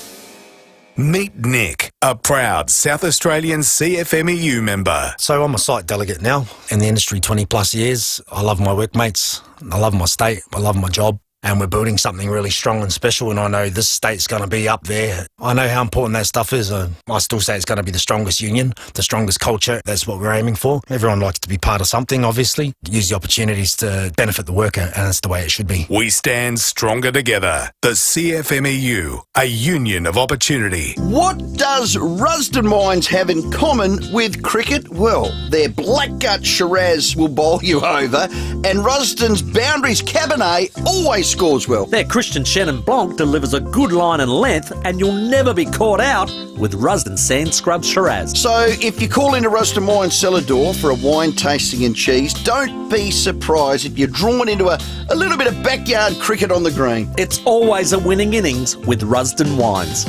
Speaker 18: Meet Nick, a proud South Australian CFMEU member.
Speaker 21: So I'm a site delegate now, in the industry 20 plus years. I love my workmates, I love my state, I love my job. And we're building something really strong and special, and I know this state's going to be up there. I know how important that stuff is. I still say it's going to be the strongest union, the strongest culture. That's what we're aiming for. Everyone likes to be part of something, obviously. Use the opportunities to benefit the worker, and that's the way it should be.
Speaker 18: We stand stronger together. The CFMEU, a union of opportunity.
Speaker 24: What does Rusden Mines have in common with cricket? Well, their blackgut Shiraz will bowl you over, and Rusden's Boundaries Cabernet always scores well.
Speaker 26: Their Christian Chenin Blanc delivers a good line and length, and you'll never be caught out with Rusden Sand Scrub Shiraz.
Speaker 24: So if you call into Rusden Wine Cellar Door for a wine tasting and cheese, don't be surprised if you're drawn into a little bit of backyard cricket on the green.
Speaker 26: It's always a winning innings with Rusden Wines.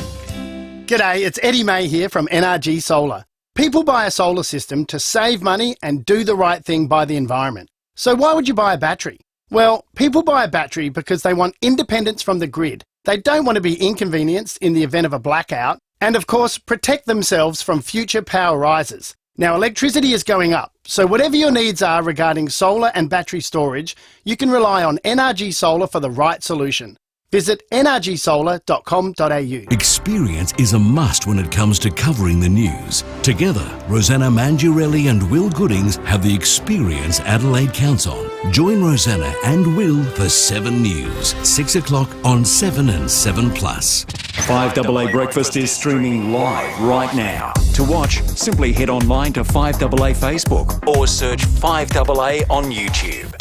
Speaker 27: G'day, it's Eddie May here from NRG Solar. People buy a solar system to save money and do the right thing by the environment. So why would you buy a battery? Well, people buy a battery because they want independence from the grid. They don't want to be inconvenienced in the event of a blackout, and of course, protect themselves from future power rises. Now, electricity is going up, so whatever your needs are regarding solar and battery storage, you can rely on NRG Solar for the right solution. Visit nrgsolar.com.au.
Speaker 29: Experience is a must when it comes to covering the news. Together, Rosanna Mangiarelli and Will Goodings have the experience Adelaide counts on. Join Rosanna and Will for 7 News, 6 o'clock on 7 and 7 Plus.
Speaker 16: 5AA Breakfast is streaming live right now. To watch, simply head online to 5AA Facebook or search 5AA on YouTube.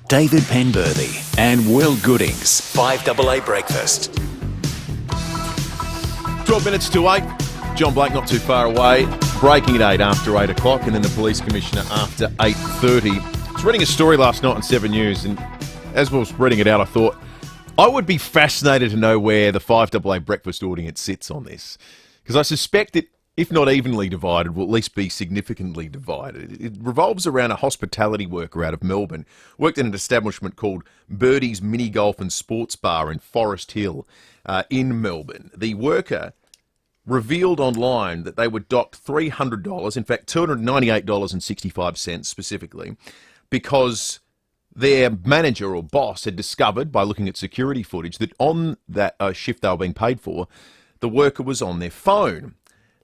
Speaker 16: David Penberthy and Will Goodings, 5AA Breakfast.
Speaker 9: 12 minutes to 8. John Blake not too far away. Breaking at 8 after 8 o'clock, and then the Police Commissioner after 8:30. I was reading a story last night on 7 News, and as I was reading it out, I thought I would be fascinated to know where the 5AA Breakfast audience sits on this. Because I suspect if not evenly divided, will at least be significantly divided. It revolves around a hospitality worker out of Melbourne, worked in an establishment called Birdie's Mini Golf and Sports Bar in Forest Hill in Melbourne. The worker revealed online that they were docked $300, in fact $298.65 specifically, because their manager or boss had discovered, by looking at security footage, that on that shift they were being paid for, the worker was on their phone.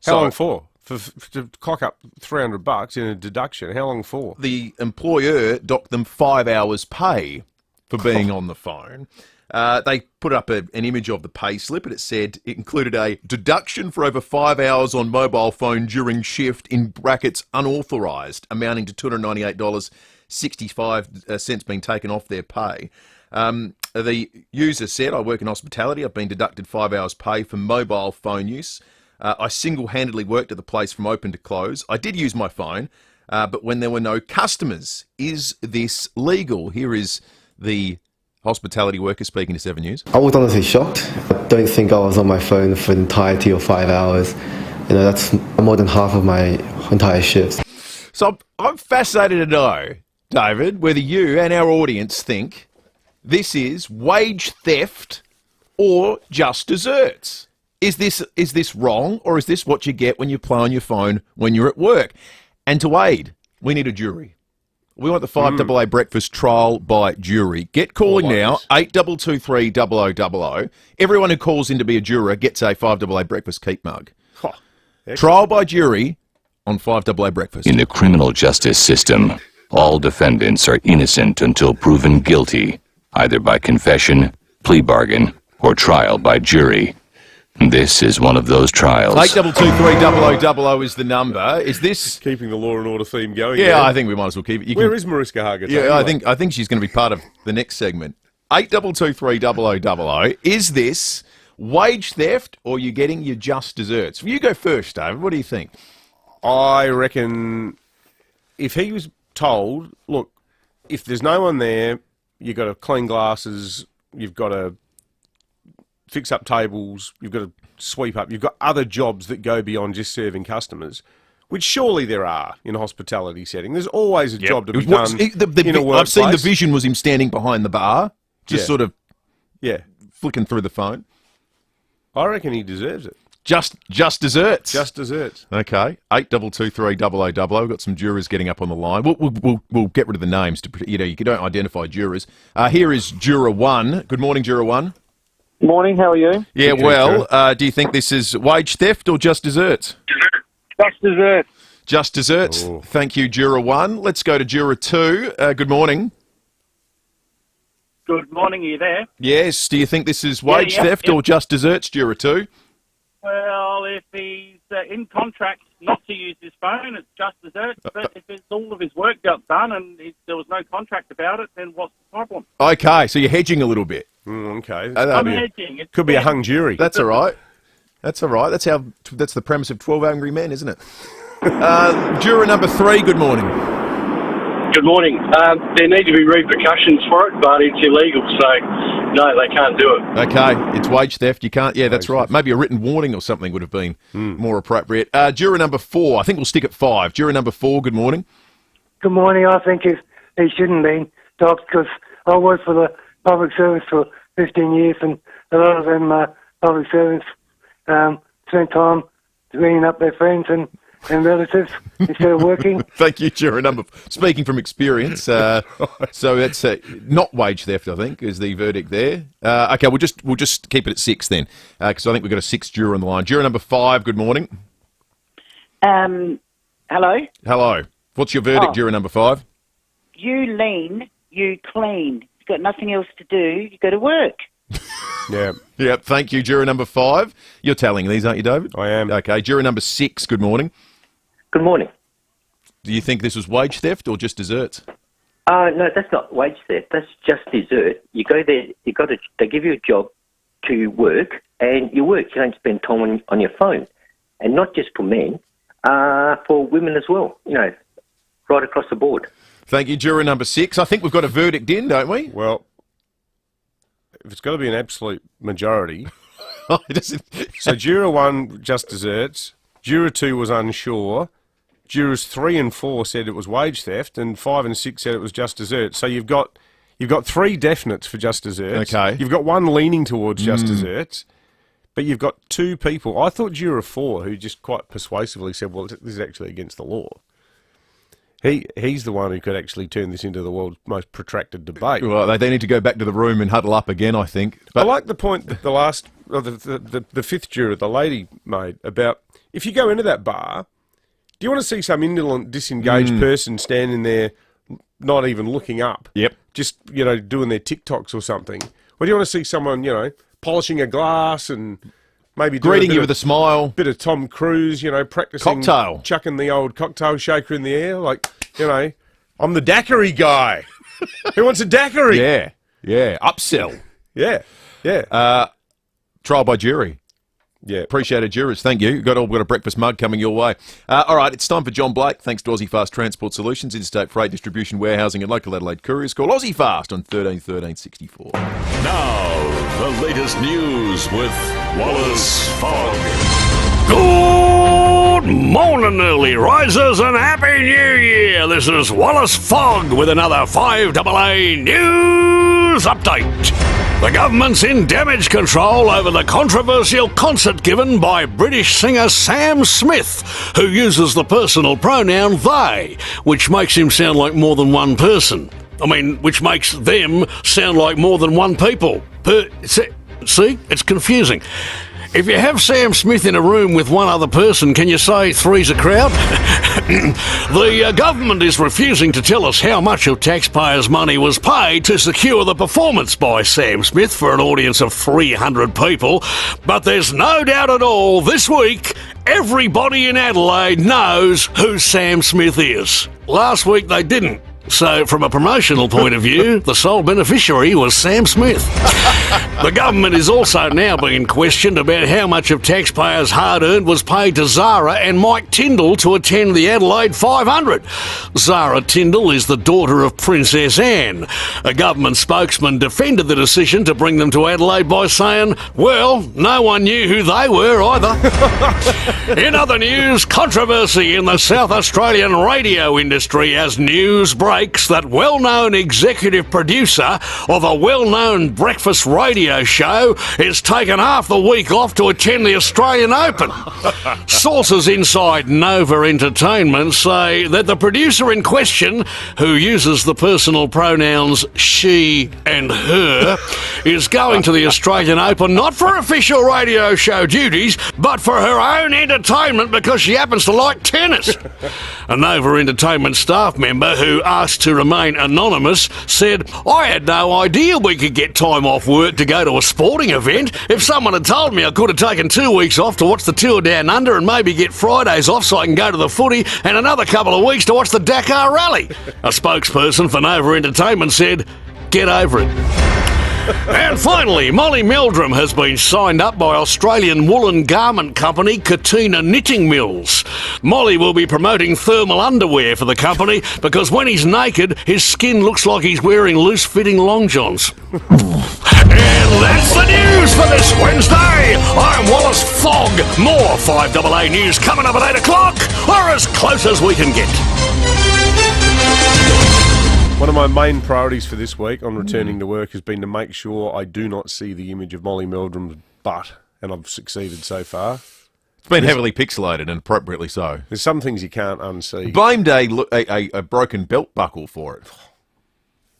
Speaker 10: How long for? To clock up $300 in a deduction, how long for?
Speaker 9: The employer docked them 5 hours' pay for being on the phone. They put up an image of the pay slip, and it said it included a deduction for over 5 hours on mobile phone during shift, in brackets unauthorised, amounting to $298.65 being taken off their pay. The user said, I work in hospitality. I've been deducted 5 hours' pay for mobile phone use. I single-handedly worked at the place from open to close. I did use my phone, but when there were no customers. Is this legal? Here is the hospitality worker speaking to 7 News.
Speaker 1: I was honestly shocked. I don't think I was on my phone for the entirety of 5 hours. You know, that's more than half of my entire shift.
Speaker 9: So I'm fascinated to know, David, whether you and our audience think this is wage theft or just desserts. Is this wrong, or is this what you get when you play on your phone when you're at work? And to aid, we need a jury. We want the 5AA breakfast trial by jury. Get calling now, 8223 0000. Everyone who calls in to be a juror gets a 5AA breakfast keep mug. Trial by jury on 5AA breakfast.
Speaker 4: In the criminal justice system, all defendants are innocent until proven guilty, either by confession, plea bargain, or trial by jury. This is one of those trials.
Speaker 9: 8223 0000 is the number. Is this
Speaker 10: keeping the law and order theme going?
Speaker 9: Yeah, I think we might as well keep it.
Speaker 10: Where is Mariska Hargitay?
Speaker 9: Yeah, anyway? I think she's going to be part of the next segment. 8223 0000. Is this wage theft, or are you getting your just desserts? You go first, David. What do you think?
Speaker 10: I reckon if he was told, look, if there's no one there, you've got to clean glasses, you've got to fix up tables, you've got to sweep up, you've got other jobs that go beyond just serving customers, which surely there are in a hospitality setting. There's always a job to be done in a workplace.
Speaker 9: I've seen the vision was him standing behind the bar, just sort of flicking through the phone.
Speaker 10: I reckon he deserves it.
Speaker 9: Just desserts?
Speaker 10: Just desserts.
Speaker 9: Okay. 8223 0000. We've got some jurors getting up on the line. We'll get rid of the names. You don't identify jurors. Here is Juror 1. Good morning, Juror 1.
Speaker 5: Morning, how are you?
Speaker 9: Yeah, well, do you think this is wage theft or just desserts?
Speaker 5: Just desserts.
Speaker 9: Just desserts. Oh. Thank you, Juror 1. Let's go to Juror 2. Good morning.
Speaker 5: Good morning, are you there?
Speaker 9: Yes. Do you think this is wage theft or just desserts, Juror 2?
Speaker 5: Well, if he's in contract not to use his phone, it's just desserts. But if it's all of his work got done and there was no contract about it, then what's the problem?
Speaker 9: Okay, so you're hedging a little bit.
Speaker 5: Okay. I'm hedging.
Speaker 10: Could be a hung jury.
Speaker 9: That's all right. That's all right. That's the premise of 12 Angry Men, isn't it? Juror number 3, good morning.
Speaker 6: Good morning. There need to be repercussions for it, but it's illegal, so no, they can't do it.
Speaker 9: Okay, it's wage theft. You can't. Yeah, that's right. Maybe a written warning or something would have been more appropriate. Juror number 4, I think we'll stick at 5. Juror number 4, good morning.
Speaker 13: Good morning. I think he shouldn't be docked because I worked for the public service for 15 years, and a lot of them public servants spend time ringing up their friends and relatives instead of working.
Speaker 9: Thank you, Juror number. Speaking from experience, so that's not wage theft. I think is the verdict there. Okay, we'll just keep it at 6 then, because I think we've got a 6th juror on the line. Juror number 5. Good morning.
Speaker 14: Hello.
Speaker 9: Hello. What's your verdict, Juror number 5?
Speaker 14: You lean, you clean. You've got nothing else to do. You go to work.
Speaker 9: Yeah. Yeah. Thank you, Juror number 5. You're tallying these, aren't you, David?
Speaker 10: I am.
Speaker 9: Okay. Juror number 6. Good morning.
Speaker 19: Good morning.
Speaker 9: Do you think this was wage theft or just desserts?
Speaker 19: No, that's not wage theft. That's just dessert. You go there. They give you a job to work, and you work. You don't spend time on your phone, and not just for men, for women as well. You know, right across the board.
Speaker 9: Thank you, Juror number 6. I think we've got a verdict in, don't we?
Speaker 10: Well, if it's got to be an absolute majority. So Juror 1, just desserts. Juror 2 was unsure. Jurors 3 and 4 said it was wage theft, and 5 and 6 said it was just desserts. So you've got 3 definites for just desserts.
Speaker 9: Okay.
Speaker 10: You've got one leaning towards just desserts, but you've got 2 people. I thought Juror 4, who just quite persuasively said, well, this is actually against the law. He's the one who could actually turn this into the world's most protracted debate.
Speaker 9: Well, they need to go back to the room and huddle up again, I think. But
Speaker 10: I like the point that the fifth juror, the lady, made about if you go into that bar, do you want to see some indolent, disengaged person standing there, not even looking up?
Speaker 9: Yep.
Speaker 10: Just, doing their TikToks or something? Or do you want to see someone, polishing a glass and maybe
Speaker 9: greeting you with a smile?
Speaker 10: Bit of Tom Cruise, practicing
Speaker 9: cocktail,
Speaker 10: chucking the old cocktail shaker in the air, like, I'm the daiquiri guy. Who wants a daiquiri?
Speaker 9: Yeah. Upsell.
Speaker 10: Yeah.
Speaker 9: Trial by jury.
Speaker 10: Yeah.
Speaker 9: Appreciated jurors. Thank you. We've got a breakfast mug coming your way. All right, it's time for John Blake. Thanks to Aussie Fast Transport Solutions, interstate freight distribution, warehousing and local Adelaide couriers. Call Aussie Fast on 13 13 64.
Speaker 2: Now, the latest news with Wallace Fogg. Good morning, early risers, and Happy New Year. This is Wallace Fogg with another 5AA News Update. The government's in damage control over the controversial concert given by British singer Sam Smith, who uses the personal pronoun they, which makes him sound like more than one person. Which makes them sound like more than one people. See? It's confusing. If you have Sam Smith in a room with one other person, can you say three's a crowd? The government is refusing to tell us how much of taxpayers' money was paid to secure the performance by Sam Smith for an audience of 300 people. But there's no doubt at all, this week, everybody in Adelaide knows who Sam Smith is. Last week they didn't. So, from a promotional point of view, the sole beneficiary was Sam Smith. The government is also now being questioned about how much of taxpayers' hard-earned was paid to Zara and Mike Tyndall to attend the Adelaide 500. Zara Tyndall is the daughter of Princess Anne. A government spokesman defended the decision to bring them to Adelaide by saying, well, no one knew who they were either. In other news, controversy in the South Australian radio industry as news breaks that well-known executive producer of a well-known breakfast radio show is taking half the week off to attend the Australian Open. Sources inside Nova Entertainment say that the producer in question, who uses the personal pronouns she and her, is going to the Australian Open not for official radio show duties, but for her own entertainment because she happens to like tennis. A Nova Entertainment staff member who asked to remain anonymous said, I had no idea we could get time off work to go to a sporting event. If someone had told me I could have taken 2 weeks off to watch the Tour Down Under and maybe get Fridays off so I can go to the footy and another couple of weeks to watch the Dakar Rally. A spokesperson for Nova Entertainment said, get over it. And finally, Molly Meldrum has been signed up by Australian woolen garment company Katina Knitting Mills. Molly will be promoting thermal underwear for the company because when he's naked, his skin looks like he's wearing loose-fitting long johns. And that's the news for this Wednesday. I'm Wallace Fogg. More 5AA news coming up at 8 o'clock, or as close as we can get.
Speaker 10: One of my main priorities for this week on returning to work has been to make sure I do not see the image of Molly Meldrum's butt, and I've succeeded so far.
Speaker 9: It's been heavily pixelated, and appropriately so.
Speaker 10: There's some things you can't unsee.
Speaker 9: Blamed a broken belt buckle for it.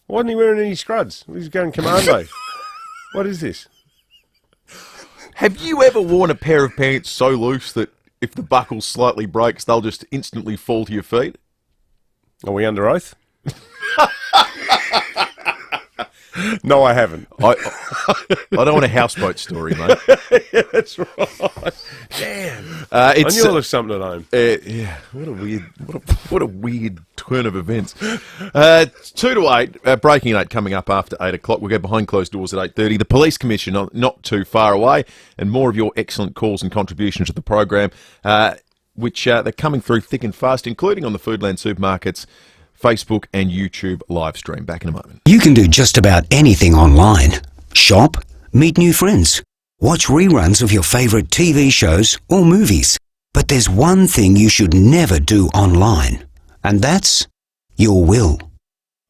Speaker 10: Why wasn't he wearing any scruds? He's going commando. What is this?
Speaker 9: Have you ever worn a pair of pants so loose that if the buckle slightly breaks, they'll just instantly fall to your feet?
Speaker 10: Are we under oath? No, I haven't.
Speaker 9: I don't want a houseboat story, mate.
Speaker 10: Yeah, that's right. Damn.
Speaker 9: I
Speaker 10: knew there was something at home.
Speaker 9: Yeah, what a weird turn of events. 2 to 8, breaking 8 coming up after 8 o'clock. We'll go behind closed doors at 8:30. The Police Commission not too far away, and more of your excellent calls and contributions to the program, which they're coming through thick and fast, including on the Foodland Supermarkets Facebook and YouTube live stream. Back in a moment.
Speaker 3: You can do just about anything online. Shop, meet new friends, watch reruns of your favourite TV shows or movies, But there's one thing you should never do online, and that's your will.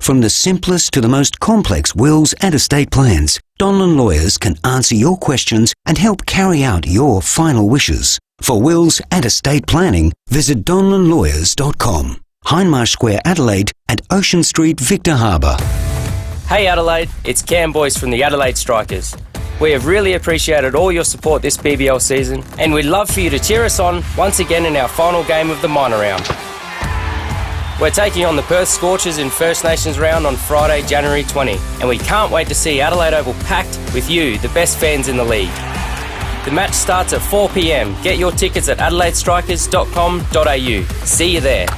Speaker 3: From the simplest to the most complex wills and estate plans, Donlan Lawyers can answer your questions and help carry out your final wishes. For wills and estate planning, visit donlanlawyers.com. Hindmarsh Square, Adelaide, and Ocean Street, Victor Harbour.
Speaker 7: Hey Adelaide, it's Cam Boyce from the Adelaide Strikers. We have really appreciated all your support this BBL season, and we'd love for you to cheer us on once again in our final game of the minor round. We're taking on the Perth Scorchers in First Nations round on Friday, January 20, and we can't wait to see Adelaide Oval packed with you, the best fans in the league. The match starts at 4 p.m. Get your tickets at adelaidestrikers.com.au. See you there.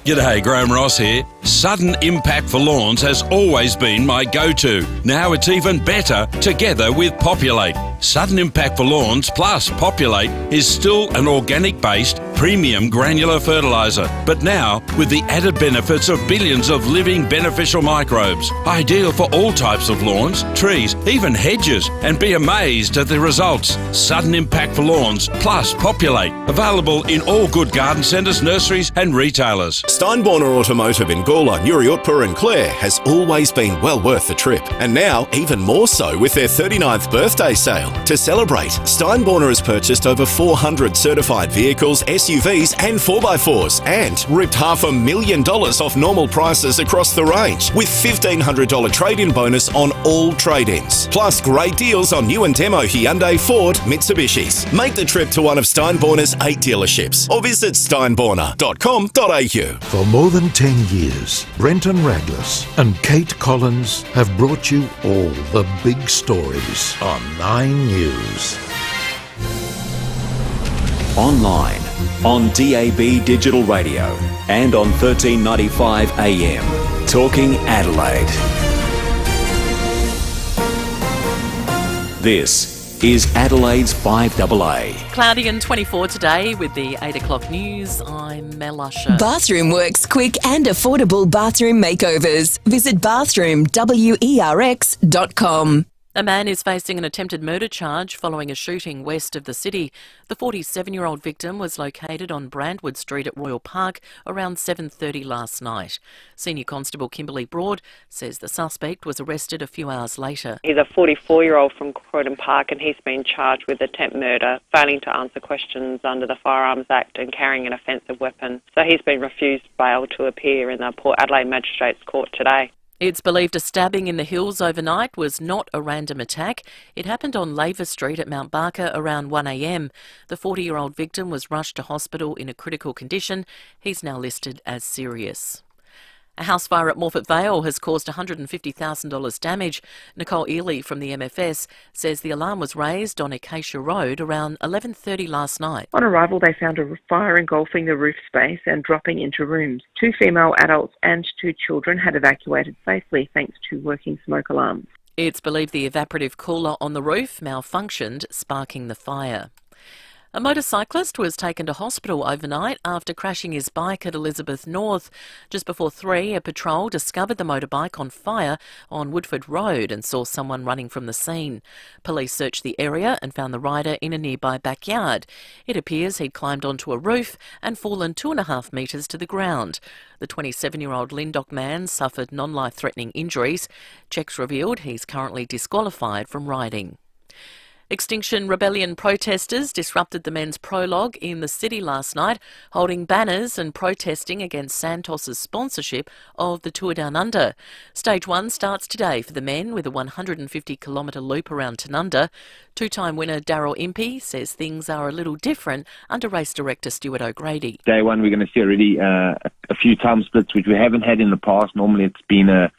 Speaker 8: G'day, Graham Ross here. Sudden Impact for Lawns has always been my go-to. Now it's even better together with Populate. Sudden Impact for Lawns plus Populate is still an organic-based premium granular fertiliser, but now with the added benefits of billions of living beneficial microbes. Ideal for all types of lawns, trees, even hedges, and be amazed at the results. Sudden Impact for Lawns plus Populate. Available in all good garden centres, nurseries and retailers.
Speaker 11: Steinborner Automotive in Gawler, Uriutpa and Clare has always been well worth the trip, and now even more so with their 39th birthday sale. To celebrate, Steinborner has purchased over 400 certified vehicles, SUVs and 4x4s, and ripped $500,000 off normal prices across the range, with $1,500 trade-in bonus on all trade-ins. Plus great deals on new and demo Hyundai, Ford, Mitsubishis. Make the trip to one of Steinborner's 8 dealerships or visit steinborner.com.au.
Speaker 12: For more than 10 years, Brenton Raglas and Kate Collins have brought you all the big stories on 9 News.
Speaker 16: Online, on DAB digital radio, and on 1395 AM. Talking Adelaide. This is Adelaide's 5AA.
Speaker 20: Cloudy and 24 today with the 8 o'clock news. I'm Mel Usher.
Speaker 22: Bathroom Works quick and affordable bathroom makeovers. Visit bathroomwerx.com.
Speaker 20: A man is facing an attempted murder charge following a shooting west of the city. The 47-year-old victim was located on Brandwood Street at Royal Park around 7:30 last night. Senior Constable Kimberly Broad says the suspect was arrested a few hours later.
Speaker 23: He's a 44-year-old from Croydon Park and he's been charged with attempt murder, failing to answer questions under the Firearms Act and carrying an offensive weapon. So he's been refused bail to appear in the Port Adelaide Magistrates Court today.
Speaker 20: It's believed a stabbing in the hills overnight was not a random attack. It happened on Laver Street at Mount Barker around 1 a.m. The 40-year-old victim was rushed to hospital in a critical condition. He's now listed as serious. A house fire at Morphett Vale has caused $150,000 damage. Nicole Ely from the MFS says the alarm was raised on Acacia Road around 11:30 last night.
Speaker 25: On arrival, they found a fire engulfing the roof space and dropping into rooms. 2 female adults and 2 children had evacuated safely thanks to working smoke alarms.
Speaker 20: It's believed the evaporative cooler on the roof malfunctioned, sparking the fire. A motorcyclist was taken to hospital overnight after crashing his bike at Elizabeth North. Just before 3, a patrol discovered the motorbike on fire on Woodford Road and saw someone running from the scene. Police searched the area and found the rider in a nearby backyard. It appears he'd climbed onto a roof and fallen 2.5 metres to the ground. The 27-year-old Lyndock man suffered non-life-threatening injuries. Checks revealed he's currently disqualified from riding. Extinction Rebellion protesters disrupted the men's prologue in the city last night, holding banners and protesting against Santos's sponsorship of the Tour Down Under. Stage 1 starts today for the men with a 150-kilometre loop around Tanunda. Two-time winner Daryl Impey says things are a little different under race director Stuart O'Grady.
Speaker 28: Day 1 we're going to see already a few time splits which we haven't had in the past. Normally it's been a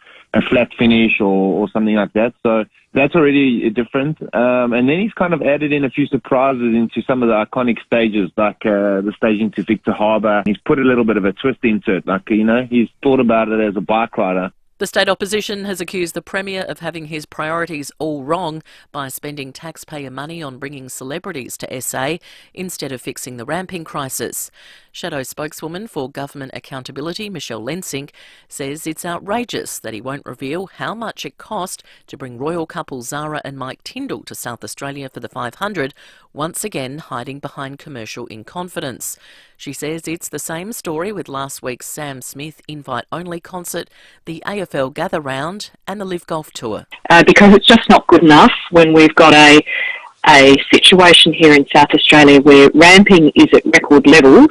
Speaker 28: flat finish or something like that. So that's already different. And then he's kind of added in a few surprises into some of the iconic stages, like the stage into Victor Harbour. He's put a little bit of a twist into it. Like, you know, he's thought about it as a bike rider.
Speaker 20: The state opposition has accused the Premier of having his priorities all wrong by spending taxpayer money on bringing celebrities to SA instead of fixing the ramping crisis. Shadow spokeswoman for Government Accountability, Michelle Lensink, says it's outrageous that he won't reveal how much it cost to bring royal couple Zara and Mike Tyndall to South Australia for the 500, once again hiding behind commercial in confidence. She says it's the same story with last week's Sam Smith invite-only concert, the AFL Gather Round and the Live Golf Tour.
Speaker 25: Because it's just not good enough when we've got a situation here in South Australia where ramping is at record levels,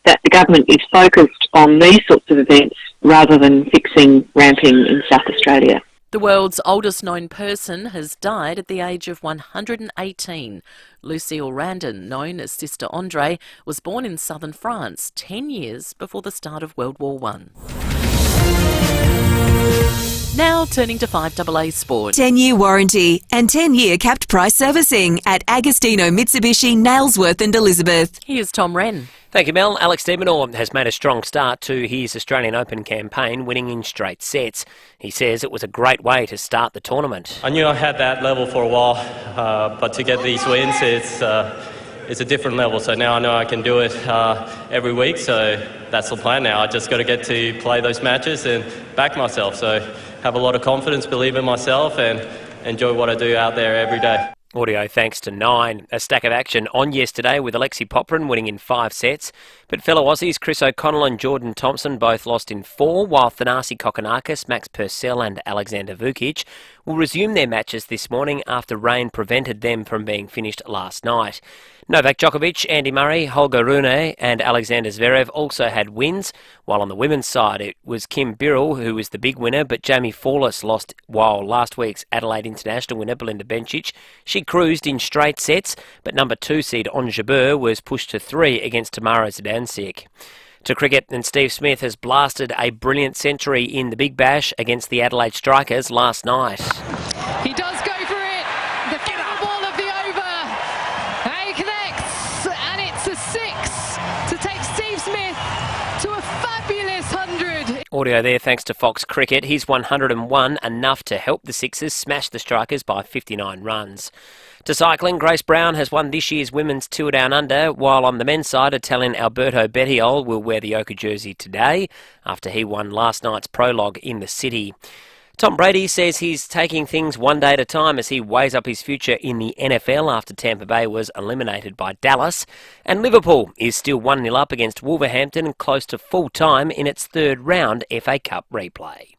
Speaker 25: that the government is focused on these sorts of events rather than fixing ramping in South Australia.
Speaker 20: The world's oldest known person has died at the age of 118. Lucille Randon, known as Sister Andre, was born in southern France 10 years before the start of World War I. Now turning to 5AA Sport.
Speaker 22: 10-year warranty and 10-year capped price servicing at Agostino Mitsubishi, Nailsworth and Elizabeth.
Speaker 20: Here's Tom Wren.
Speaker 1: Thank you, Mel. Alex de Minaur has made a strong start to his Australian Open campaign, winning in straight sets. He says it was a great way to start the tournament.
Speaker 15: I knew I had that level for a while, but to get these wins, it's a different level. So now I know I can do it every week, so that's the plan now. I just got to get to play those matches and back myself. So have a lot of confidence, believe in myself, and enjoy what I do out there every day.
Speaker 1: Audio thanks to Nine. A stack of action on yesterday with Alexi Poprin winning in 5 sets. But fellow Aussies Chris O'Connell and Jordan Thompson both lost in 4, while Thanasi Kokkinakis, Max Purcell and Alexander Vukic will resume their matches this morning after rain prevented them from being finished last night. Novak Djokovic, Andy Murray, Holger Rune and Alexander Zverev also had wins, while on the women's side it was Kim Birrell who was the big winner, but Jamie Fawless lost, while last week's Adelaide International winner Belinda Bencic, she cruised in straight sets, but number 2 seed Ons Jabeur was pushed to 3 against Tamara Zidansek. To cricket, and Steve Smith has blasted a brilliant century in the Big Bash against the Adelaide Strikers last night.
Speaker 17: He does go for it. The final ball of the over. And he connects, and it's a 6 to take Steve Smith to a fabulous 100.
Speaker 1: Audio there thanks to Fox Cricket. He's 101, enough to help the Sixers smash the Strikers by 59 runs. To cycling, Grace Brown has won this year's Women's Tour Down Under, while on the men's side, Italian Alberto Bettiol will wear the ochre jersey today after he won last night's prologue in the city. Tom Brady says he's taking things one day at a time as he weighs up his future in the NFL after Tampa Bay was eliminated by Dallas. And Liverpool is still 1-0 up against Wolverhampton, close to full time in its third round FA Cup replay.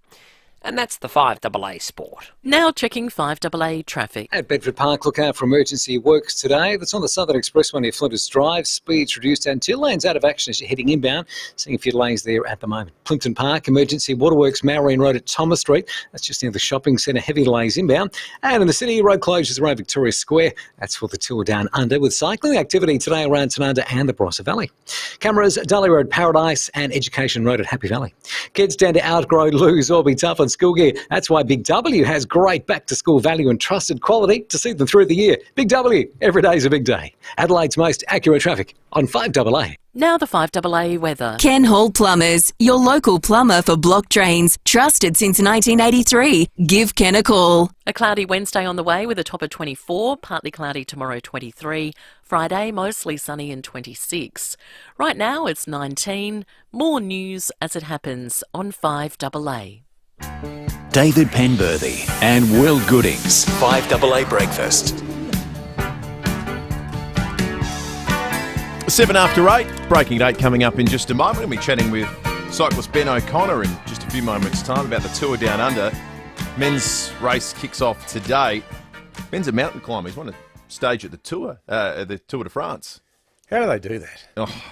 Speaker 1: And that's the 5AA Sport.
Speaker 20: Now checking 5AA traffic.
Speaker 18: At Bedford Park, look out for emergency works today. That's on the Southern Expressway near Flinders Drive. Speeds reduced and 2 lanes out of action as you're heading inbound. Seeing a few delays there at the moment. Plimpton Park, emergency waterworks, Maureen Road at Thomas Street. That's just near the shopping centre. Heavy delays inbound. And in the city, road closures around Victoria Square. That's for the Tour Down Under, with cycling activity today around Tanunda and the Barossa Valley. Cameras, Dully Road, Paradise and Education Road at Happy Valley. Kids tend to outgrow, lose or be tough on school gear. That's why Big W has great back-to-school value and trusted quality to see them through the year. Big W, every day's a big day. Adelaide's most accurate traffic on 5AA.
Speaker 20: Now the 5AA weather.
Speaker 22: Ken Hall Plumbers, your local plumber for block drains. Trusted since 1983. Give Ken a call.
Speaker 20: A cloudy Wednesday on the way with a top of 24, partly cloudy tomorrow 23, Friday mostly sunny and 26. Right now it's 19. More news as it happens on 5AA.
Speaker 16: David Penberthy and Will Goodings, 5AA Breakfast.
Speaker 9: 7 after 8, breaking 8 coming up in just a moment. We'll be chatting with cyclist Ben O'Connor in just a few moments' time about the Tour Down Under. Men's race kicks off today. Ben's a mountain climber. He's won a stage at the Tour de France.
Speaker 10: How do they do that?
Speaker 9: Oh.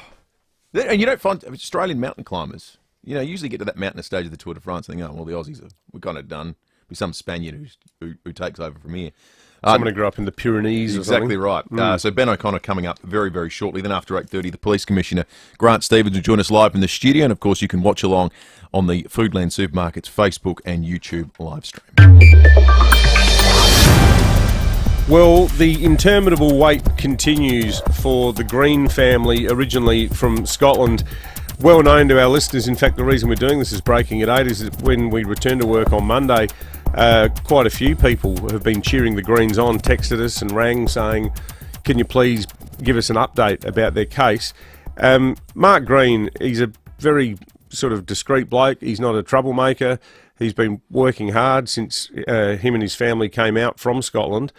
Speaker 9: And you don't find Australian mountain climbers, you know, usually get to that mountainous stage of the Tour de France and think, oh, well, the Aussies we're kind of done. With some Spaniard who takes over from here.
Speaker 10: Someone who grew up in the Pyrenees or something.
Speaker 9: Exactly right. So Ben O'Connor coming up very, very shortly. Then after 8:30, the Police Commissioner, Grant Stevens, will join us live in the studio. And, of course, you can watch along on the Foodland Supermarkets Facebook and YouTube live stream.
Speaker 10: Well, the interminable wait continues for the Green family, originally from Scotland. Well known to our listeners. In fact, the reason we're doing this is Breaking at 8 is that when we return to work on Monday, quite a few people have been cheering the Greens on, texted us and rang saying, can you please give us an update about their case? Mark Green, he's a very sort of discreet bloke. He's not a troublemaker. He's been working hard since him and his family came out from Scotland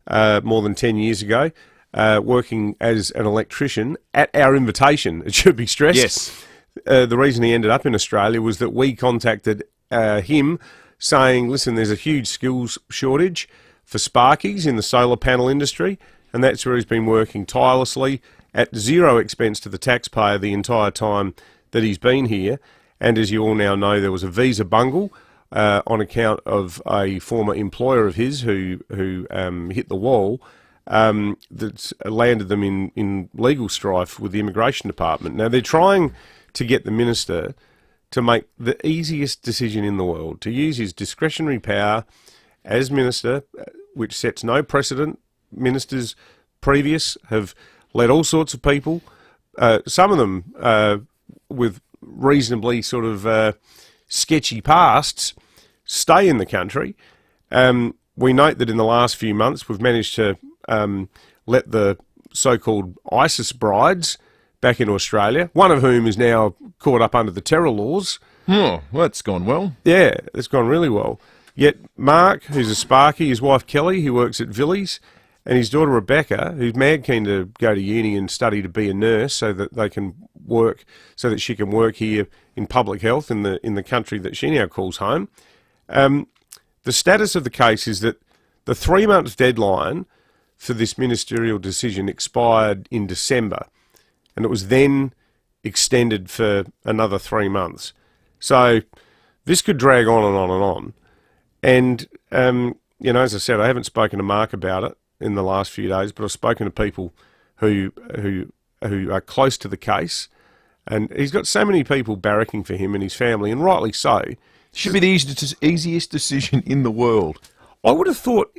Speaker 10: more than 10 years ago, working as an electrician at our invitation, it should be stressed.
Speaker 9: Yes.
Speaker 10: The reason he ended up in Australia was that we contacted him saying, listen, there's a huge skills shortage for sparkies in the solar panel industry, and that's where he's been working tirelessly at zero expense to the taxpayer the entire time that he's been here. And as you all now know, there was a visa bungle on account of a former employer of his who hit the wall that's landed them in legal strife with the immigration department. Now, they're trying to get the minister to make the easiest decision in the world, to use his discretionary power as minister, which sets no precedent. Ministers previous have let all sorts of people, some of them with reasonably sort of sketchy pasts, stay in the country. We note that in the last few months we've managed to let the so-called ISIS brides back in Australia, one of whom is now caught up under the terror laws.
Speaker 9: Oh, well, that's gone well.
Speaker 10: Yeah, it's gone really well. Yet Mark, who's a Sparky, his wife Kelly, who works at Villiers, and his daughter Rebecca, who's mad keen to go to uni and study to be a nurse so that they can work, so that she can work here in public health in the country that she now calls home. The status of the case is that the 3-month deadline for this ministerial decision expired in December, and it was then extended for another 3 months. So this could drag on and on and on. And, you know, as I said, I haven't spoken to Mark about it in the last few days, but I've spoken to people who are close to the case, and he's got so many people barracking for him and his family, and rightly so.
Speaker 9: Should be the easiest decision in the world.
Speaker 10: I would have thought,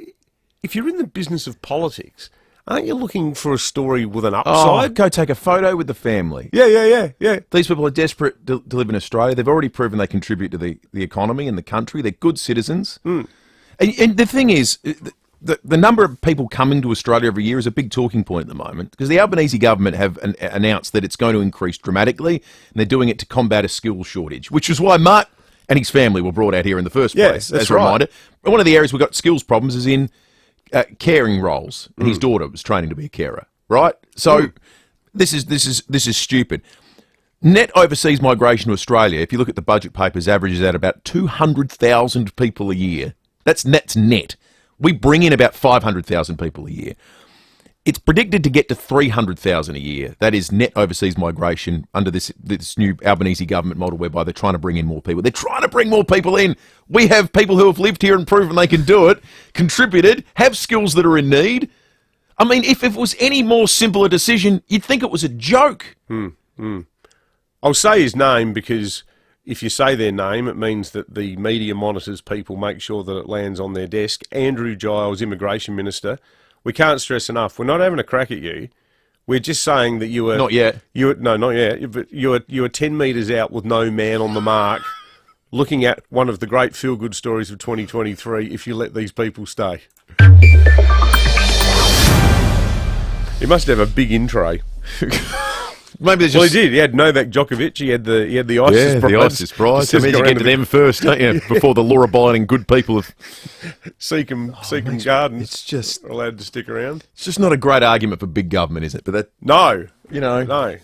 Speaker 10: if you're in the business of politics, aren't you looking for a story with an upside?
Speaker 9: Oh, go take a photo with the family.
Speaker 10: Yeah.
Speaker 9: These people are desperate to live in Australia. They've already proven they contribute to the economy and the country. They're good citizens. And the thing is, the number of people coming to Australia every year is a big talking point at the moment, because the Albanese government have announced that it's going to increase dramatically, and they're doing it to combat a skills shortage, which is why Mark and his family were brought out here in the first place.
Speaker 10: That's
Speaker 9: as a reminder. One of the areas we've got skills problems is in caring roles, and his daughter was training to be a carer, right? So this is stupid. Net overseas migration to Australia, if you look at the budget papers, averages out about 200,000 people a year. That's net. We bring in about 500,000 people a year. It's predicted to get to 300,000 a year. That is net overseas migration under this new Albanese government model, whereby they're trying to bring in more people. They're trying to bring more people in. We have people who have lived here and proven they can do it, contributed, have skills that are in need. I mean, if it was any more simple a decision, you'd think it was a joke.
Speaker 10: I'll say his name because if you say their name, it means that the media monitors people make sure that it lands on their desk. Andrew Giles, Immigration Minister. We can't stress enough, we're not having a crack at you. We're just saying that you were...
Speaker 9: Not yet.
Speaker 10: No, not yet. But you were 10 metres out with no man on the mark, looking at one of the great feel-good stories of 2023 if you let these people stay. He must have a big intro.
Speaker 9: Maybe there's
Speaker 10: he did. He had Novak Djokovic. He had the ISIS brides.
Speaker 9: the ISIS brides. I mean, you get to them first, don't you? Before the law-abiding good people of
Speaker 10: Seacombe Gardens.
Speaker 9: It's just
Speaker 10: allowed to stick around.
Speaker 9: It's just not a great argument for big government, is it? But that
Speaker 10: no,
Speaker 9: no.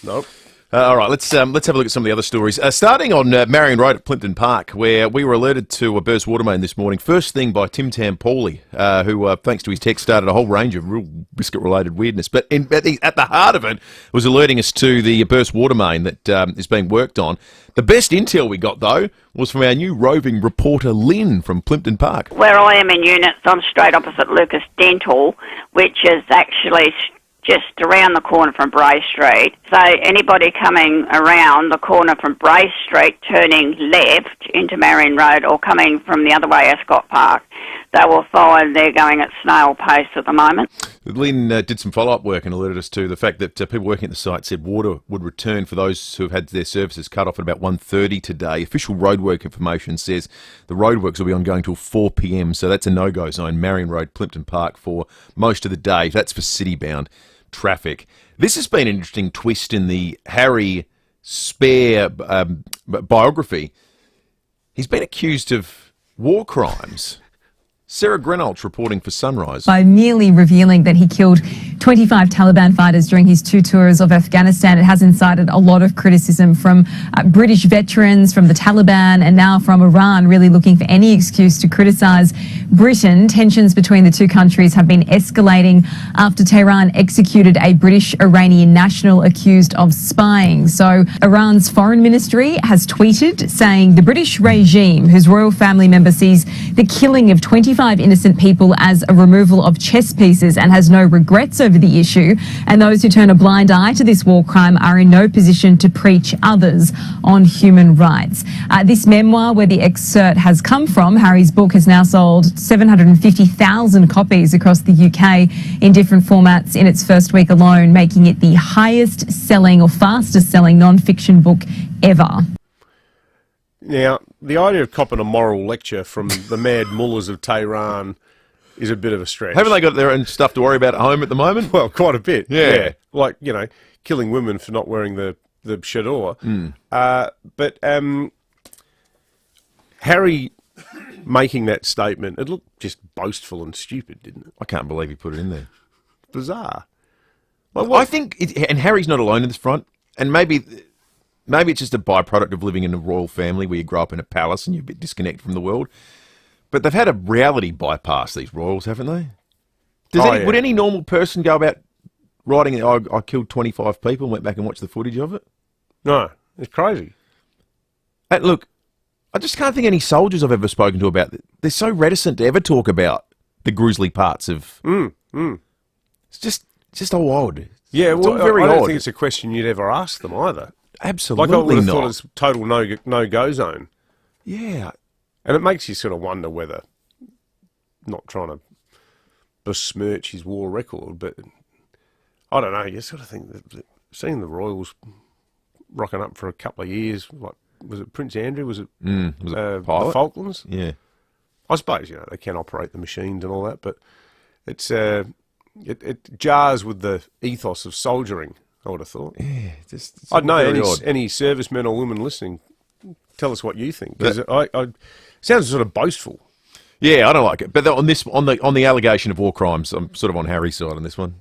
Speaker 10: Nope.
Speaker 9: All right, let's have a look at some of the other stories. Starting on Marion Road at Plympton Park, where we were alerted to a burst water main this morning. First thing by Tim Tampoli, who, thanks to his text, started a whole range of real biscuit-related weirdness. But at the heart of it was alerting us to the burst water main that is being worked on. The best intel we got, though, was from our new roving reporter, Lynn, from Plympton Park.
Speaker 4: Where I am in units, I'm straight opposite Lucas Dental, which is actually just around the corner from Bray Street. So anybody coming around the corner from Bray Street, turning left into Marion Road or coming from the other way, Ascot Park, they will find they're going at snail pace at the moment.
Speaker 9: Lynn did some follow-up work and alerted us to the fact that people working at the site said water would return for those who have had their services cut off at about 1:30 today. Official roadwork information says the roadworks will be ongoing till 4 p.m, so that's a no-go zone, Marion Road, Plympton Park, for most of the day. That's for city-bound. traffic. This has been an interesting twist in the Harry Spare biography. He's been accused of war crimes. Sarah Grenold reporting for Sunrise.
Speaker 5: By merely revealing that he killed 25 Taliban fighters during his 2 tours of Afghanistan, it has incited a lot of criticism from British veterans, from the Taliban, and now from Iran, really looking for any excuse to criticise Britain. Tensions between the two countries have been escalating after Tehran executed a British Iranian national accused of spying. So Iran's foreign ministry has tweeted saying the British regime, whose royal family member sees the killing of 25 innocent people as a removal of chess pieces and has no regrets over the issue, and those who turn a blind eye to this war crime are in no position to preach others on human rights. This memoir, where the excerpt has come from, Harry's book, has now sold 750,000 copies across the UK in different formats in its first week alone, making it the highest selling or fastest selling non-fiction book ever.
Speaker 10: Now, the idea of copping a moral lecture from the mad mullahs of Tehran is a bit of a stretch.
Speaker 9: Haven't they got their own stuff to worry about at home at the moment?
Speaker 10: Well, quite a bit.
Speaker 9: Yeah.
Speaker 10: Like, killing women for not wearing the chador. But Harry making that statement, it looked just boastful and stupid, didn't it?
Speaker 9: I can't believe he put it in there.
Speaker 10: Bizarre.
Speaker 9: Like, I think, and Harry's not alone in this front, and maybe it's just a byproduct of living in a royal family where you grow up in a palace and you're a bit disconnected from the world. But they've had a reality bypass, these royals, haven't they? Would any normal person go about writing, I killed 25 people and went back and watched the footage of it?
Speaker 10: No, it's crazy.
Speaker 9: And look, I just can't think any soldiers I've ever spoken to about it. They're so reticent to ever talk about the grisly parts of... It's just all odd.
Speaker 10: Yeah,
Speaker 9: it's all very
Speaker 10: I don't
Speaker 9: odd.
Speaker 10: think it's a question you'd ever ask them either.
Speaker 9: Absolutely
Speaker 10: like I would have
Speaker 9: not.
Speaker 10: thought it's total no-go zone.
Speaker 9: Yeah.
Speaker 10: And it makes you sort of wonder whether, not trying to besmirch his war record, but I don't know, you sort of think that seeing the Royals rocking up for a couple of years, like, was it Prince Andrew? Was it
Speaker 9: the
Speaker 10: Falklands?
Speaker 9: Yeah.
Speaker 10: I suppose, they can operate the machines and all that, but it's it jars with the ethos of soldiering, I would have thought.
Speaker 9: Yeah,
Speaker 10: I don't know, any servicemen or women listening, tell us what you think, because it sounds sort of boastful.
Speaker 9: Yeah, I don't like it. But on the allegation of war crimes, I'm sort of on Harry's side on this one.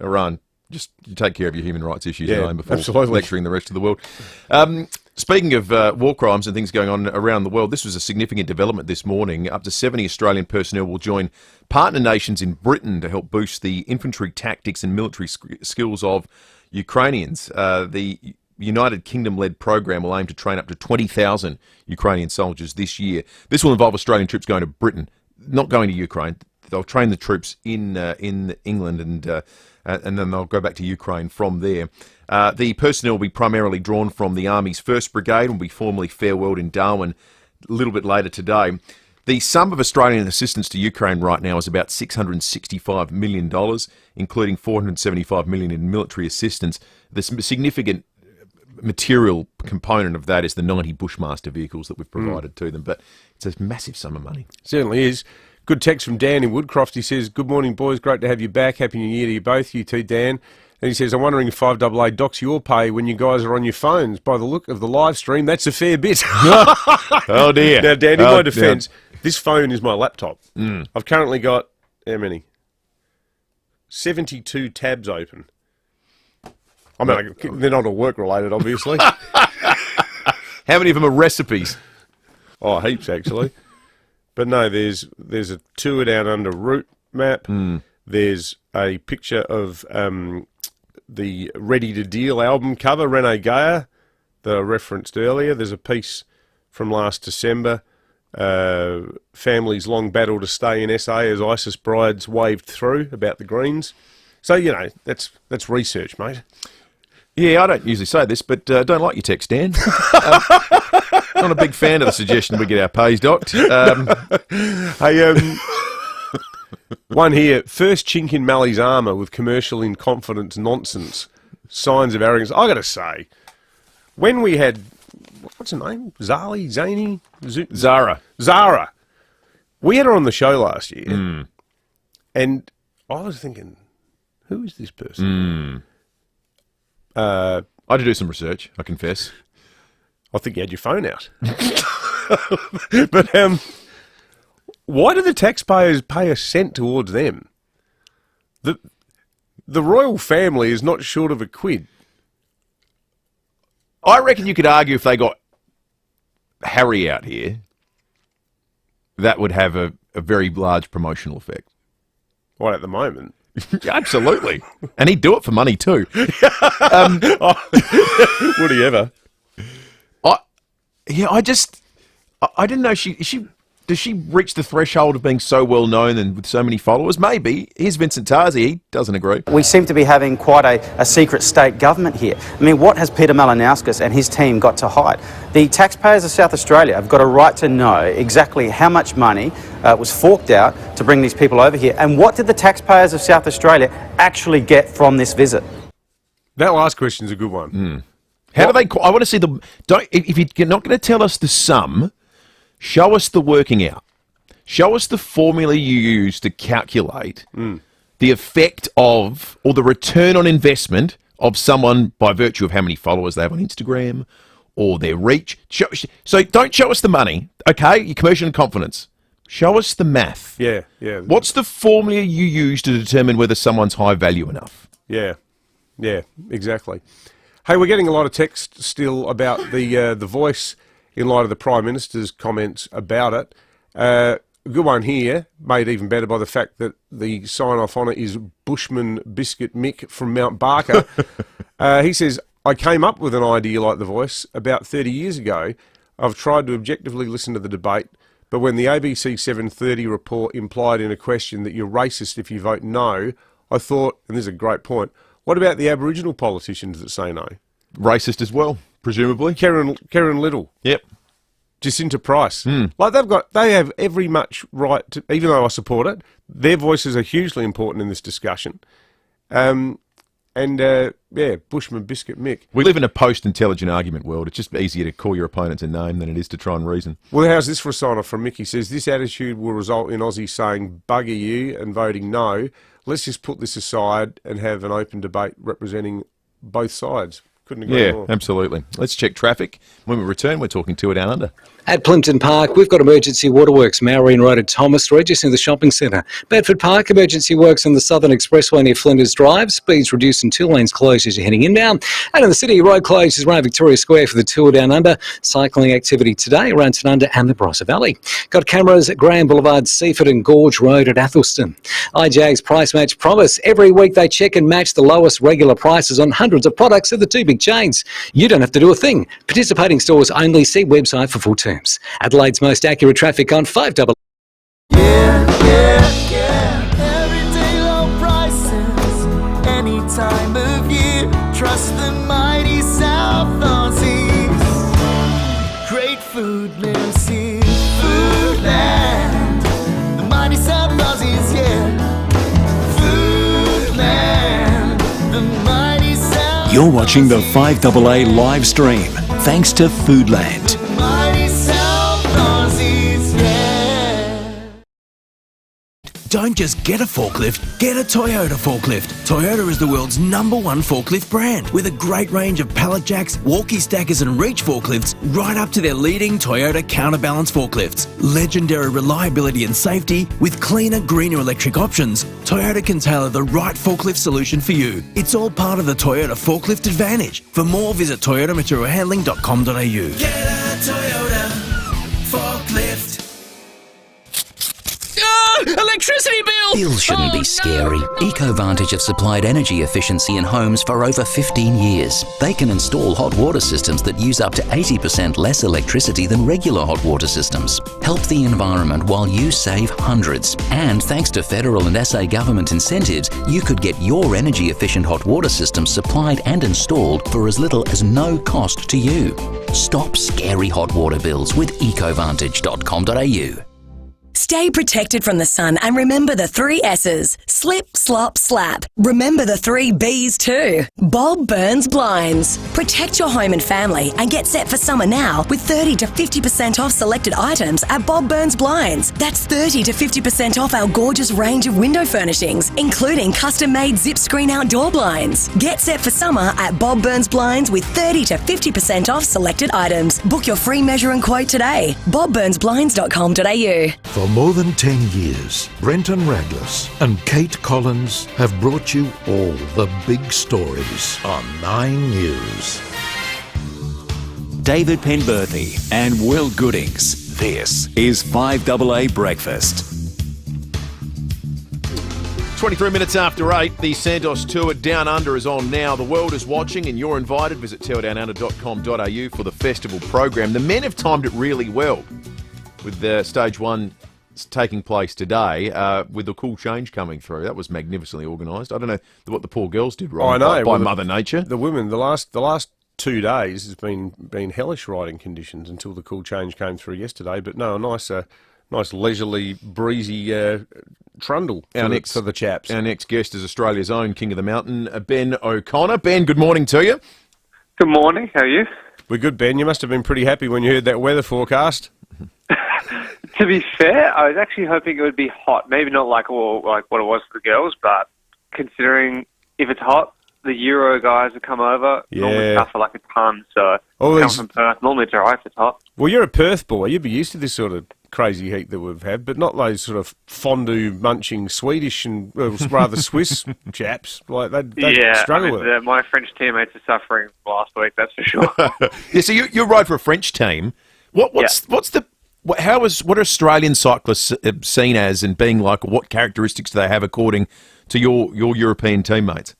Speaker 9: Iran, just you take care of your human rights issues at home before lecturing the rest of the world. Speaking of war crimes and things going on around the world, this was a significant development this morning. Up to 70 Australian personnel will join partner nations in Britain to help boost the infantry tactics and military skills of Ukrainians. The United Kingdom-led program will aim to train up to 20,000 Ukrainian soldiers this year. This will involve Australian troops going to Britain, not going to Ukraine. They'll train the troops in England and then they'll go back to Ukraine from there. The personnel will be primarily drawn from the Army's 1st Brigade and will be formally farewelled in Darwin a little bit later today. The sum of Australian assistance to Ukraine right now is about $665 million, including $475 million in military assistance. The significant material component of that is the 90 Bushmaster vehicles that we've provided to them, but it's a massive sum of money.
Speaker 10: Certainly is. Good text from Dan in Woodcroft. He says, good morning, boys. Great to have you back. Happy New Year to you both. You too, Dan. And he says, I'm wondering if FIVEAA docks your pay when you guys are on your phones. By the look of the live stream, that's a fair bit.
Speaker 9: Oh, dear.
Speaker 10: Now, Dan, in my defence, this phone is my laptop. I've currently got, how many? 72 tabs open. I mean, they're not all work-related, obviously.
Speaker 9: How many of them are recipes?
Speaker 10: Oh, heaps, actually. But no, there's a tour down under route map. There's a picture of the Ready to Deal album cover, Rene Gaia, that I referenced earlier. There's a piece from last December, Family's Long Battle to Stay in SA as ISIS brides waved through, about the Greens. So, that's research, mate.
Speaker 9: Yeah, I don't usually say this, but don't like your text, Dan. Not a big fan of the suggestion we get our pays docked.
Speaker 10: Hey, one here. First chink in Mally's armour with commercial in confidence nonsense. Signs of arrogance. I got to say, when we had, what's her name? Zara. We had her on the show last year. And I was thinking, Who is this person?
Speaker 9: I had to do some research, I confess.
Speaker 10: I think you had your phone out. But why do the taxpayers pay a cent towards them? The royal family is not short of a quid.
Speaker 9: I reckon you could argue if they got Harry out here, that would have a very large promotional effect.
Speaker 10: Right at the moment.
Speaker 9: Absolutely. And he'd do it for money too.
Speaker 10: Would he ever?
Speaker 9: I didn't know does she reach the threshold of being so well known and with so many followers? Maybe. Here's Vincent Tarzi. He doesn't agree.
Speaker 6: We seem to be having quite a secret state government here. I mean, what has Peter Malinauskas and his team got to hide? The taxpayers of South Australia have got a right to know exactly how much money was forked out to bring these people over here, and what did the taxpayers of South Australia actually get from this visit?
Speaker 10: That last question is a good one.
Speaker 9: How do they? I want to see the. If you're not going to tell us the sum, show us the working out. Show us the formula you use to calculate the effect of, or the return on investment of someone by virtue of how many followers they have on Instagram or their reach. So don't show us the money, okay? Your commercial and confidence. Show us the math.
Speaker 10: Yeah.
Speaker 9: What's the formula you use to determine whether someone's high value enough?
Speaker 10: Yeah, exactly. Hey, we're getting a lot of text still about the Voice in light of the Prime Minister's comments about it. A good one here, made even better by the fact that the sign-off on it is Bushman Biscuit Mick from Mount Barker. He says, I came up with an idea like the Voice about 30 years ago. I've tried to objectively listen to the debate, but when the ABC 7:30 report implied in a question that you're racist if you vote no, I thought, and this is a great point, what about the Aboriginal politicians that say no?
Speaker 9: Racist as well, presumably.
Speaker 10: Karen Little.
Speaker 9: Yep.
Speaker 10: Jacinta Price. Like they have every much right to, even though I support it, their voices are hugely important in this discussion. Bushman Biscuit Mick.
Speaker 9: We live in a post-intelligent argument world. It's just easier to call your opponents a name than it is to try and reason.
Speaker 10: Well, how's this for a sign-off from Mick? He says, this attitude will result in Aussies saying, bugger you, and voting no. Let's just put this aside and have an open debate representing both sides. Couldn't agree more.
Speaker 9: Yeah, absolutely. Let's check traffic. When we return, we're talking to it down under.
Speaker 18: At Plimpton Park, we've got emergency waterworks, Maureen Road at Thomas Street, just near the shopping centre. Bedford Park, emergency works on the Southern Expressway near Flinders Drive. Speeds reduced and two lanes closed as you're heading inbound. And in the city, road closed is around Victoria Square for the tour down under. Cycling activity today around Tanunda and the Barossa Valley. Got cameras at Graham Boulevard, Seaford and Gorge Road at Athelston. IJ's Price Match Promise. Every week they check and match the lowest regular prices on hundreds of products at the two big chains. You don't have to do a thing. Participating stores only. See website for full terms. Adelaide's most accurate traffic on 5AA.
Speaker 13: Everyday low prices, any time of year. Trust the mighty South Aussies. Great food lives here. Foodland, the mighty South Aussies, yeah. Foodland, the mighty South.
Speaker 16: You're watching the 5AA live stream, thanks to Foodland.
Speaker 13: Mighty South Aussies, yeah.
Speaker 14: Don't just get a forklift, get a Toyota forklift. Toyota is the world's #1 forklift brand with a great range of pallet jacks, walkie stackers and reach forklifts right up to their leading Toyota counterbalance forklifts. Legendary reliability and safety with cleaner, greener electric options, Toyota can tailor the right forklift solution for you. It's all part of the Toyota Forklift Advantage. For more, visit toyotamaterialhandling.com.au.
Speaker 13: Get a Toyota forklift.
Speaker 14: Electricity bill!
Speaker 19: Bills shouldn't be scary. EcoVantage have supplied energy efficiency in homes for over 15 years. They can install hot water systems that use up to 80% less electricity than regular hot water systems. Help the environment while you save hundreds. And thanks to federal and SA government incentives, you could get your energy efficient hot water system supplied and installed for as little as no cost to you. Stop scary hot water bills with ecovantage.com.au.
Speaker 2: Stay protected from the sun and remember the 3 S's. Slip, slop, slap. Remember the 3 B's too. Bob Burns Blinds. Protect your home and family and get set for summer now with 30 to 50% off selected items at Bob Burns Blinds. That's 30 to 50% off our gorgeous range of window furnishings, including custom-made zip screen outdoor blinds. Get set for summer at Bob Burns Blinds with 30 to 50% off selected items. Book your free measure and quote today. bobburnsblinds.com.au.
Speaker 12: For more than 10 years, Brenton Raglas and Kate Collins have brought you all the big stories on 9 News.
Speaker 16: David Penberthy and Will Goodings. This is 5AA Breakfast.
Speaker 9: 23 minutes after 8, the Santos Tour Down Under is on now. The world is watching and you're invited. Visit tourdownunder.com.au for the festival program. The men have timed it really well with stage 1 taking place today with the cool change coming through. That was magnificently organised. I don't know what the poor girls did wrong by Mother Nature.
Speaker 10: The women, the last 2 days has been hellish riding conditions until the cool change came through yesterday. But no, a nice leisurely, breezy trundle for the chaps.
Speaker 9: Our next guest is Australia's own King of the Mountain, Ben O'Connor. Ben, good morning to you.
Speaker 3: Good morning. How are you?
Speaker 10: We're good, Ben. You must have been pretty happy when you heard that weather forecast.
Speaker 3: To be fair, I was actually hoping it would be hot. Maybe not like what it was for the girls, but considering if it's hot, the Euro guys would come over.
Speaker 10: Yeah.
Speaker 3: Normally suffer like a ton. So come from Perth. Normally it's alright if it's hot.
Speaker 10: Well, you're a Perth boy. You'd be used to this sort of crazy heat that we've had, but not those sort of fondue munching Swedish and rather Swiss chaps. Like they'd struggle with it.
Speaker 3: My French teammates are suffering last week. That's for sure.
Speaker 9: Yeah, so you ride for a French team. What are Australian cyclists seen as and being like? What characteristics do they have according to your European teammates?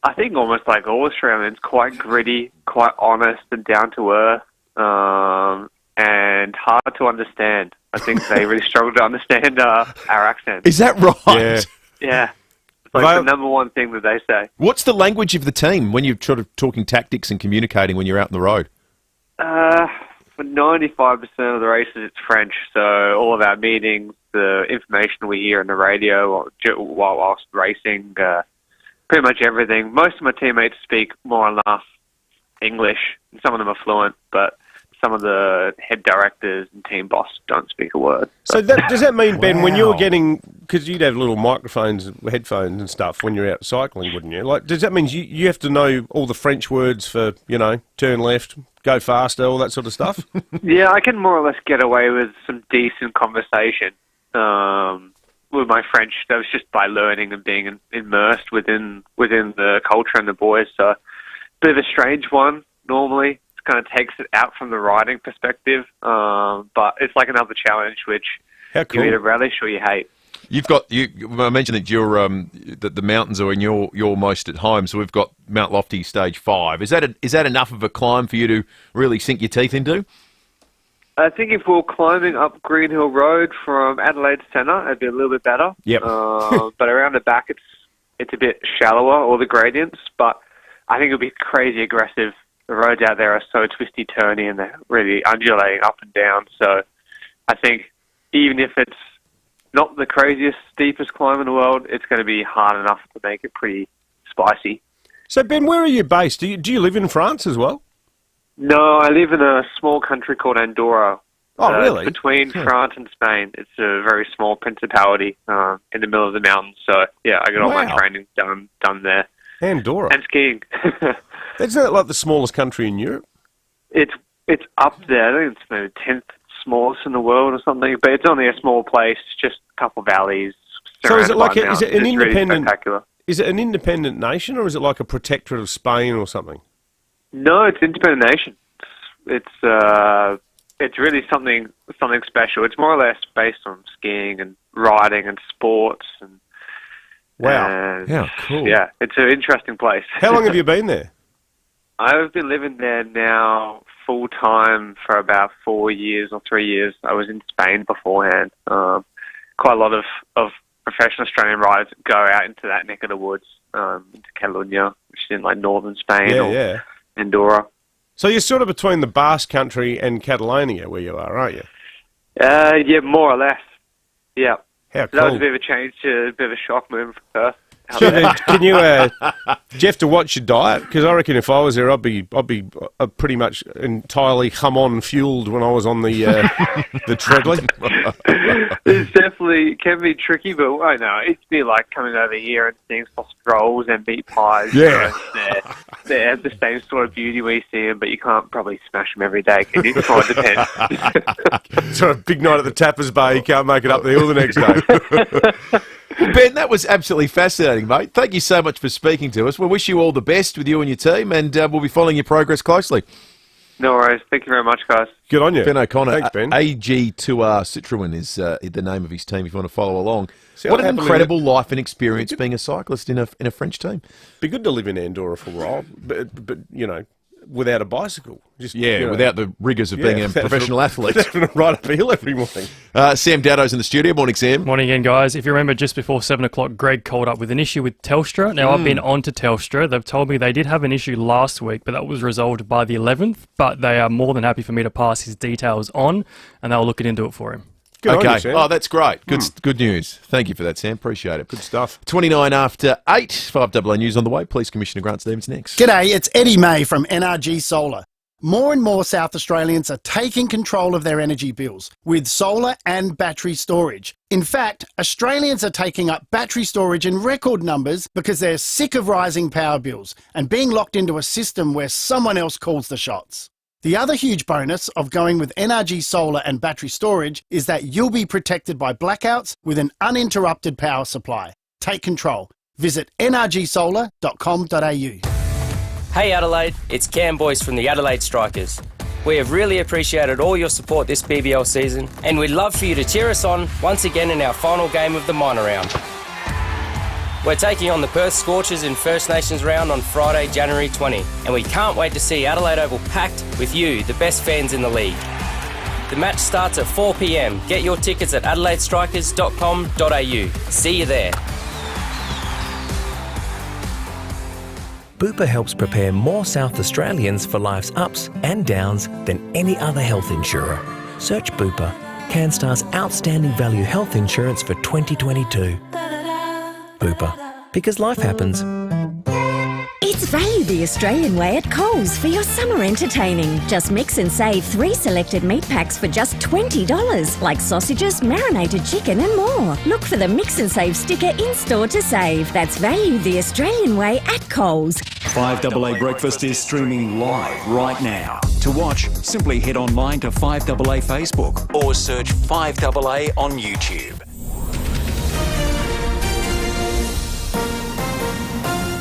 Speaker 3: I think almost like all Australians, quite gritty, quite honest and down to earth, and hard to understand. I think they really struggle to understand our accent.
Speaker 9: Is that right?
Speaker 3: Yeah. It's like the number one thing that they say.
Speaker 9: What's the language of the team when you're sort of talking tactics and communicating when you're out on the road?
Speaker 3: For 95% of the races, it's French. So all of our meetings, the information we hear on the radio whilst racing, pretty much everything. Most of my teammates speak more or less English. Some of them are fluent, but some of the head directors and team boss don't speak a word.
Speaker 10: So does that mean, Ben, when you're getting, because you'd have little microphones, headphones and stuff when you're out cycling, wouldn't you? Like, does that mean you have to know all the French words for, turn left, go faster, all that sort of stuff?
Speaker 3: Yeah, I can more or less get away with some decent conversation with my French. That was just by learning and being immersed within the culture and the boys. So a bit of a strange one normally. Kind of takes it out from the riding perspective, but it's like another challenge which you either relish or you hate.
Speaker 9: I mentioned that that the mountains are in your most at home. So we've got Mount Lofty Stage 5. Is that enough of a climb for you to really sink your teeth into?
Speaker 3: I think if we were climbing up Green Hill Road from Adelaide Centre, it'd be a little bit better.
Speaker 10: Yep.
Speaker 3: But around the back, it's a bit shallower, all the gradients. But I think it'd be crazy aggressive. The roads out there are so twisty, turny, and they're really undulating up and down. So I think even if it's not the craziest, steepest climb in the world, it's going to be hard enough to make it pretty spicy.
Speaker 10: So, Ben, where are you based? Do you live in France as well?
Speaker 3: No, I live in a small country called Andorra.
Speaker 10: Oh, really?
Speaker 3: Between France and Spain. It's a very small principality in the middle of the mountains. So, yeah, I got all my training done there.
Speaker 10: Andorra?
Speaker 3: And skiing.
Speaker 10: Isn't that like the smallest country in Europe?
Speaker 3: It's up there. I think it's maybe 10th smallest in the world or something. But it's only a small place, just a couple of valleys.
Speaker 10: So is it like is it an independent?
Speaker 3: Really spectacular.
Speaker 10: Is it an independent nation, or is it like a protectorate of Spain or something?
Speaker 3: No, it's an independent nation. It's really something special. It's more or less based on skiing and riding and sports and.
Speaker 10: Wow! Yeah, cool.
Speaker 3: Yeah, it's an interesting place.
Speaker 10: How long have you been there?
Speaker 3: I've been living there now full time for about 4 years or 3 years. I was in Spain beforehand. Quite a lot of professional Australian riders go out into that neck of the woods, into Catalunya, which is in like northern Spain or Andorra.
Speaker 10: So you're sort of between the Basque Country and Catalonia where you are, aren't you?
Speaker 3: Yeah, more or less. Yeah.
Speaker 10: How
Speaker 3: So that was
Speaker 10: cool.
Speaker 3: a bit of a change, a bit of a shock moving from Perth.
Speaker 10: Can you, do you have to watch your diet? Because I reckon if I was there, I'd be pretty much entirely hum-on fueled when I was on the treadling.
Speaker 3: It's definitely can be tricky, but I know it'd be like coming over here and seeing sausage rolls and meat pies.
Speaker 10: Yeah.
Speaker 3: They have the same sort of beauty we see them, but you can't probably smash them every day. Can you? It kind of depends.
Speaker 10: Sort of big night at the Tappers Bar, you can't make it up the hill the next day.
Speaker 9: Well, Ben, that was absolutely fascinating, mate. Thank you so much for speaking to us. We wish you all the best with you and your team, and we'll be following your progress closely.
Speaker 3: No worries. Thank you very much, guys.
Speaker 10: Good on you.
Speaker 9: Ben O'Connor.
Speaker 10: Thanks, Ben.
Speaker 9: AG2R Citroën is the name of his team if you want to follow along.
Speaker 10: See,
Speaker 9: What
Speaker 10: I'd
Speaker 9: an
Speaker 10: happily
Speaker 9: incredible life and experience being a cyclist in a French team.
Speaker 10: Be good to live in Andorra for a while, but you know, without a bicycle. Just,
Speaker 9: Yeah,
Speaker 10: you know,
Speaker 9: without the rigours of being a
Speaker 10: without
Speaker 9: professional athlete.
Speaker 10: having to ride up a hill every morning.
Speaker 9: Sam Dowdo's in the studio. Morning, Sam.
Speaker 7: Morning again, guys. If you remember, just before 7 o'clock, Greg called up with an issue with Telstra. Now, I've been on to Telstra. They've told me they did have an issue last week, but that was resolved by the 11th. But they are more than happy for me to pass his details on, and they'll look into it for him.
Speaker 10: Good on
Speaker 9: Okay.
Speaker 10: you, Sam.
Speaker 9: Oh, that's great. Good news. Thank you for that, Sam. Appreciate it.
Speaker 10: Good stuff.
Speaker 9: 29 after 8. 5AA News on the way. Police Commissioner Grant Stevens next.
Speaker 8: G'day, it's Eddie May from NRG Solar. More and more South Australians are taking control of their energy bills with solar and battery storage. In fact, Australians are taking up battery storage in record numbers because they're sick of rising power bills and being locked into a system where someone else calls the shots. The other huge bonus of going with NRG Solar and battery storage is that you'll be protected by blackouts with an uninterrupted power supply. Take control. Visit nrgsolar.com.au.
Speaker 11: Hey Adelaide, it's Cam Boyce from the Adelaide Strikers. We have really appreciated all your support this BBL season, and we'd love for you to cheer us on once again in our final game of the minor round. We're taking on the Perth Scorchers in First Nations round on Friday, January 20, and we can't wait to see Adelaide Oval packed with you, the best fans in the league. The match starts at 4 p.m. Get your tickets at adelaidestrikers.com.au. See you there.
Speaker 21: Bupa helps prepare more South Australians for life's ups and downs than any other health insurer. Search Bupa, CanStar's outstanding value health insurance for 2022. Bupa, because life happens.
Speaker 23: It's value the Australian way at Coles for your summer entertaining. Just mix and save 3 selected meat packs for just $20, like sausages, marinated chicken and more. Look for the Mix and Save sticker in-store to save. That's value the Australian way at Coles.
Speaker 16: 5AA Breakfast is streaming live right now. To watch, simply head online to 5AA Facebook or search 5AA on YouTube.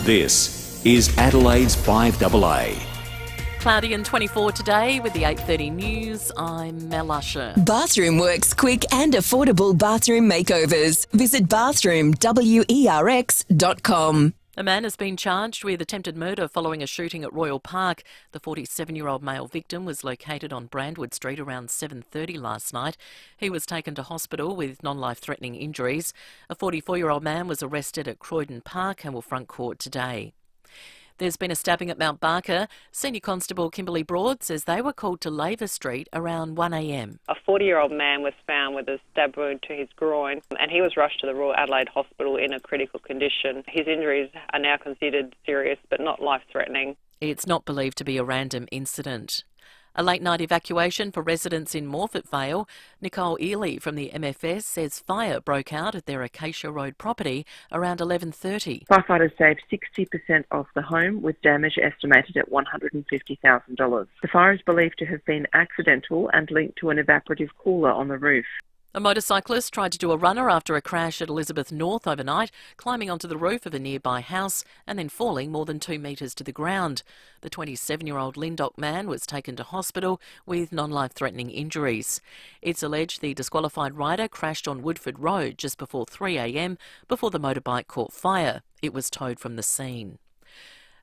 Speaker 16: This is Adelaide's 5AA.
Speaker 20: Cloudy and 24 today with the 8:30 news. I'm Mel Usher.
Speaker 22: Bathroom Works quick and affordable bathroom makeovers. Visit bathroomwerx.com.
Speaker 20: A man has been charged with attempted murder following a shooting at Royal Park. The 47-year-old male victim was located on Brandwood Street around 7:30 last night. He was taken to hospital with non-life-threatening injuries. A 44-year-old man was arrested at Croydon Park and will front court today. There's been a stabbing at Mount Barker. Senior Constable Kimberly Broad says they were called to Laver Street around 1 a.m.
Speaker 24: A 40-year-old man was found with a stab wound to his groin, and he was rushed to the Royal Adelaide Hospital in a critical condition. His injuries are now considered serious but not life-threatening.
Speaker 20: It's not believed to be a random incident. A late-night evacuation for residents in Morphett Vale. Nicole Ely from the MFS says fire broke out at their Acacia Road property around 11:30.
Speaker 26: Firefighters saved 60% of the home, with damage estimated at $150,000. The fire is believed to have been accidental and linked to an evaporative cooler on the roof.
Speaker 20: A motorcyclist tried to do a runner after a crash at Elizabeth North overnight, climbing onto the roof of a nearby house and then falling more than 2 metres to the ground. The 27-year-old Lyndock man was taken to hospital with non-life-threatening injuries. It's alleged the disqualified rider crashed on Woodford Road just before 3 a.m. before the motorbike caught fire. It was towed from the scene.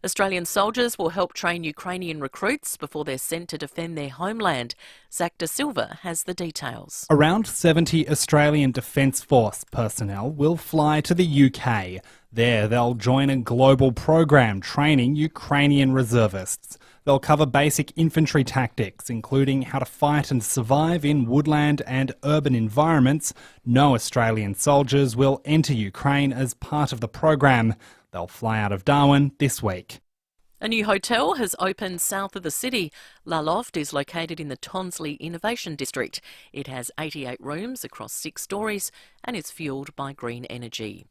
Speaker 20: Australian soldiers will help train Ukrainian recruits before they're sent to defend their homeland. Zach De Silva has the details.
Speaker 27: Around 70 Australian Defence Force personnel will fly to the UK. There, they'll join a global program training Ukrainian reservists. They'll cover basic infantry tactics, including how to fight and survive in woodland and urban environments. No Australian soldiers will enter Ukraine as part of the program. They'll fly out of Darwin this week.
Speaker 20: A new hotel has opened south of the city. La Loft is located in the Tonsley Innovation District. It has 88 rooms across 6 stories and is fuelled by green energy.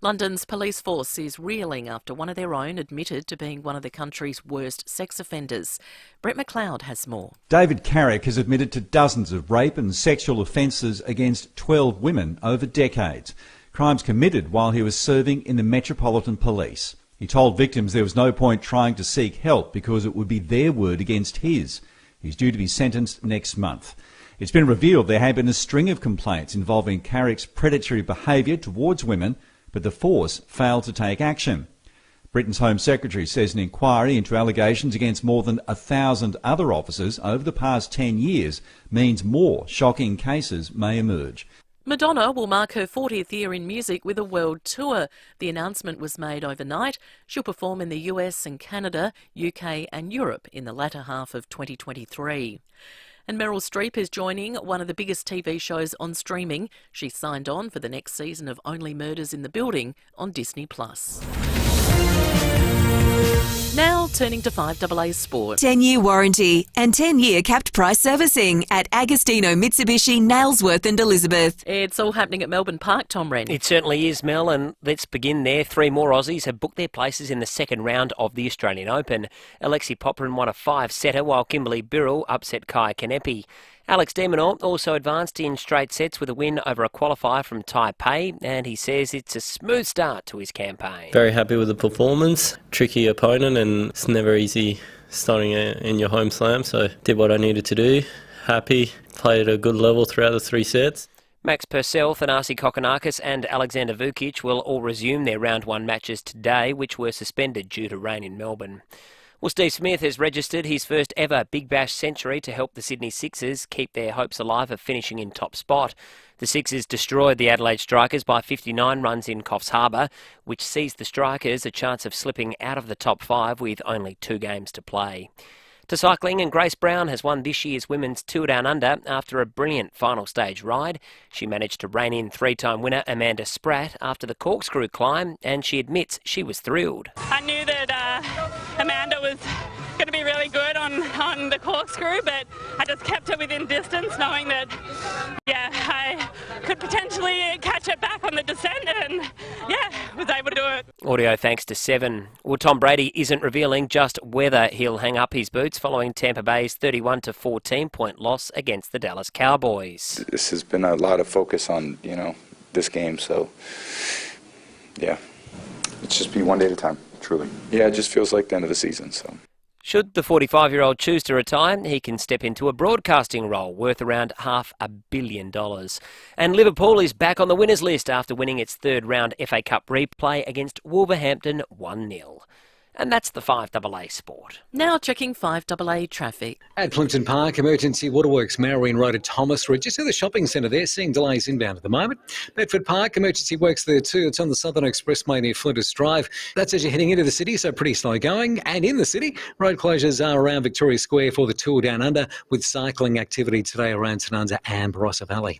Speaker 20: London's police force is reeling after one of their own admitted to being one of the country's worst sex offenders. Brett McLeod has more.
Speaker 1: David Carrick has admitted to dozens of rape and sexual offences against 12 women over decades. Crimes committed while he was serving in the Metropolitan Police. He told victims there was no point trying to seek help because it would be their word against his. He's due to be sentenced next month. It's been revealed there had been a string of complaints involving Carrick's predatory behaviour towards women, but the force failed to take action. Britain's Home Secretary says an inquiry into allegations against more than 1,000 other officers over the past 10 years means more shocking cases may emerge.
Speaker 20: Madonna will mark her 40th year in music with a world tour. The announcement was made overnight. She'll perform in the US and Canada, UK and Europe in the latter half of 2023. And Meryl Streep is joining one of the biggest TV shows on streaming. She signed on for the next season of Only Murders in the Building on Disney+. Now turning to 5AA Sport.
Speaker 22: 10-year warranty and 10-year capped price servicing at Agostino Mitsubishi, Nailsworth and Elizabeth.
Speaker 20: It's all happening at Melbourne Park, Tom Wren.
Speaker 4: It certainly is, Mel, and let's begin there. 3 more Aussies have booked their places in the second round of the Australian Open. Alexi Popyrin won a 5-setter while Kimberly Birrell upset Kaya Kanepi. Alex de Minaur also advanced in straight sets with a win over a qualifier from Taipei, and he says it's a smooth start to his campaign.
Speaker 5: Very happy with the performance. Tricky opponent, and it's never easy starting in your home slam, so did what I needed to do. Happy, played at a good level throughout the 3 sets.
Speaker 4: Max Purcell, Thanasi Kokkinakis and Alexander Vukic will all resume their round 1 matches today, which were suspended due to rain in Melbourne. Well, Steve Smith has registered his first ever Big Bash century to help the Sydney Sixers keep their hopes alive of finishing in top spot. The Sixers destroyed the Adelaide Strikers by 59 runs in Coffs Harbour, which sees the Strikers a chance of slipping out of the top 5 with only 2 games to play. To cycling, and Grace Brown has won this year's Women's Tour Down Under after a brilliant final stage ride. She managed to rein in 3-time winner Amanda Spratt after the corkscrew climb, and she admits she was thrilled.
Speaker 6: I knew that Amanda was going to be really good on the corkscrew, but I just kept her within distance, knowing that, I could potentially catch it back on the descent, and was able to do it.
Speaker 4: Audio thanks to Seven. Well, Tom Brady isn't revealing just whether he'll hang up his boots following Tampa Bay's 31-14 point loss against the Dallas Cowboys.
Speaker 15: This has been a lot of focus on, this game, so, it's just be one day at a time, truly. Yeah, it just feels like the end of the season, so.
Speaker 4: Should the 45-year-old choose to retire, he can step into a broadcasting role worth around $500 million. And Liverpool is back on the winners list after winning its 3rd round FA Cup replay against Wolverhampton 1-0. And that's the 5AA Sport.
Speaker 20: Now checking 5AA traffic.
Speaker 18: At Plimpton Park, Emergency Waterworks, Maureen Road at Thomas Road, just at the shopping centre there, seeing delays inbound at the moment. Bedford Park, Emergency Works there too. It's on the Southern Expressway near Flinders Drive. That's as you're heading into the city, so pretty slow going. And in the city, road closures are around Victoria Square for the Tour Down Under, with cycling activity today around Tanunza and Barossa Valley.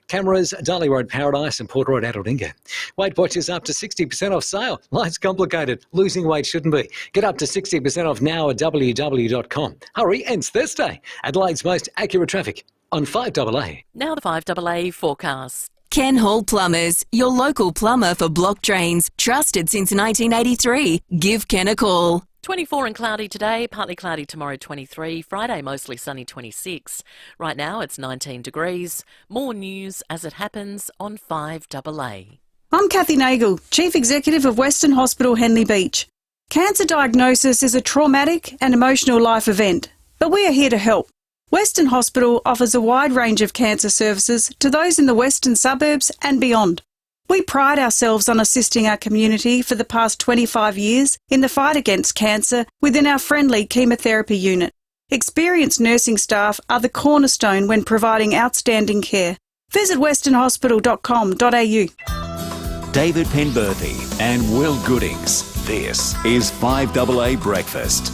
Speaker 18: Cameras, Darley Road Paradise and Port Road Adeldinga. Weight Watchers up to 60% off sale. Life's complicated. Losing weight shouldn't be. Get up to 60% off now at www.com. Hurry, ends Thursday. Adelaide's most accurate traffic on 5AA.
Speaker 20: Now the 5AA forecast.
Speaker 22: Ken Hall Plumbers, your local plumber for block drains. Trusted since 1983. Give Ken a call.
Speaker 20: 24 and cloudy today, partly cloudy tomorrow 23, Friday mostly sunny 26. Right now it's 19 degrees. More news as it happens on 5AA.
Speaker 17: I'm Kathy Nagel, Chief Executive of Western Hospital Henley Beach. Cancer diagnosis is a traumatic and emotional life event, but we are here to help. Western Hospital offers a wide range of cancer services to those in the western suburbs and beyond. We pride ourselves on assisting our community for the past 25 years in the fight against cancer within our friendly chemotherapy unit. Experienced nursing staff are the cornerstone when providing outstanding care. Visit westernhospital.com.au.
Speaker 16: David Penberthy and Will Goodings. This is 5AA Breakfast.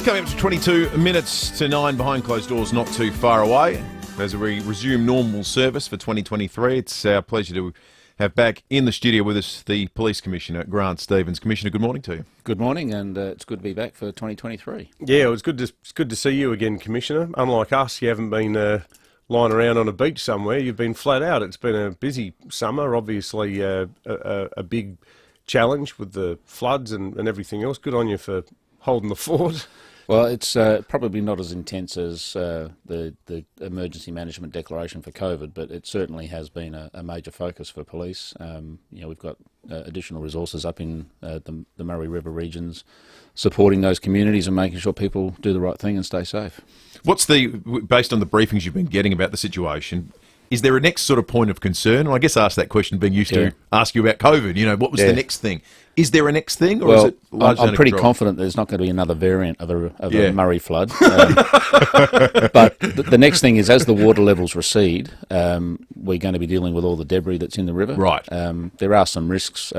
Speaker 9: Coming up to 22 minutes to 9 behind closed doors, not too far away. As we resume normal service for 2023, it's our pleasure to have back in the studio with us the Police Commissioner, Grant Stevens. Commissioner, good morning to you.
Speaker 2: Good morning, and it's good to be back for 2023.
Speaker 10: Yeah, it's good to see you again, Commissioner. Unlike us, you haven't been lying around on a beach somewhere. You've been flat out. It's been a busy summer, obviously a big challenge with the floods and everything else. Good on you for holding the fort.
Speaker 2: Well, it's probably not as intense as the emergency management declaration for COVID, but it certainly has been a major focus for police. We've got additional resources up in the Murray River regions, supporting those communities and making sure people do the right thing and stay safe.
Speaker 9: Based on the briefings you've been getting about the situation, is there a next sort of point of concern? And I guess I asked that question being used to ask you about COVID. What was the next thing? Is there a next thing, or is it largely
Speaker 2: I'm pretty confident there's not going to be another variant of a Murray flood. But the next thing is, as the water levels recede, we're going to be dealing with all the debris that's in the river.
Speaker 9: Right.
Speaker 2: There are some risks.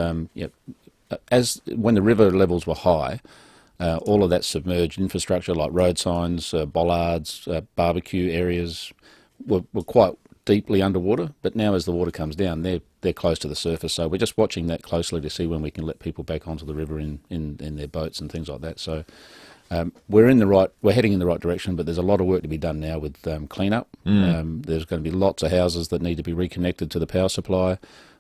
Speaker 2: As when the river levels were high, all of that submerged infrastructure like road signs, bollards, barbecue areas were quite deeply underwater, but now as the water comes down, they're close to the surface. So we're just watching that closely to see when we can let people back onto the river in their boats and things like that. So we're heading in the right direction, but there's a lot of work to be done now with clean-up. There's going to be lots of houses that need to be reconnected to the power supply.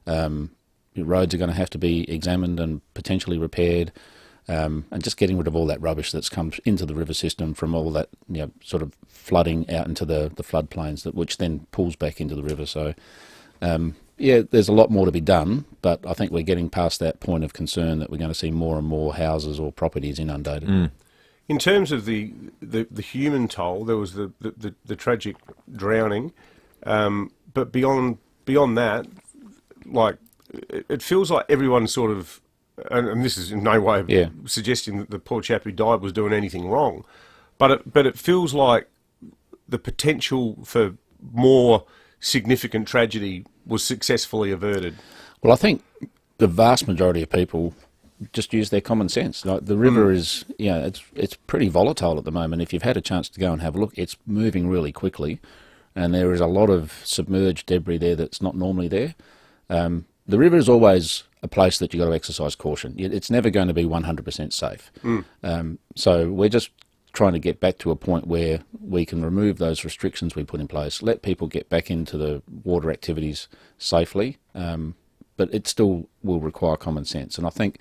Speaker 2: Roads are going to have to be examined and potentially repaired. And just getting rid of all that rubbish that's come into the river system from all that sort of flooding out into the floodplains, which then pulls back into the river. So, there's a lot more to be done, but I think we're getting past that point of concern that we're going to see more and more houses or properties inundated.
Speaker 10: In terms of the human toll, there was the tragic drowning, but beyond that, like it feels like everyone's sort of. And this is in no way suggesting that the poor chap who died was doing anything wrong, but it feels like the potential for more significant tragedy was successfully averted.
Speaker 2: Well, I think the vast majority of people just use their common sense. Like the river is, it's pretty volatile at the moment. If you've had a chance to go and have a look, it's moving really quickly, and there is a lot of submerged debris there that's not normally there. The river is always a place that you've got to exercise caution. It's never going to be 100% safe. So we're just trying to get back to a point where we can remove those restrictions we put in place, let people get back into the water activities safely, but it still will require common sense. And I think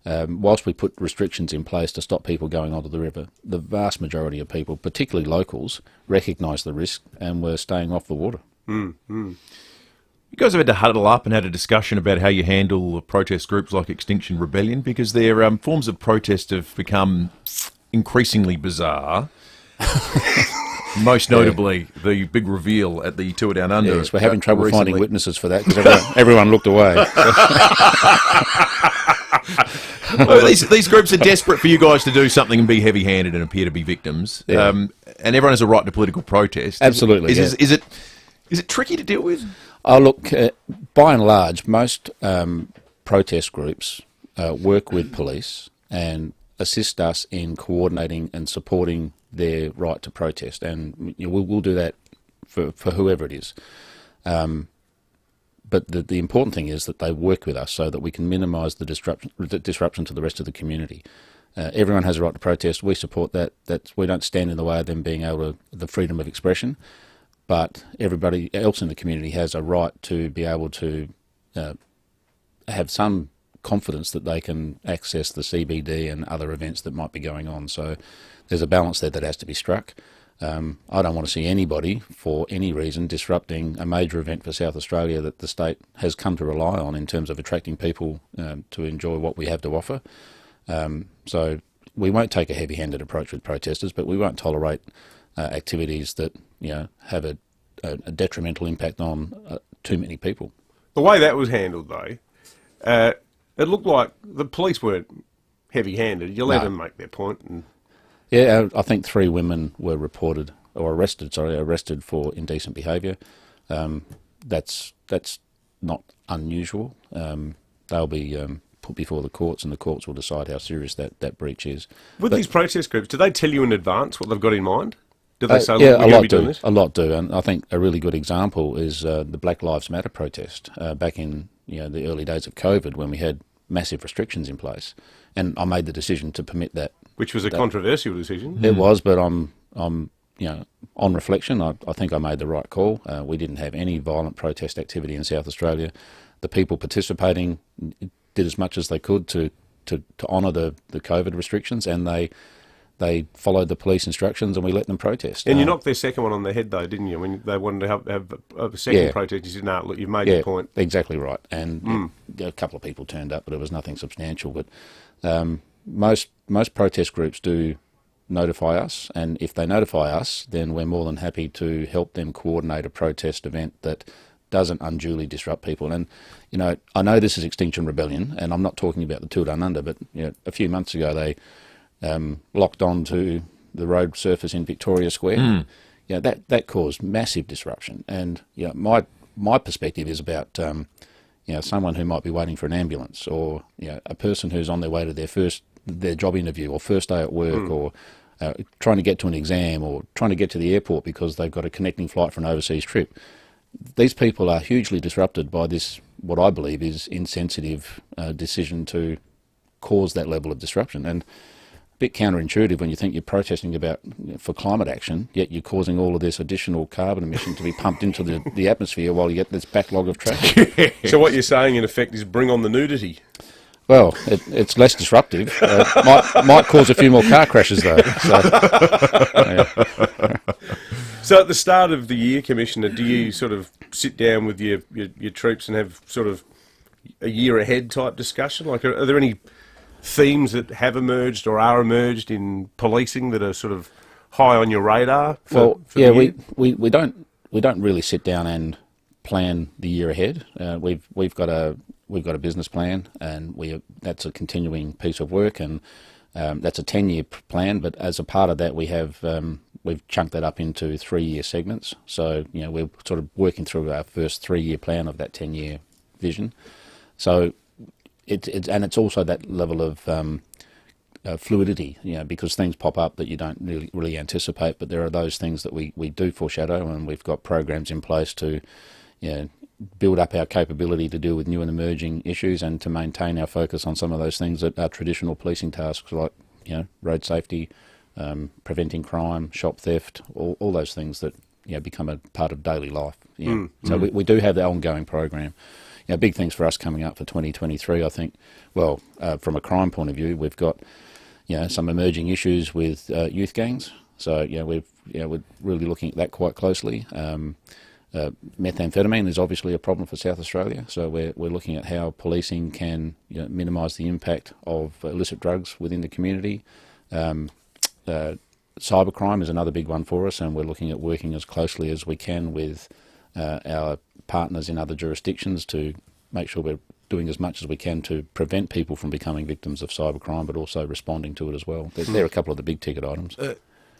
Speaker 2: whilst we put restrictions in place to stop people going onto the river, the vast majority of people, particularly locals, recognise the risk and were staying off the water.
Speaker 9: You guys have had to huddle up and had a discussion about how you handle protest groups like Extinction Rebellion, because their forms of protest have become increasingly bizarre. Most notably, the big reveal at the Tour Down Under.
Speaker 2: Yes, we're having trouble finding witnesses for that because everyone looked away.
Speaker 9: Well, these groups are desperate for you guys to do something and be heavy-handed and appear to be victims. And everyone has a right to political protest.
Speaker 2: Absolutely.
Speaker 9: Is it tricky to deal with?
Speaker 2: Oh, look, by and large, most protest groups work with police and assist us in coordinating and supporting their right to protest, and we'll do that for whoever it is. But the important thing is that they work with us so that we can minimise the disruption to the rest of the community. Everyone has a right to protest. We support that. We don't stand in the way of them being able to the freedom of expression. But everybody else in the community has a right to be able to have some confidence that they can access the CBD and other events that might be going on. So there's a balance there that has to be struck. I don't want to see anybody, for any reason, disrupting a major event for South Australia that the state has come to rely on in terms of attracting people to enjoy what we have to offer. So we won't take a heavy-handed approach with protesters, but we won't tolerate activities that have a detrimental impact on too many people.
Speaker 10: The way that was handled, though, it looked like the police weren't heavy-handed. You let them make their point. And
Speaker 2: yeah, I think 3 women were arrested for indecent behaviour. That's not unusual. They'll be put before the courts, and the courts will decide how serious that breach is.
Speaker 10: With these protest groups, do they tell you in advance what they've got in mind? Do they say,
Speaker 2: yeah,
Speaker 10: look, we're going to be doing this?
Speaker 2: A lot do, and I think a really good example is the Black Lives Matter protest back in the early days of COVID, when we had massive restrictions in place, and I made the decision to permit that.
Speaker 10: Which was a controversial decision.
Speaker 2: It was, but I'm on reflection, I think I made the right call. We didn't have any violent protest activity in South Australia. The people participating did as much as they could to honour the COVID restrictions, and they followed the police instructions, and we let them protest.
Speaker 10: And you knocked their second one on the head, though, didn't you? When they wanted to have a second protest, you said, no, look, you've made your point.
Speaker 2: Exactly right. And a couple of people turned up, but it was nothing substantial. But most protest groups do notify us, and if they notify us, then we're more than happy to help them coordinate a protest event that doesn't unduly disrupt people. And, I know this is Extinction Rebellion, and I'm not talking about the Two Down Under, but a few months ago they locked onto the road surface in Victoria Square. That caused massive disruption. And my perspective is about someone who might be waiting for an ambulance, or a person who's on their way to their job interview, or first day at work, or trying to get to an exam, or trying to get to the airport because they've got a connecting flight for an overseas trip. These people are hugely disrupted by this, what I believe is insensitive decision to cause that level of disruption. And a bit counterintuitive when you think you're protesting for climate action, yet you're causing all of this additional carbon emission to be pumped into the atmosphere while you get this backlog of traffic.
Speaker 10: So what you're saying, in effect, is bring on the nudity.
Speaker 2: Well, it's less disruptive. Might cause a few more car crashes, though.
Speaker 10: So at the start of the year, Commissioner, do you sort of sit down with your troops and have sort of a year ahead type discussion? Like, are there any themes that have emerged or are emerged in policing that are sort of high on your radar?
Speaker 2: We don't really sit down and plan the year ahead. We've got a business plan, and that's a continuing piece of work, and that's a 10-year plan. But as a part of that, we've chunked that up into 3-year segments. So we're sort of working through our first 3-year plan of that 10-year vision. So it's also that level of fluidity, because things pop up that you don't really anticipate. But there are those things that we do foreshadow, and we've got programs in place to build up our capability to deal with new and emerging issues, and to maintain our focus on some of those things that are traditional policing tasks, like road safety, preventing crime, shop theft, all those things that become a part of daily life. So we do have the ongoing program. Big things for us coming up for 2023, I think. Well, from a crime point of view, we've got some emerging issues with youth gangs. So we're really looking at that quite closely. Methamphetamine is obviously a problem for South Australia, so we're looking at how policing can minimise the impact of illicit drugs within the community. Cybercrime is another big one for us, and we're looking at working as closely as we can with our partners in other jurisdictions to make sure we're doing as much as we can to prevent people from becoming victims of cybercrime, but also responding to it as well. There are a couple of the big ticket items.
Speaker 9: And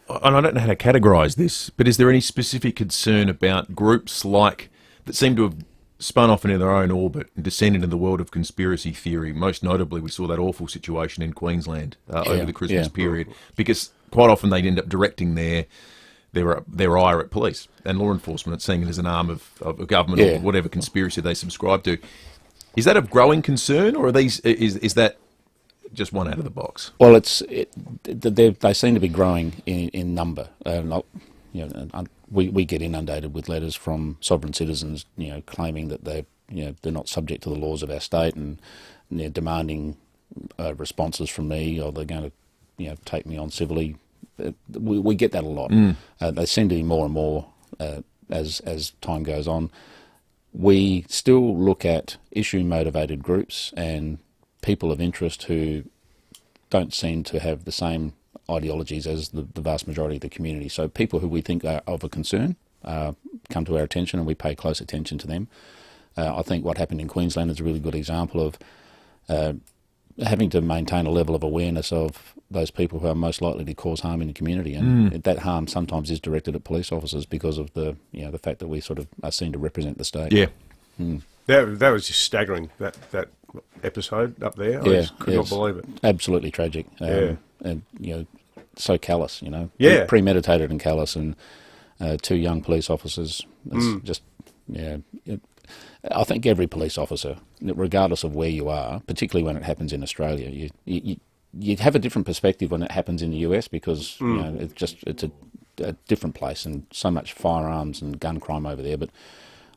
Speaker 9: I don't know how to categorise this, but is there any specific concern about groups that seem to have spun off into their own orbit and descended into the world of conspiracy theory? Most notably, we saw that awful situation in Queensland over the Christmas period, because quite often they'd end up directing their ire at police and law enforcement, seeing it as an arm of a government or whatever conspiracy they subscribe to. Is that a growing concern, or is that just one out of the box?
Speaker 2: Well, they seem to be growing in number. We get inundated with letters from sovereign citizens, claiming that they're not subject to the laws of our state, and demanding responses from me, or they're going to take me on civilly. We get that a lot. They seem to be more and more as time goes on. We still look at issue-motivated groups and people of interest who don't seem to have the same ideologies as the vast majority of the community. So people who we think are of a concern come to our attention, and we pay close attention to them. I think what happened in Queensland is a really good example of having to maintain a level of awareness of those people who are most likely to cause harm in the community, and that harm sometimes is directed at police officers because of the fact that we sort of are seen to represent the state.
Speaker 10: That was just staggering. That episode up there.
Speaker 2: Yeah,
Speaker 10: I just could not believe it.
Speaker 2: Absolutely tragic.
Speaker 10: Yeah.
Speaker 2: And, so callous,
Speaker 10: Yeah.
Speaker 2: Premeditated and callous, and 2 young police officers. It's just, I think every police officer, regardless of where you are, particularly when it happens in Australia, you have a different perspective when it happens in the US because it's a different place and so much firearms and gun crime over there. But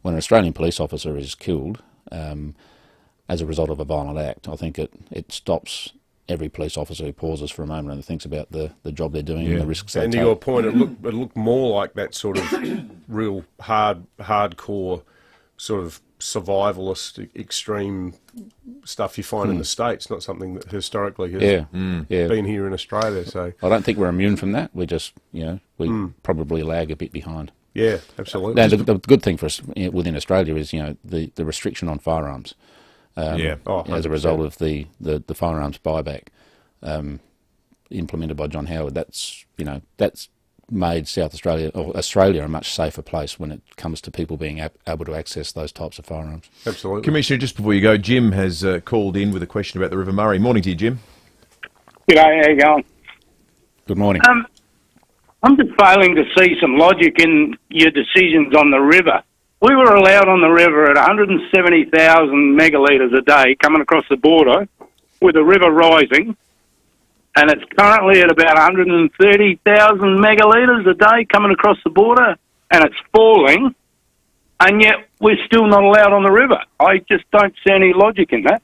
Speaker 2: when an Australian police officer is killed as a result of a violent act, I think it stops every police officer who pauses for a moment and thinks about the job they're doing and the risks they take.
Speaker 10: And to your point, it looked more like that sort of real hardcore sort of survivalist, extreme stuff you find in the States, not something that historically has been here in Australia. So
Speaker 2: I don't think we're immune from that. We just, we probably lag a bit behind.
Speaker 10: Yeah, absolutely.
Speaker 2: Now, the good thing for us within Australia is, the restriction on firearms. As a result of the firearms buyback implemented by John Howard, that's made South Australia or Australia a much safer place when it comes to people being able to access those types of firearms.
Speaker 10: Absolutely.
Speaker 9: Commissioner, just before you go, Jim has called in with a question about the River Murray. Morning to you, Jim.
Speaker 3: G'day, how you going?
Speaker 2: Good morning.
Speaker 3: I'm just failing to see some logic in your decisions on the river. We were allowed on the river at 170,000 megalitres a day coming across the border with the river rising, and it's currently at about 130,000 megalitres a day coming across the border, and it's falling, and yet we're still not allowed on the river. I just don't see any logic in that.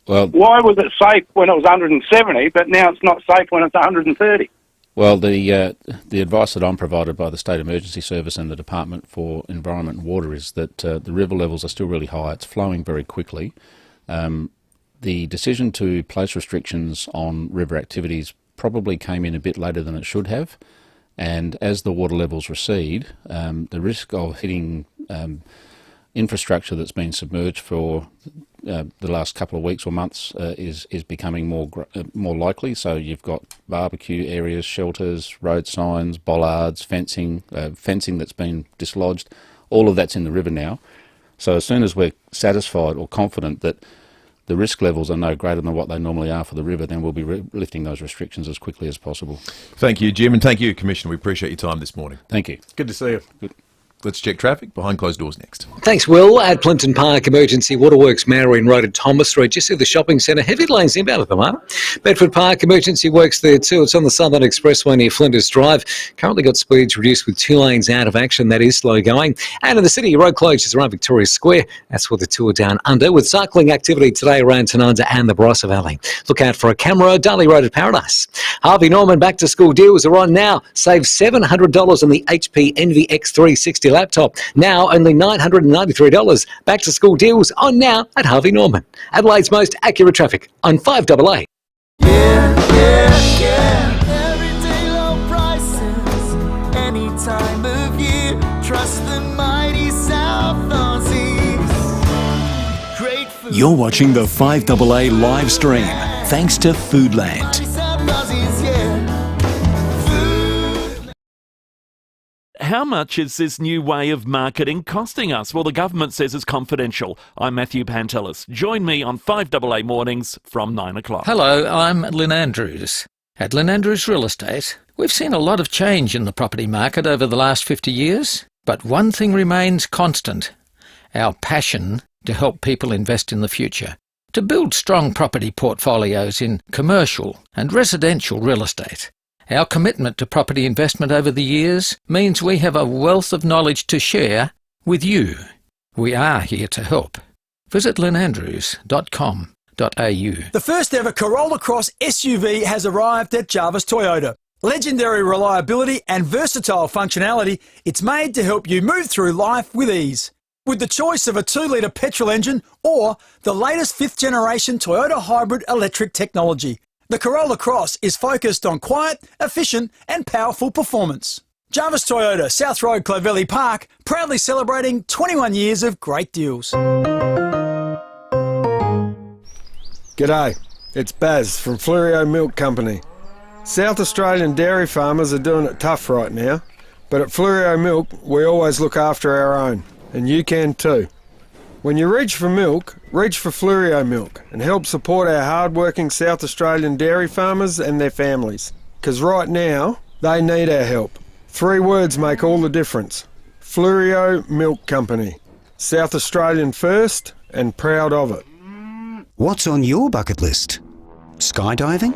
Speaker 2: Well,
Speaker 3: why was it safe when it was 170, but now it's not safe when it's 130?
Speaker 2: Well, the advice that I'm provided by the State Emergency Service and the Department for Environment and Water is that the river levels are still really high. It's flowing very quickly. The decision to place restrictions on river activities probably came in a bit later than it should have, and as the water levels recede, the risk of hitting infrastructure that's been submerged for the last couple of weeks or months is becoming more likely. So you've got barbecue areas, shelters, road signs, bollards, fencing that's been dislodged. All of that's in the river now. So as soon as we're satisfied or confident that the risk levels are no greater than what they normally are for the river, then we'll be lifting those restrictions as quickly as possible.
Speaker 9: Thank you, Jim, and thank you, Commissioner. We appreciate your time this morning.
Speaker 2: Thank you.
Speaker 10: Good to see you.
Speaker 9: Good. Let's check traffic behind closed doors next.
Speaker 18: Thanks, Will. At Plympton Park, Emergency Waterworks, Marion Road at Thomas Street, just see the shopping centre. Heavy lanes inbound at the moment. Bedford Park, Emergency Works there too. It's on the Southern Expressway near Flinders Drive. Currently got speeds reduced with 2 lanes out of action. That is slow going. And in the city, road closures around Victoria Square. That's where the 2 are down under, with cycling activity today around Tanunda and the Barossa Valley. Look out for a camera, Darley Road at Paradise. Harvey Norman back to school deals are on now. Save $700 on the HP Envy X360 laptop. Now only $993. Back to school deals on now at Harvey Norman. Adelaide's most accurate traffic on 5AA.
Speaker 7: Everyday low prices, any time of year. Trust the mighty South Aussies. Great food.
Speaker 16: You're watching the 5AA live stream, thanks to Foodland.
Speaker 7: South Aussies, yeah.
Speaker 12: How much is this new way of marketing costing us? Well, the government says it's confidential. I'm Matthew Pantelis. Join me on 5AA Mornings from 9 o'clock.
Speaker 13: Hello, I'm Lynn Andrews. At Lynn Andrews Real Estate, we've seen a lot of change in the property market over the last 50 years, but one thing remains constant: our passion to help people invest in the future, to build strong property portfolios in commercial and residential real estate. Our commitment to property investment over the years means we have a wealth of knowledge to share with you. We are here to help. Visit lynandrews.com.au.
Speaker 14: The first ever Corolla Cross SUV has arrived at Jarvis Toyota. Legendary reliability and versatile functionality, it's made to help you move through life with ease. With the choice of a 2-litre petrol engine or the latest 5th generation Toyota hybrid electric technology, the Corolla Cross is focused on quiet, efficient and powerful performance. Jarvis Toyota, South Road, Clovelly Park, proudly celebrating 21 years of great deals.
Speaker 19: G'day, it's Baz from FIVEAA Milk Company. South Australian dairy farmers are doing it tough right now, but at FIVEAA Milk we always look after our own, and you can too. When you reach for milk, reach for FIVEAA milk and help support our hard-working South Australian dairy farmers and their families. Because right now, they need our help. 3 words make all the difference. FIVEAA Milk Company. South Australian first and proud of it.
Speaker 8: What's on your bucket list? Skydiving?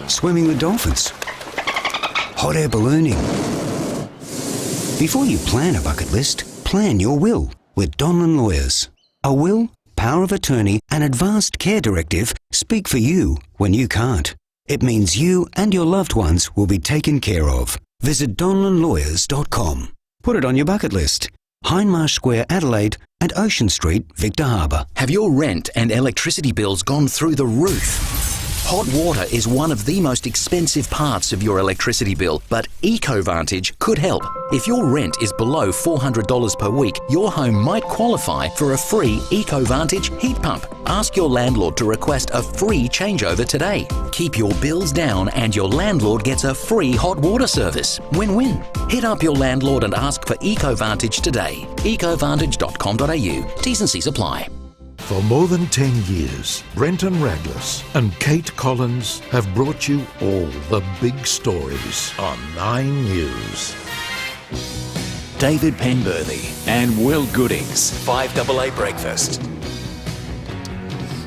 Speaker 8: Swimming with dolphins? Hot air ballooning? Before you plan a bucket list, plan your will with Donlan Lawyers. A will, power of attorney and advanced care directive speak for you when you can't. It means you and your loved ones will be taken care of. Visit donlanlawyers.com. Put it on your bucket list. Hindmarsh Square, Adelaide and Ocean Street, Victor Harbour.
Speaker 11: Have your rent and electricity bills gone through the roof? Hot water is one of the most expensive parts of your electricity bill, but EcoVantage could help. If your rent is below $400 per week, your home might qualify for a free EcoVantage heat pump. Ask your landlord to request a free changeover today. Keep your bills down and your landlord gets a free hot water service. Win-win. Hit up your landlord and ask for EcoVantage today. EcoVantage.com.au. T's and C's apply.
Speaker 21: For more than 10 years, Brenton Raglas and Kate Collins have brought you all the big stories on 9 News.
Speaker 16: David Penberthy and Will Goodings, 5AA Breakfast.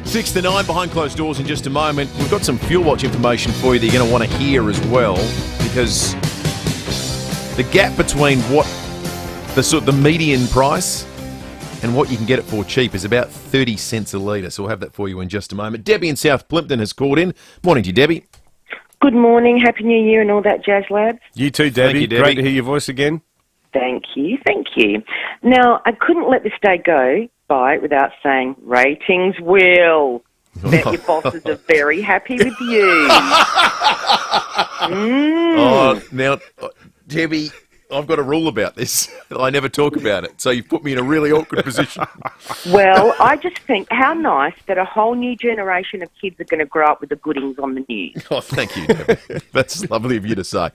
Speaker 9: 6 to 9 behind closed doors in just a moment. We've got some Fuel Watch information for you that you're going to want to hear as well, because the gap between what the median price and what you can get it for cheap is about 30 cents a litre. So we'll have that for you in just a moment. Debbie in South Plympton has called in. Morning to you, Debbie.
Speaker 23: Good morning. Happy New Year and all that jazz, lads.
Speaker 10: You too, Debbie.
Speaker 9: Thank you, Debbie.
Speaker 10: Great to hear your voice again.
Speaker 23: Thank you. Thank you. Now, I couldn't let this day go by without saying ratings, Will. Bet your bosses are very happy with you.
Speaker 9: Oh, now, Debbie, I've got a rule about this. I never talk about it. So you've put me in a really awkward position.
Speaker 23: Well, I just think how nice that a whole new generation of kids are going to grow up with the Goodings on the news.
Speaker 9: Oh, thank you, Debbie. That's lovely of you to say.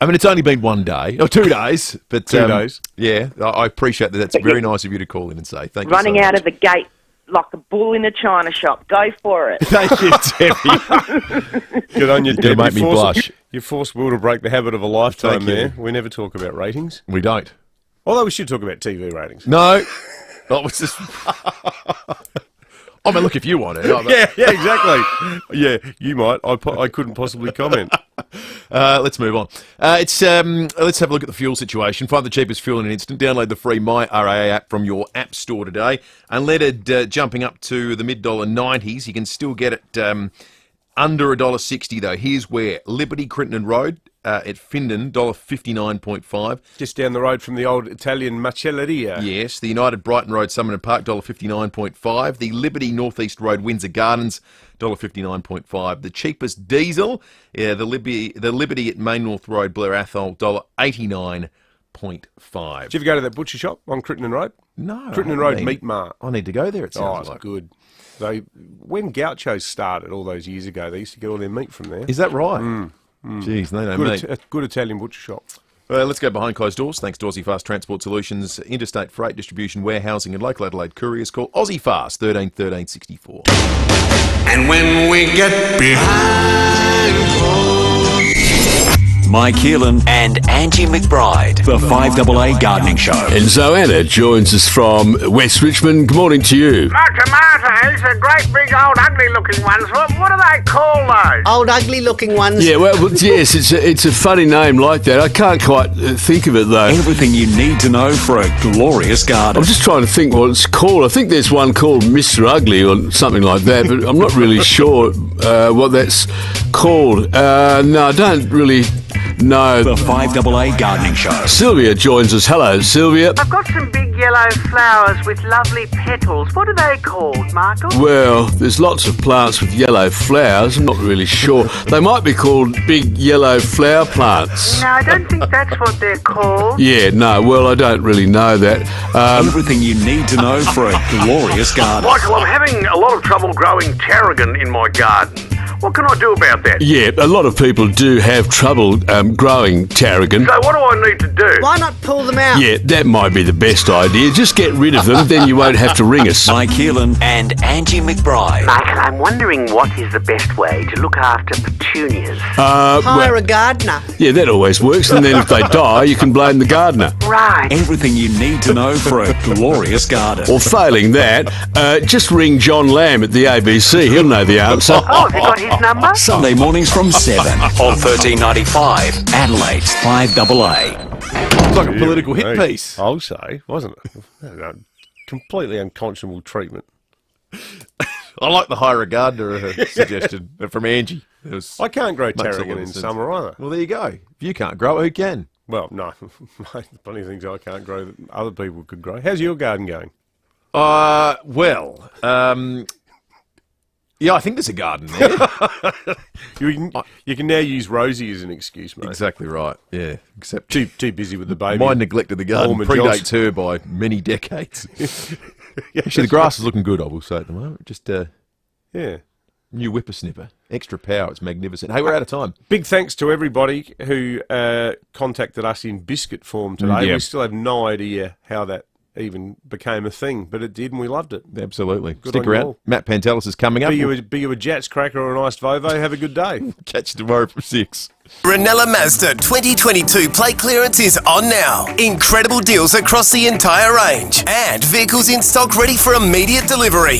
Speaker 9: I mean, it's only been 1 day, or 2 days. But
Speaker 10: 2 days.
Speaker 9: Yeah, I appreciate that. That's very nice of you to call in and say thank you
Speaker 23: Running
Speaker 9: so much.
Speaker 23: out of the gate like a bull in a china shop. Go for it.
Speaker 9: Thank you, Debbie.
Speaker 10: Good on you, Debbie.
Speaker 9: You make me blush.
Speaker 10: You forced Will to break the habit of a lifetime
Speaker 9: Thank you.
Speaker 10: there. We never talk about ratings.
Speaker 9: We don't.
Speaker 10: Although we should talk about TV ratings.
Speaker 9: No. Oh, it's just... I mean, look, if you want it.
Speaker 10: Yeah, exactly. Yeah, you might. I couldn't possibly comment.
Speaker 9: Let's move on. Let's have a look at the fuel situation. Find the cheapest fuel in an instant. Download the free MyRAA app from your app store today. Unleaded jumping up to the mid-$90s. You can still get it under $1.60 though. Here's where: Liberty Crittenden Road at Findon, $1.59.5.
Speaker 10: Just down the road from the old Italian macelleria.
Speaker 9: Yes. The United Brighton Road, Summerton Park, $1.59.5. The Liberty Northeast Road, Windsor Gardens, $1.59.5. The cheapest diesel, the Liberty at Main North Road, Blair Athol, $1.89.5.
Speaker 10: Did you ever go to that butcher shop on Crittenden Road?
Speaker 9: No.
Speaker 10: Crittenden Road Meat Mart.
Speaker 9: I need to go there, it sounds
Speaker 10: it's
Speaker 9: like.
Speaker 10: good. When Gauchos started all those years ago, they used to get all their meat from there.
Speaker 9: Is that right? Jeez, they know
Speaker 10: good
Speaker 9: meat.
Speaker 10: Good Italian butcher shop.
Speaker 9: Let's go behind closed doors. Thanks to Aussie Fast Transport Solutions, interstate freight distribution, warehousing and local Adelaide couriers. Call Aussie Fast, 13 13 64.
Speaker 16: And when we get behind Mike Heelan and Angie McBride, the 5AA Gardening Show.
Speaker 24: And so Anna joins us from West Richmond. Good morning to you.
Speaker 25: Tomatoes are great big old ugly looking ones. What do they call those?
Speaker 26: Old ugly looking ones?
Speaker 24: Yeah, well, yes, it's a funny name like that. I can't quite think of it though.
Speaker 16: Everything you need to know for a glorious garden.
Speaker 24: I'm just trying to think what it's called. I think there's one called Mr. Ugly or something like that, but I'm not really sure what that's called. No, I don't really know.
Speaker 16: The 5AA Gardening Show.
Speaker 24: Sylvia joins us. Hello, Sylvia.
Speaker 25: I've got some big yellow flowers with lovely petals. What are they called, Michael?
Speaker 24: Well, there's lots of plants with yellow flowers. I'm not really sure. They might be called big yellow flower plants.
Speaker 25: No, I don't think that's what they're called.
Speaker 24: Yeah, no, well, I don't really know that.
Speaker 16: Everything you need to know for a glorious garden.
Speaker 25: Michael, I'm having a lot of trouble growing tarragon in my garden. What can I do about that?
Speaker 24: Yeah, a lot of people do have trouble growing tarragon.
Speaker 25: So what do I need to do?
Speaker 1: Why not pull them out?
Speaker 24: Yeah, that might be the best idea. Just get rid of them, then you won't have to ring us.
Speaker 16: Mike Heelan and Angie McBride.
Speaker 25: Michael, I'm wondering what is the best way to look after petunias.
Speaker 1: Hire a gardener.
Speaker 24: Yeah, that always works. And then if they die, you can blame the gardener.
Speaker 25: Right.
Speaker 16: Everything you need to know for a glorious garden.
Speaker 24: Or failing that, just ring John Lamb at the ABC. He'll know the answer.
Speaker 25: Oh, have you got his number?
Speaker 16: Sunday mornings from 7 on 1395 Adelaide's 5AA.
Speaker 9: It's like a political hit piece.
Speaker 10: I'll say, wasn't it? Completely unconscionable treatment.
Speaker 9: I like the hire a gardener suggestion from Angie.
Speaker 10: I can't grow
Speaker 9: makes a lot
Speaker 10: tarragon
Speaker 9: of
Speaker 10: in
Speaker 9: sense.
Speaker 10: summer either.
Speaker 9: Well, there you go. If you can't grow it, who can?
Speaker 10: Well, no. Plenty of things I can't grow that other people could grow. How's your garden going?
Speaker 9: Yeah, I think there's a garden there.
Speaker 10: You can now use Rosie as an excuse, mate.
Speaker 9: Exactly right. Yeah, except
Speaker 10: too busy with the baby.
Speaker 9: My neglect of the garden
Speaker 10: Almond
Speaker 9: predates
Speaker 10: Johnson.
Speaker 9: her by many decades. Actually, the grass is looking good, I will say, at the moment. Just new whippersnipper. Extra power. It's magnificent. Hey, we're out of time.
Speaker 10: Big thanks to everybody who contacted us in biscuit form today.
Speaker 9: Yeah.
Speaker 10: We still have no idea how that even became a thing, but it did, and we loved it.
Speaker 9: Absolutely.
Speaker 10: Good
Speaker 9: Stick
Speaker 10: on you
Speaker 9: around.
Speaker 10: all.
Speaker 9: Matt Pantelis is coming up.
Speaker 10: Be you a Jats cracker or an iced Vovo, have a good day.
Speaker 9: Catch you tomorrow from 6.
Speaker 4: Brunella Mazda 2022 plate clearance is on now. Incredible deals across the entire range and vehicles in stock ready for immediate delivery.